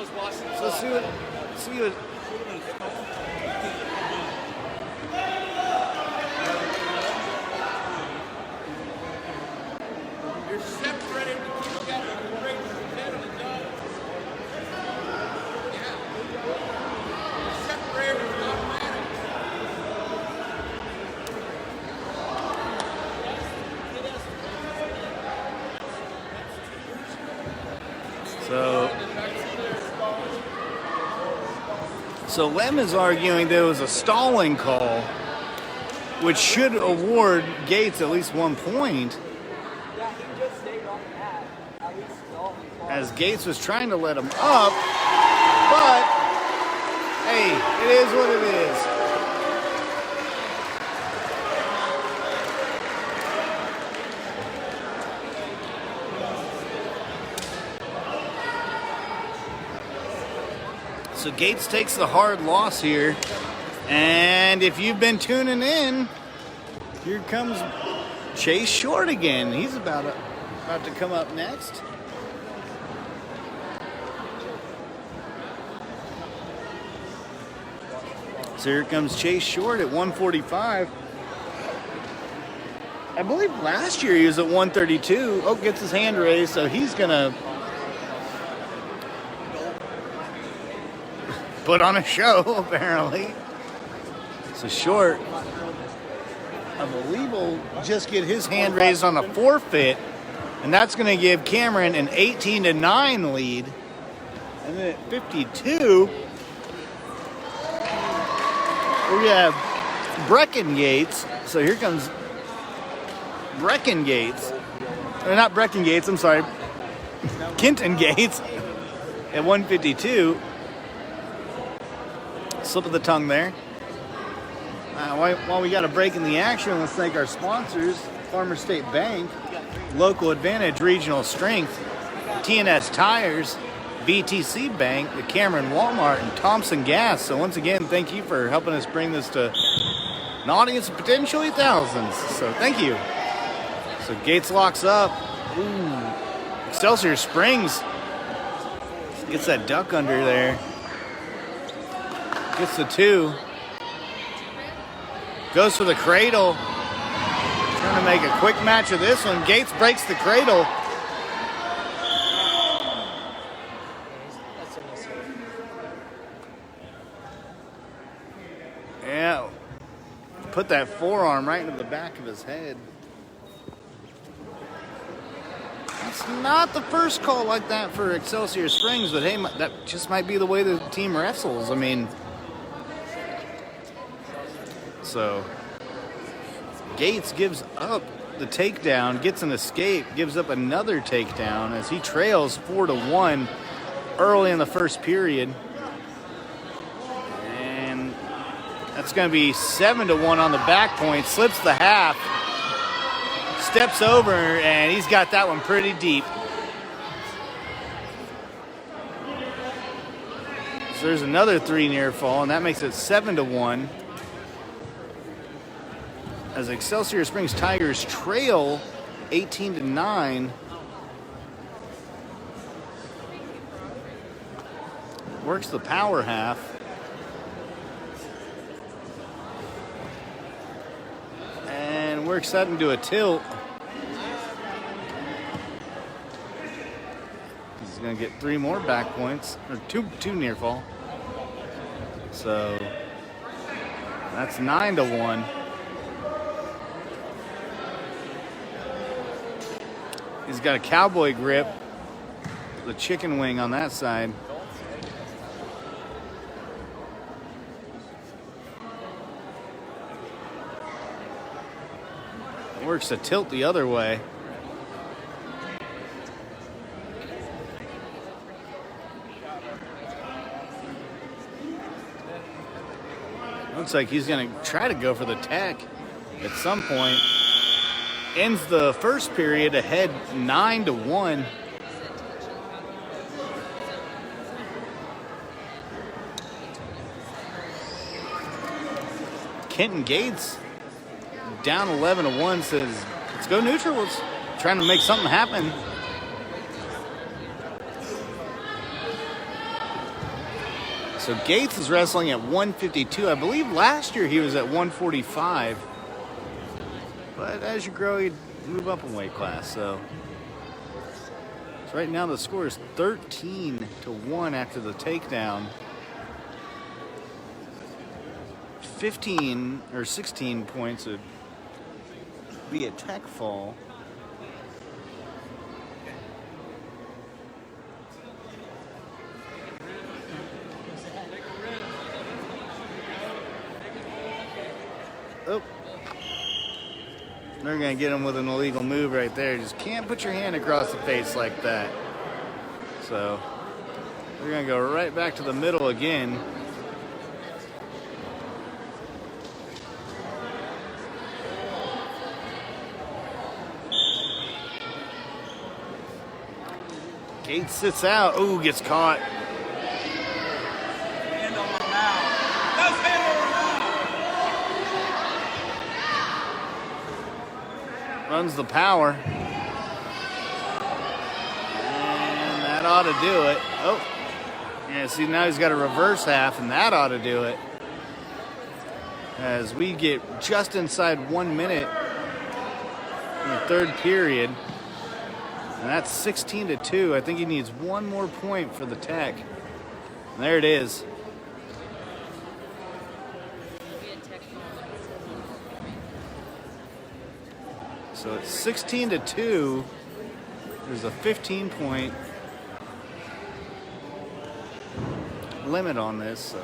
So let's see what. So Lem is arguing there was a stalling call, which should award Gates at least 1 point. As Gates was trying to let him up, but hey, it is what it is. So Gates takes the hard loss here. And if you've been tuning in, here comes Chase Short again. He's about to come up next. So here comes Chase Short at 145. I believe last year he was at 132. Oh, gets his hand raised, so he's going to put on a show, apparently. So Short, I believe, will just get his hand raised on a forfeit, and that's going to give Cameron an 18-9 lead. And then at 52, we have Brecken Gates. So here comes Brecken Gates. Or not Brecken Gates, I'm sorry. Kenton Gates at 152. Slip of the tongue there. While we got a break in the action, let's thank our sponsors: Farmer State Bank, Local Advantage, Regional Strength, TNS Tires, VTC Bank, the Cameron Walmart, and Thompson Gas. So once again, thank you for helping us bring this to an audience of potentially thousands. So thank you. So Gates locks up. Ooh. Excelsior Springs gets that duck under there. Gets the 2. Goes for the cradle. Trying to make a quick match of this one. Gates breaks the cradle. Yeah. Put that forearm right into the back of his head. It's not the first call like that for Excelsior Springs, but hey, that just might be the way the team wrestles. I mean, so Gates gives up the takedown, gets an escape, gives up another takedown as he trails 4-1 early in the first period. And that's going to be 7-1 on the back point, slips the half. Steps over, and he's got that one pretty deep. So there's another 3 near fall, and that makes it 7-1. As Excelsior Springs Tigers trail 18-9. Works the power half. And works that into a tilt. He's going to get 3 more back points, or two near fall. So that's 9-1. He's got a cowboy grip, the chicken wing on that side. Works a tilt the other way. Looks like he's going to try to go for the tech at some point. Ends the first period ahead 9-1. Kenton Gates down 11-1 says, let's go neutral. Let's trying to make something happen. So Gates is wrestling at 152. I believe last year he was at 145. But as you grow, you move up in weight class. So right now the score is 13-1 after the takedown. 15 or 16 points would be a tech fall. Oh. They're going to get him with an illegal move right there. Just can't put your hand across the face like that. So we're going to go right back to the middle again. Gates sits out. Ooh, gets caught. Hand on my mouth. That's hand on my mouth. Runs the power. And that ought to do it. Oh. Yeah, see, now he's got a reverse half, and that ought to do it. As we get just inside 1 minute in the third period. And that's 16-2. I think he needs one more point for the tech. And there it is. So it's 16-2. There's a 15-point limit on this. So.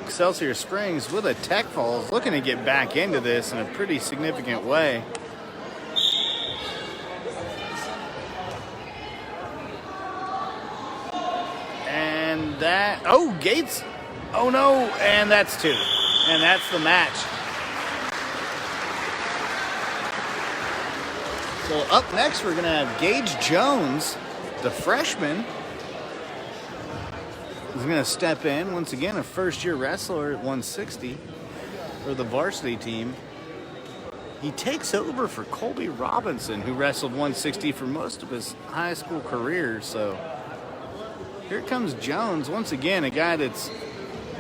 Excelsior Springs with a tech fall is looking to get back into this in a pretty significant way. that. Oh, Gates. Oh, no. And that's 2. And that's the match. So up next, we're going to have Gage Jones, the freshman. He's going to step in. Once again, a first-year wrestler at 160 for the varsity team. He takes over for Colby Robinson, who wrestled 160 for most of his high school career. So here comes Jones. Once again, a guy that's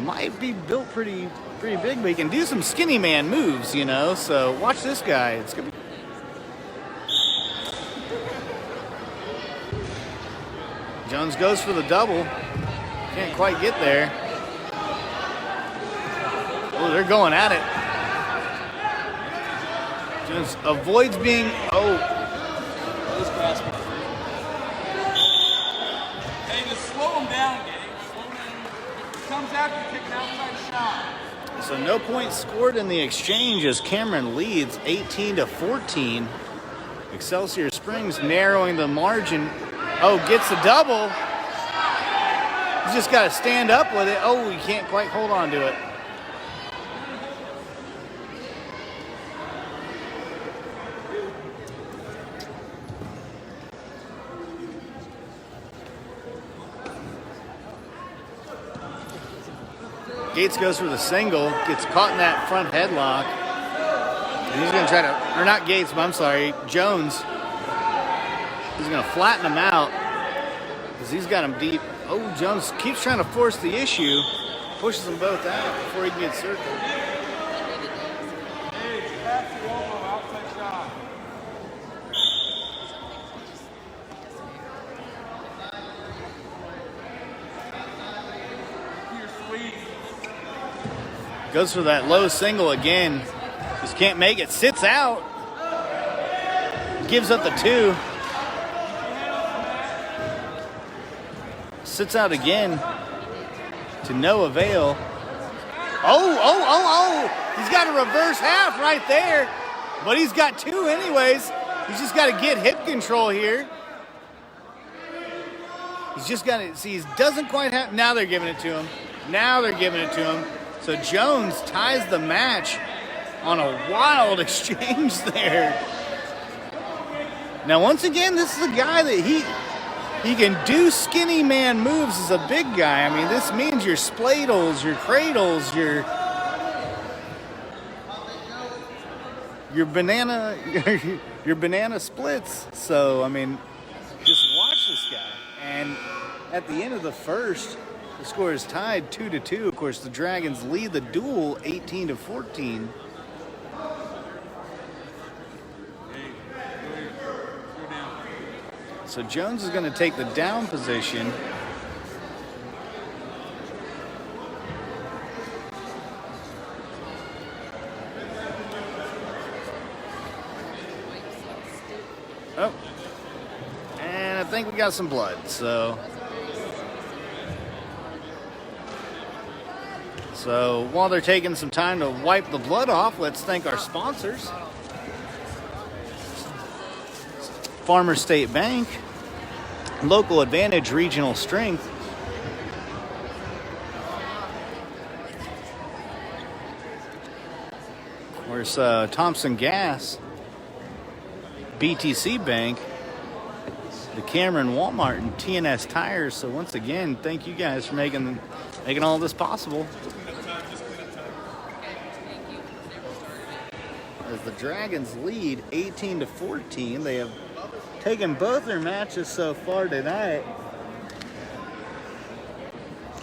might be built pretty big, but he can do some skinny man moves, you know. So watch this guy. It's going to be... Jones goes for the double. Can't quite get there. Oh, they're going at it. Jones avoids being... Oh. Hey, just slow him down, Gage. Slow him down. He comes after you, take an outside shot. So no points scored in the exchange as Cameron leads 18-14. Excelsior Springs narrowing the margin. Oh, gets a double. He's just got to stand up with it. Oh, he can't quite hold on to it. Gates goes for the single, gets caught in that front headlock. And he's going to try to, or not Gates, but I'm sorry, Jones. He's going to flatten him out because he's got him deep. Oh, Jones keeps trying to force the issue, pushes them both out before he can get circled. Goes for that low single again. Just can't make it. Sits out. Gives up the 2. Sits out again to no avail. Oh. He's got a reverse half right there. But he's got 2 anyways. He's just got to get hip control here. He's just got to, see, he doesn't quite have, now they're giving it to him. So Jones ties the match on a wild exchange there. Now, once again, this is a guy that he can do skinny man moves as a big guy. I mean, this means your spladles, your cradles, your banana, your banana splits. So, I mean, just watch this guy. And at the end of the first, the score is tied 2-2. Of course, the Dragons lead the duel 18-14. So Jones is going to take the down position. Oh. And I think we got some blood, so while they're taking some time to wipe the blood off, let's thank our sponsors. Farmers State Bank, Local Advantage Regional Strength, of course, Thompson Gas, BTC Bank, the Cameron Walmart, and TNS Tires. So once again, thank you guys for making all this possible. As the Dragons lead 18-14, they have taken both their matches so far tonight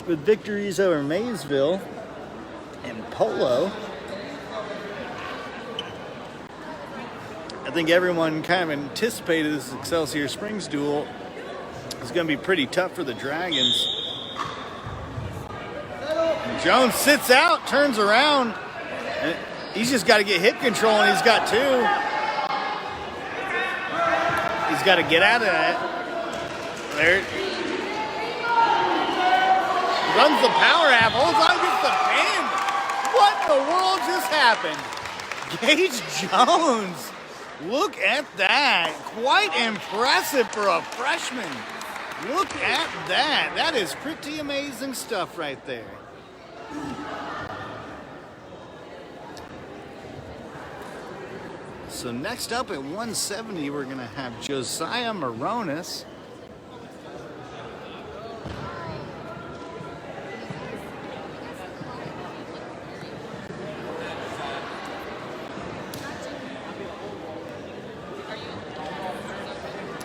with victories over Maysville and Polo. I think everyone kind of anticipated this Excelsior Springs duel is going to be pretty tough for the Dragons. And Jones sits out, turns around, and he's just got to get hip control, and he's got 2. He's got to get out of that. There. Runs the power half, holds on against the pin. What in the world just happened? Gage Jones. Look at that. Quite impressive for a freshman. Look at that. That is pretty amazing stuff right there. So next up at 170, we're going to have Josiah Moronis.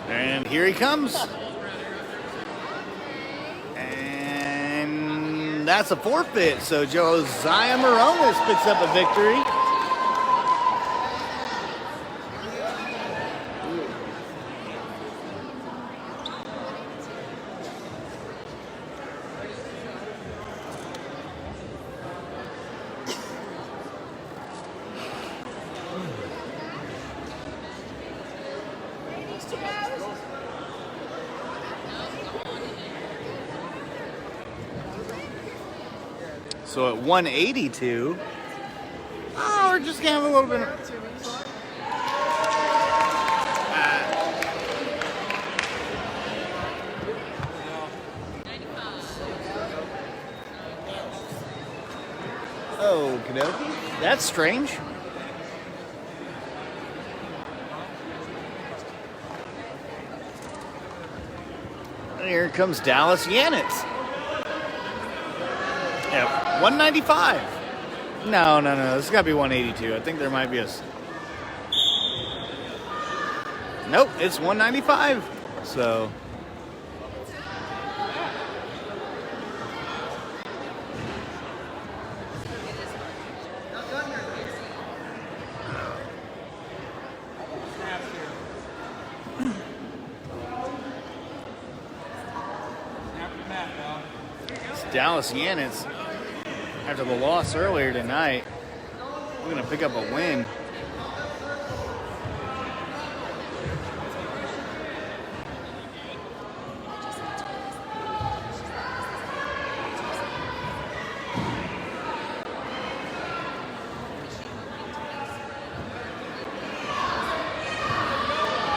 And here he comes. And that's a forfeit. So Josiah Moronis picks up a victory. So at 182, we're just gonna have a little bit of... Okie dokie. That's strange. And here comes Dallas Yanetz. Yep, 195. No. This has got to be 182. I think there might be a... Nope, it's 195. So... Dallas Yanetz, after the loss earlier tonight, we're going to pick up a win.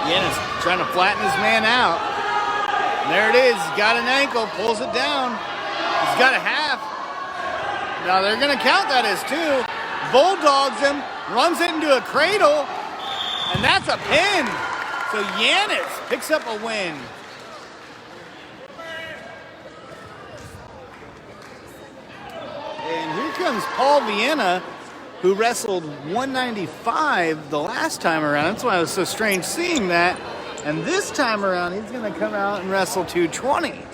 Yanetz trying to flatten his man out. And there it is. He's got an ankle, pulls it down. He's got a half. Now they're going to count that as two. Bulldogs him, runs it into a cradle, and that's a pin. So Yanetz picks up a win. And here comes Paul Vienna, who wrestled 195 the last time around. That's why it was so strange seeing that. And this time around, he's going to come out and wrestle 220.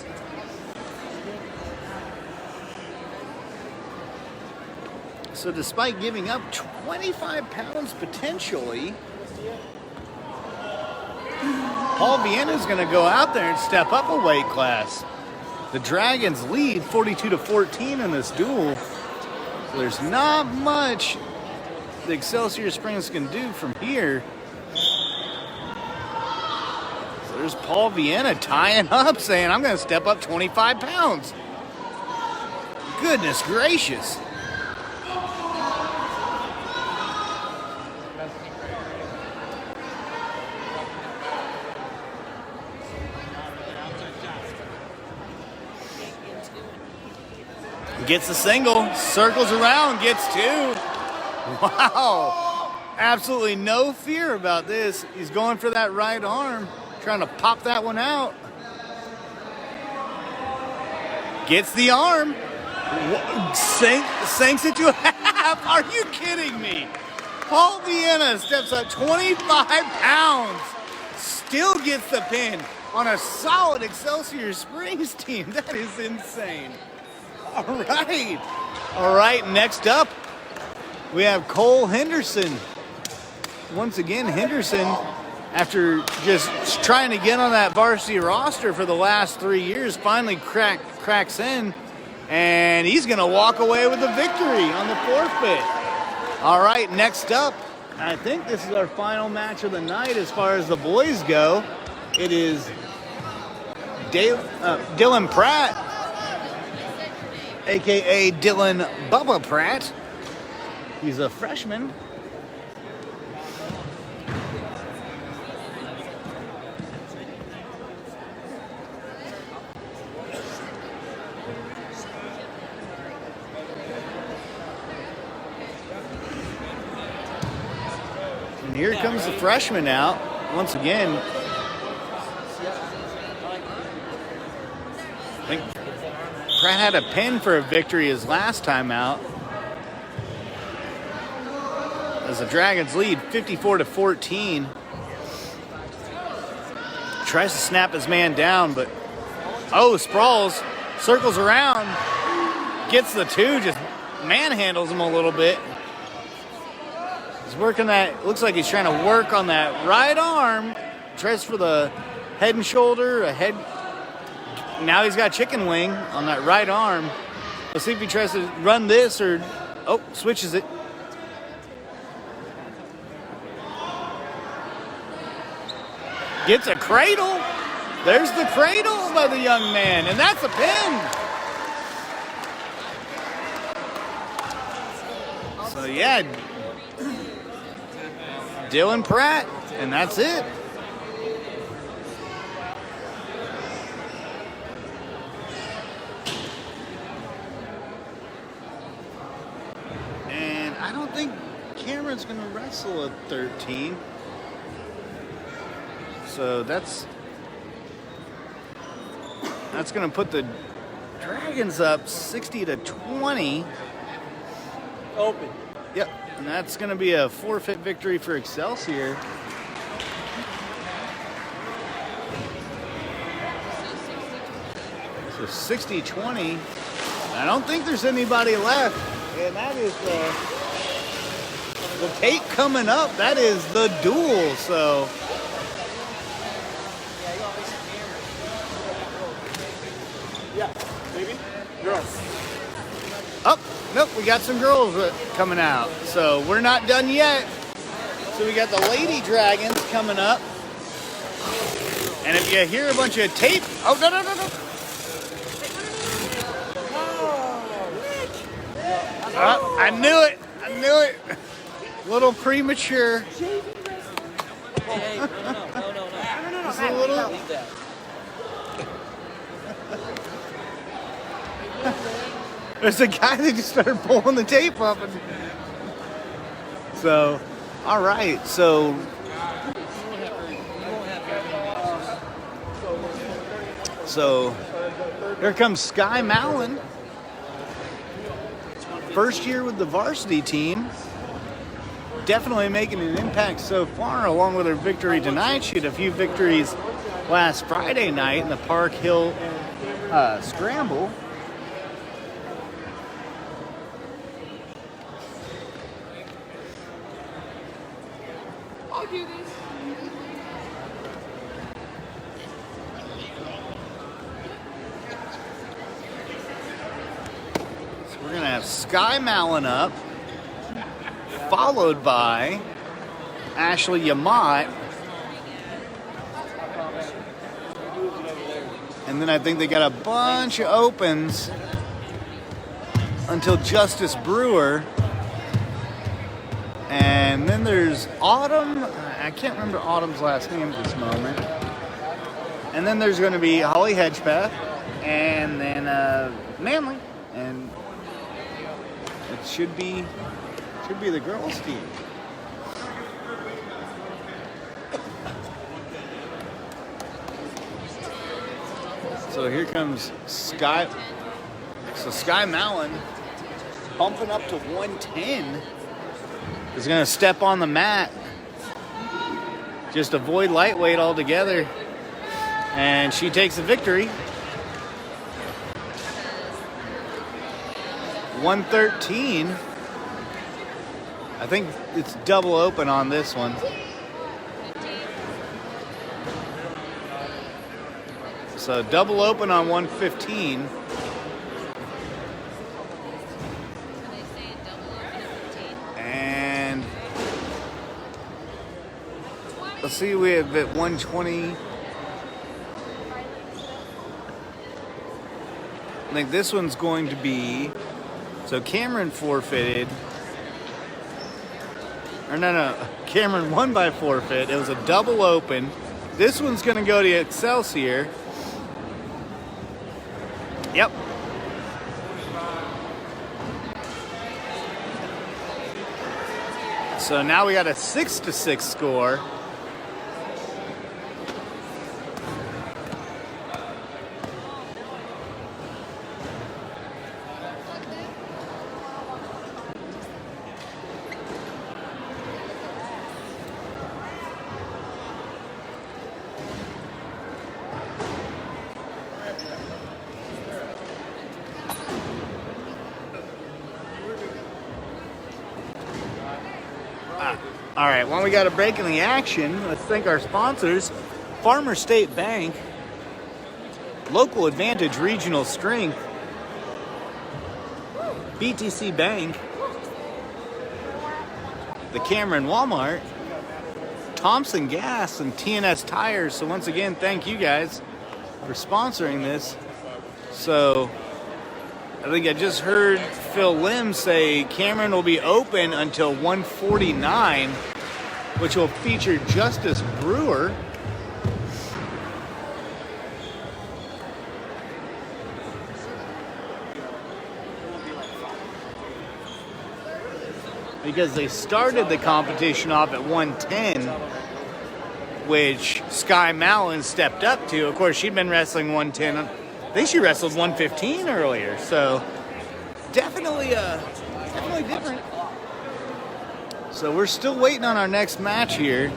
So despite giving up 25 pounds potentially, Paul Vienna is going to go out there and step up a weight class. The Dragons lead 42-14 in this duel. So there's not much the Excelsior Springs can do from here. So there's Paul Vienna tying up, saying, I'm going to step up 25 pounds. Goodness gracious. Gets a single, circles around, gets two. Wow. Absolutely no fear about this. He's going for that right arm, trying to pop that one out. Gets the arm. Sinks it to a half. Are you kidding me? Paul Vienna steps up 25 pounds. Still gets the pin on a solid Excelsior Springs team. That is insane. All right, next up, we have Cole Henderson. Once again, Henderson, after just trying to get on that varsity roster for the last 3 years, finally cracks in, and he's going to walk away with a victory on the forfeit. All right, next up, I think this is our final match of the night as far as the boys go. It is Dylan Pratt, a.k.a. Dylan Bubba Pratt. He's a freshman. And here comes the freshman out once again. I think Pratt had a pin for a victory his last time out. As the Dragons lead 54-14. Tries to snap his man down, but sprawls, circles around, gets the two, just manhandles him a little bit. He's working that, looks like he's trying to work on that right arm. Tries for the head and shoulder, a head. Now he's got chicken wing on that right arm. Let's see if he tries to run this or, switches it. Gets a cradle. There's the cradle by the young man, and that's a pin. So yeah, Dylan Pratt, and that's it. And I don't think Cameron's going to wrestle at 13. So that's going to put the Dragons up 60-20. Open. Yep, and that's going to be a forfeit victory for Excelsior. So 60-20. I don't think there's anybody left, and that is the tape coming up. That is the duel. So. Yeah, baby. Girls. Oh, nope, we got some girls coming out. So we're not done yet. So we got the Lady Dragons coming up. And if you hear a bunch of tape, no. I knew it. A little premature. Hey, no. Just a little. Leave that. There's a guy that just started pulling the tape up. So, all right. So, here comes Sky Mallon. First year with the varsity team. Definitely making an impact so far, along with her victory tonight. She had a few victories last Friday night in the Park Hill Scramble. I'll do this. So we're going to have Sky Mallon up, followed by Ashley Yamat. And then I think they got a bunch of opens until Justice Brewer. And then there's Autumn. I can't remember Autumn's last name at this moment. And then there's going to be Holly Hedgepeth. And then Manley. And it should be the girls' team. So here comes Sky. So Sky Mallon bumping up to 110. Is going to step on the mat. Just avoid lightweight altogether. And she takes the victory. 113. I think it's double open on this one. So double open on 115. And let's see, we have at 120. I think this one's going to be, so Cameron forfeited. Or no, Cameron won by forfeit. It was a double open. This one's going to go to Excelsior. Yep. So now we got a 6-6 score. All right, while we got a break in the action, let's thank our sponsors, Farmer State Bank, Local Advantage Regional Strength, BTC Bank, the Cameron Walmart, Thompson Gas, and TNS Tires. So once again, thank you guys for sponsoring this. So I think I just heard Phil Lim say Cameron will be open until 1:49, which will feature Justice Brewer. Because they started the competition off at 110, which Sky Mallon stepped up to. Of course, she'd been wrestling 110. I think she wrestled 115 earlier, so definitely different. So we're still waiting on our next match here.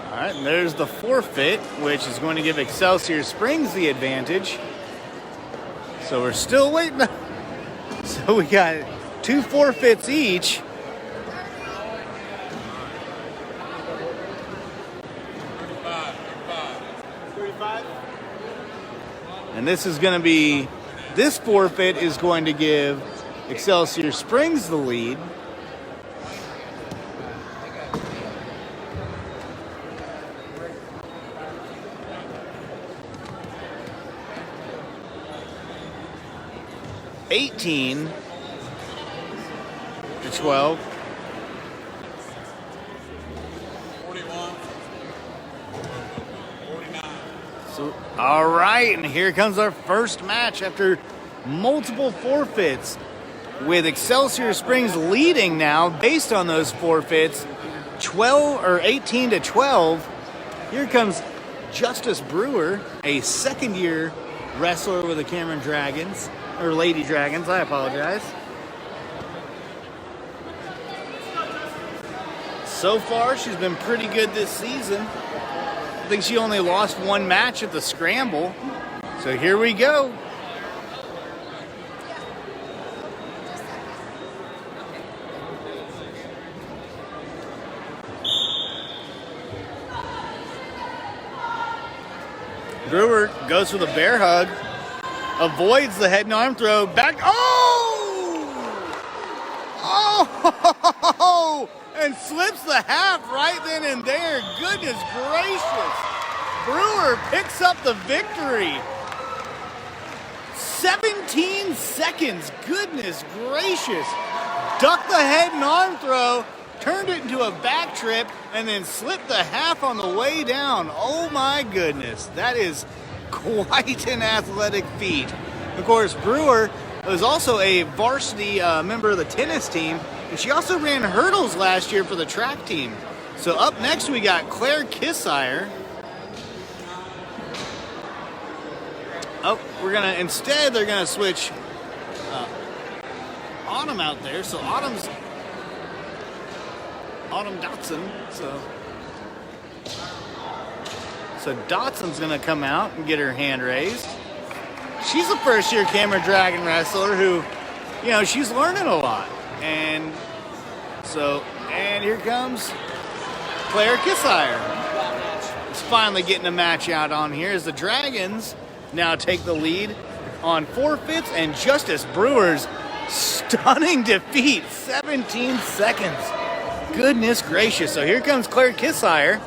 All right, and there's the forfeit, which is going to give Excelsior Springs the advantage. So we're still waiting. So we got 2 forfeits each. And this forfeit is going to give Excelsior Springs the lead. $18-12. So, all right, and here comes our first match after multiple forfeits, with Excelsior Springs leading now based on those forfeits, 18-12. Here comes Justice Brewer, a second-year wrestler with the Cameron Dragons, or Lady Dragons, I apologize. So far, she's been pretty good this season. I think she only lost 1 match at the Scramble. So here we go. Brewer goes for the bear hug. Avoids the head and arm throw. Back. Oh! And slips the half right then and there. Goodness gracious. Brewer picks up the victory. 17 seconds. Goodness gracious. Ducked the head and arm throw. Turned it into a back trip. And then slipped the half on the way down. Oh my goodness. That is quite an athletic feat. Of course, Brewer was also a varsity member of the tennis team, and she also ran hurdles last year for the track team. So up next we got Claire Kissire. Oh, they're gonna switch Autumn out there. So Autumn Dotson. So Dotson's going to come out and get her hand raised. She's a first-year Cameron Dragon wrestler who, she's learning a lot. And here comes Claire Kissire. It's finally getting a match out on here as the Dragons now take the lead on forfeits, and Justice Brewer's Stunning defeat, 17 seconds. Goodness gracious. So here comes Claire Kissire.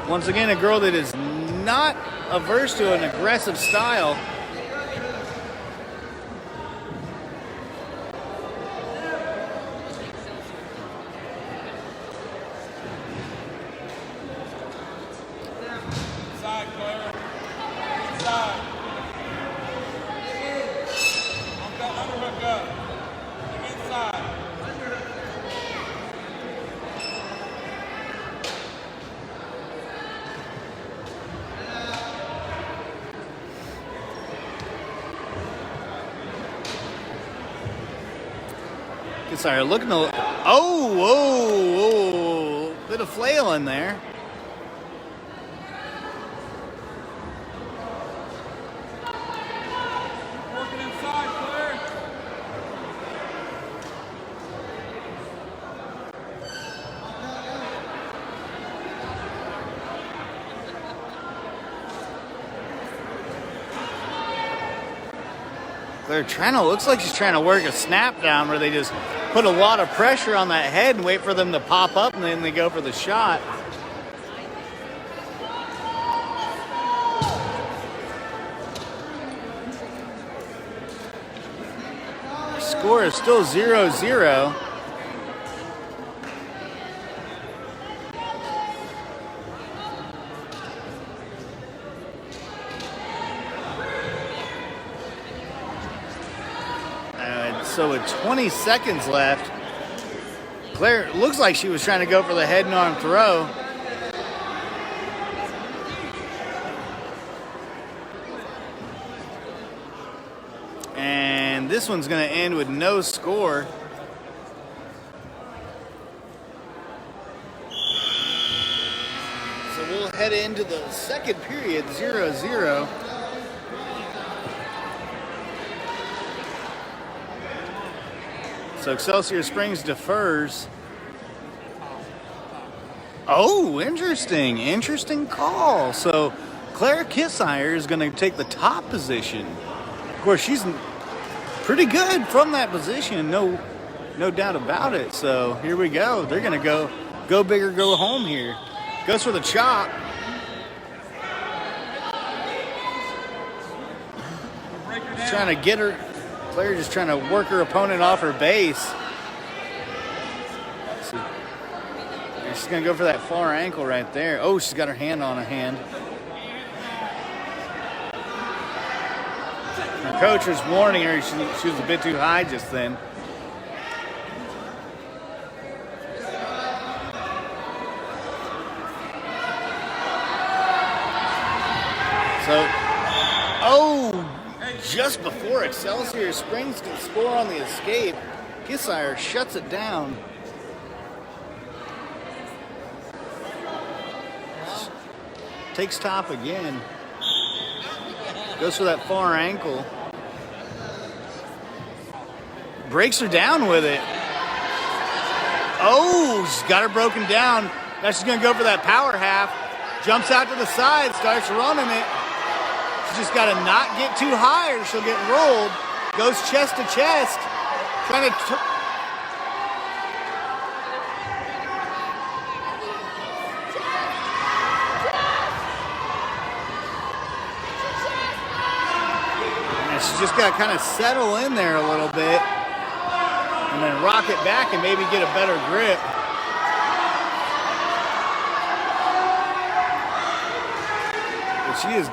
Once again, a girl that is not averse to an aggressive style. Inside, Claire. Inside. Underhook up. Inside. Kissire looking a whoa, bit of flail in there. Working inside, Claire. Looks like she's trying to work a snap down where they just put a lot of pressure on that head and wait for them to pop up and then they go for the shot. Score is still 0-0. So with 20 seconds left, Claire looks like she was trying to go for the head and arm throw. And this one's going to end with no score. So we'll head into the second period, 0-0. So Excelsior Springs defers. Oh, interesting call. So Claire Kissire is going to take the top position. Of course, she's pretty good from that position, no doubt about it. So here we go. They're going to go big or go home here. Goes for the chop. Trying to get her. Claire just trying to work her opponent off her base. So she's going to go for that far ankle right there. Oh, she's got her hand on a hand. Her coach was warning her she was a bit too high just then. So, just before Excelsior Springs can score on the escape, Kissire shuts it down. Takes top again. Goes for that far ankle. Breaks her down with it. Oh, she's got her broken down. Now she's going to go for that power half. Jumps out to the side, starts running it. She's just got to not get too high or she'll get rolled. Goes chest to chest. Trying to... She's just got to kind of settle in there a little bit and then rock it back and maybe get a better grip. But she is...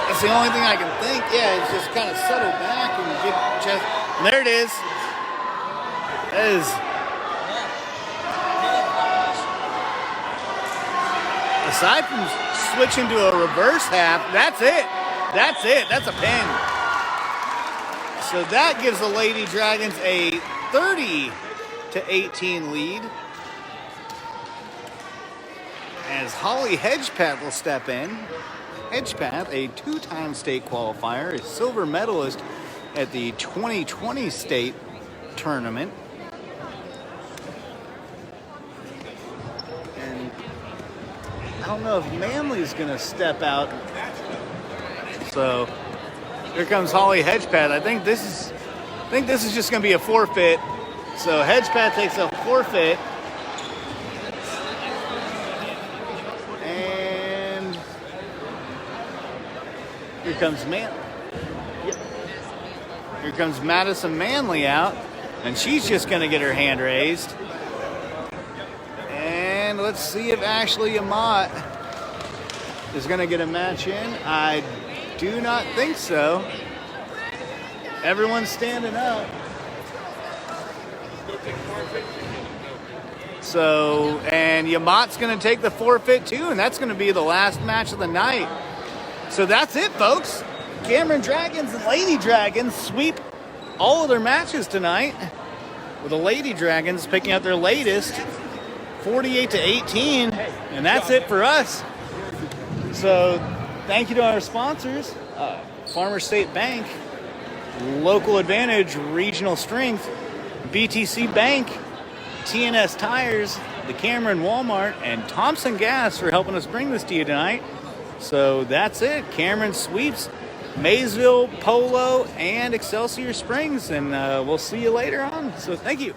That's the only thing I can think. Yeah, it's just kind of settle back and get chest. And there it is. That is... Aside from switching to a reverse half, that's it. That's it. That's a pin. So that gives the Lady Dragons a 30-18 lead. As Holly Hedgepath will step in. Hedgepath, a two-time state qualifier, a silver medalist at the 2020 state tournament. And I don't know if Manley's going to step out. So Here comes Holly Hedgepath. I think this is just going to be a forfeit. So Hedgepath takes a forfeit. And here comes Here comes Madison Manley out, and she's just going to get her hand raised. And let's see if Ashley Amat is going to get a match in. I do not think so. Everyone's standing up. So, and Yamat's going to take the forfeit too, and that's going to be the last match of the night. So that's it, folks. Cameron Dragons and Lady Dragons sweep all of their matches tonight, with the Lady Dragons picking up their latest 48-18, and that's it for us. So thank you to our sponsors, Farmer State Bank, Local Advantage, Regional Strength, BTC Bank, TNS Tires, the Cameron Walmart, and Thompson Gas for helping us bring this to you tonight. So that's it. Cameron sweeps Maysville, Polo, and Excelsior Springs, and we'll see you later on. So thank you.